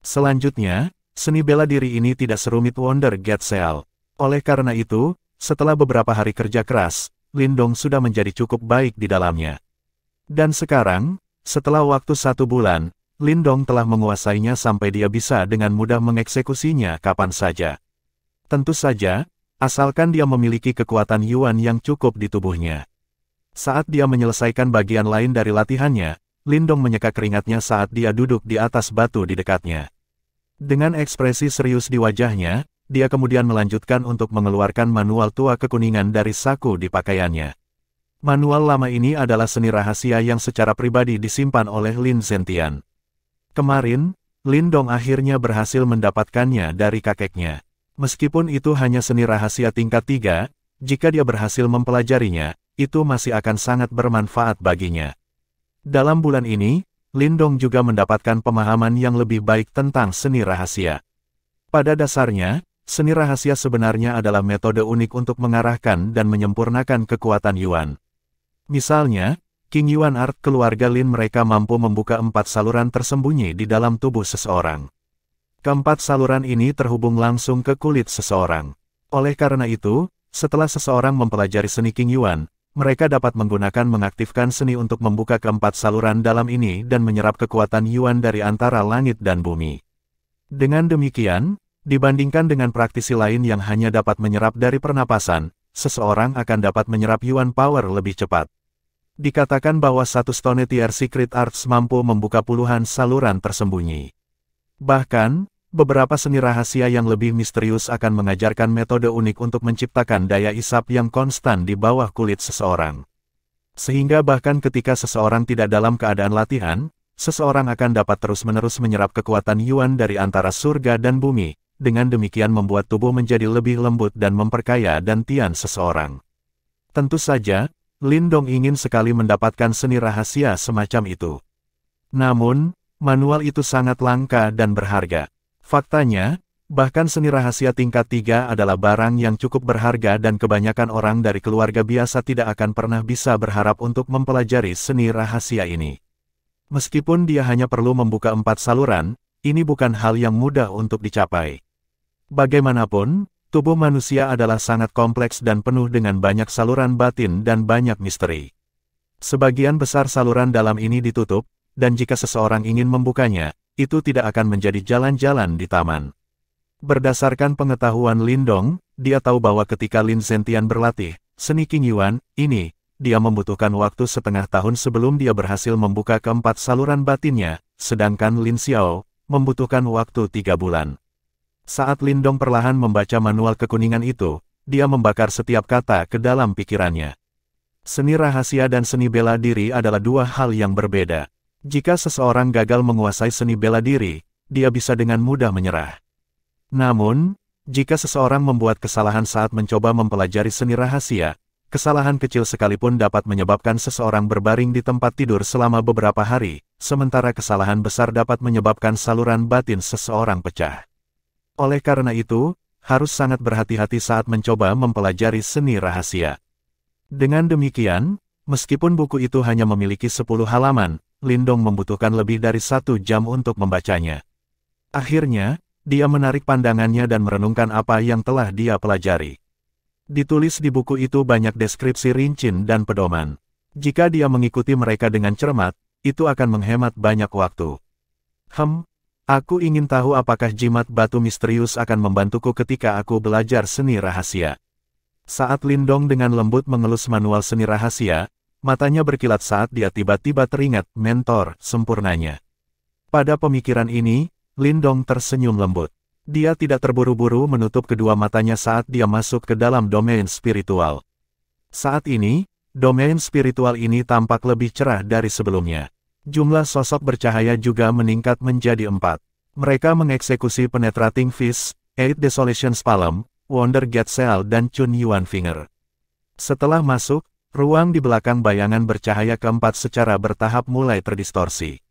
Selanjutnya, seni bela diri ini tidak serumit Wonder Get Seal. Oleh karena itu, setelah beberapa hari kerja keras, Lindong sudah menjadi cukup baik di dalamnya. Dan sekarang, setelah waktu 1 bulan, Lindong telah menguasainya sampai dia bisa dengan mudah mengeksekusinya kapan saja. Tentu saja, asalkan dia memiliki kekuatan Yuan yang cukup di tubuhnya. Saat dia menyelesaikan bagian lain dari latihannya, Lindong menyeka keringatnya saat dia duduk di atas batu di dekatnya. Dengan ekspresi serius di wajahnya, dia kemudian melanjutkan untuk mengeluarkan manual tua kekuningan dari saku di pakaiannya. Manual lama ini adalah seni rahasia yang secara pribadi disimpan oleh Lin Zentian. Kemarin, Lindong akhirnya berhasil mendapatkannya dari kakeknya. Meskipun itu hanya seni rahasia tingkat 3, jika dia berhasil mempelajarinya, itu masih akan sangat bermanfaat baginya. Dalam bulan ini, Lindong juga mendapatkan pemahaman yang lebih baik tentang seni rahasia. Pada dasarnya, seni rahasia sebenarnya adalah metode unik untuk mengarahkan dan menyempurnakan kekuatan Yuan. Misalnya, King Yuan Art keluarga Lin mereka mampu membuka 4 saluran tersembunyi di dalam tubuh seseorang. Keempat saluran ini terhubung langsung ke kulit seseorang. Oleh karena itu, setelah seseorang mempelajari seni King Yuan, mereka dapat mengaktifkan seni untuk membuka keempat saluran dalam ini dan menyerap kekuatan Yuan dari antara langit dan bumi. Dengan demikian, dibandingkan dengan praktisi lain yang hanya dapat menyerap dari pernapasan, seseorang akan dapat menyerap Yuan Power lebih cepat. Dikatakan bahwa satu Stone Tier Secret Arts mampu membuka puluhan saluran tersembunyi. Bahkan, beberapa seni rahasia yang lebih misterius akan mengajarkan metode unik untuk menciptakan daya isap yang konstan di bawah kulit seseorang. Sehingga bahkan ketika seseorang tidak dalam keadaan latihan, seseorang akan dapat terus-menerus menyerap kekuatan Yuan dari antara surga dan bumi, dengan demikian membuat tubuh menjadi lebih lembut dan memperkaya dantian seseorang. Tentu saja, Lindong ingin sekali mendapatkan seni rahasia semacam itu. Namun, manual itu sangat langka dan berharga. Faktanya, bahkan seni rahasia tingkat 3 adalah barang yang cukup berharga dan kebanyakan orang dari keluarga biasa tidak akan pernah bisa berharap untuk mempelajari seni rahasia ini. Meskipun dia hanya perlu membuka 4 saluran, ini bukan hal yang mudah untuk dicapai. Bagaimanapun, tubuh manusia adalah sangat kompleks dan penuh dengan banyak saluran batin dan banyak misteri. Sebagian besar saluran dalam ini ditutup, dan jika seseorang ingin membukanya, itu tidak akan menjadi jalan-jalan di taman. Berdasarkan pengetahuan Lindong, dia tahu bahwa ketika Lin Zentian berlatih, seni King Yuan, ini, dia membutuhkan waktu setengah tahun sebelum dia berhasil membuka keempat saluran batinnya, sedangkan Lin Xiao, membutuhkan waktu 3 bulan. Saat Lindong perlahan membaca manual kekuningan itu, dia membakar setiap kata ke dalam pikirannya. Seni rahasia dan seni bela diri adalah dua hal yang berbeda. Jika seseorang gagal menguasai seni bela diri, dia bisa dengan mudah menyerah. Namun, jika seseorang membuat kesalahan saat mencoba mempelajari seni rahasia, kesalahan kecil sekalipun dapat menyebabkan seseorang berbaring di tempat tidur selama beberapa hari, sementara kesalahan besar dapat menyebabkan saluran batin seseorang pecah. Oleh karena itu, harus sangat berhati-hati saat mencoba mempelajari seni rahasia. Dengan demikian, meskipun buku itu hanya memiliki 10 halaman, Lindong membutuhkan lebih dari 1 jam untuk membacanya. Akhirnya, dia menarik pandangannya dan merenungkan apa yang telah dia pelajari. Ditulis di buku itu banyak deskripsi rinci dan pedoman. Jika dia mengikuti mereka dengan cermat, itu akan menghemat banyak waktu. Aku ingin tahu apakah jimat batu misterius akan membantuku ketika aku belajar seni rahasia. Saat Lindong dengan lembut mengelus manual seni rahasia, matanya berkilat saat dia tiba-tiba teringat mentor sempurnanya. Pada pemikiran ini, Lindong tersenyum lembut. Dia tidak terburu-buru menutup kedua matanya saat dia masuk ke dalam domain spiritual. Saat ini, domain spiritual ini tampak lebih cerah dari sebelumnya. Jumlah sosok bercahaya juga meningkat menjadi 4. Mereka mengeksekusi Penetrating Fist, Eight Desolations Palm, Wonder Get Seal dan Chun Yuan Finger. Setelah masuk, ruang di belakang bayangan bercahaya keempat secara bertahap mulai terdistorsi.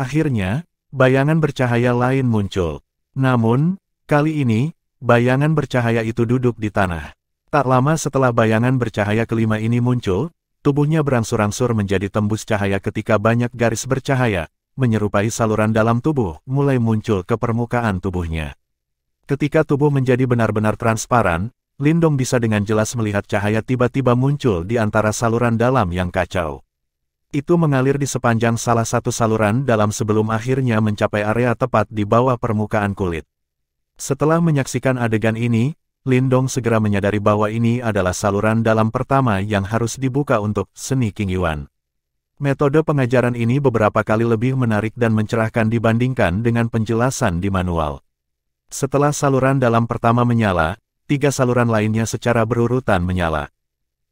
Akhirnya, bayangan bercahaya lain muncul. Namun, kali ini, bayangan bercahaya itu duduk di tanah. Tak lama setelah bayangan bercahaya kelima ini muncul, tubuhnya berangsur-angsur menjadi tembus cahaya ketika banyak garis bercahaya, menyerupai saluran dalam tubuh, mulai muncul ke permukaan tubuhnya. Ketika tubuh menjadi benar-benar transparan, Lindong bisa dengan jelas melihat cahaya tiba-tiba muncul di antara saluran dalam yang kacau. Itu mengalir di sepanjang salah satu saluran dalam sebelum akhirnya mencapai area tepat di bawah permukaan kulit. Setelah menyaksikan adegan ini, Lindong segera menyadari bahwa ini adalah saluran dalam pertama yang harus dibuka untuk seni King Yuan. Metode pengajaran ini beberapa kali lebih menarik dan mencerahkan dibandingkan dengan penjelasan di manual. Setelah saluran dalam pertama menyala, 3 saluran lainnya secara berurutan menyala.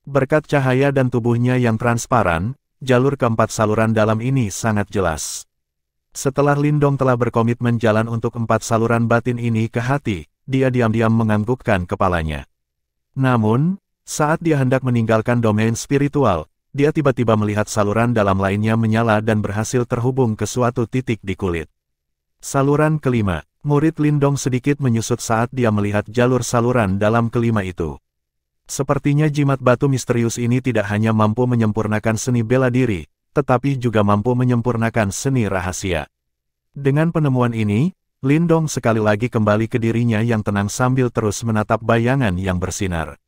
Berkat cahaya dan tubuhnya yang transparan, jalur keempat saluran dalam ini sangat jelas. Setelah Lindong telah berkomitmen jalan untuk 4 saluran batin ini ke hati, dia diam-diam menganggukkan kepalanya. Namun, saat dia hendak meninggalkan domain spiritual, dia tiba-tiba melihat saluran dalam lainnya menyala dan berhasil terhubung ke suatu titik di kulit. Saluran kelima, murid Lindong sedikit menyusut saat dia melihat jalur saluran dalam kelima itu. Sepertinya jimat batu misterius ini tidak hanya mampu menyempurnakan seni bela diri, tetapi juga mampu menyempurnakan seni rahasia. Dengan penemuan ini, Lindong sekali lagi kembali ke dirinya yang tenang sambil terus menatap bayangan yang bersinar.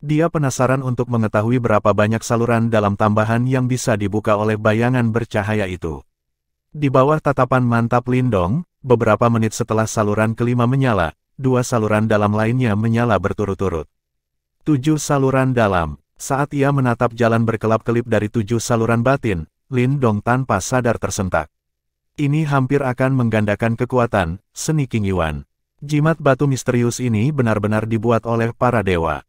Dia penasaran untuk mengetahui berapa banyak saluran dalam tambahan yang bisa dibuka oleh bayangan bercahaya itu. Di bawah tatapan mantap Lindong, beberapa menit setelah saluran kelima menyala, 2 saluran dalam lainnya menyala berturut-turut. 7 saluran dalam. Saat ia menatap jalan berkelap-kelip dari 7 saluran batin, Lindong tanpa sadar tersentak. Ini hampir akan menggandakan kekuatan seni King Yuan. Jimat batu misterius ini benar-benar dibuat oleh para dewa.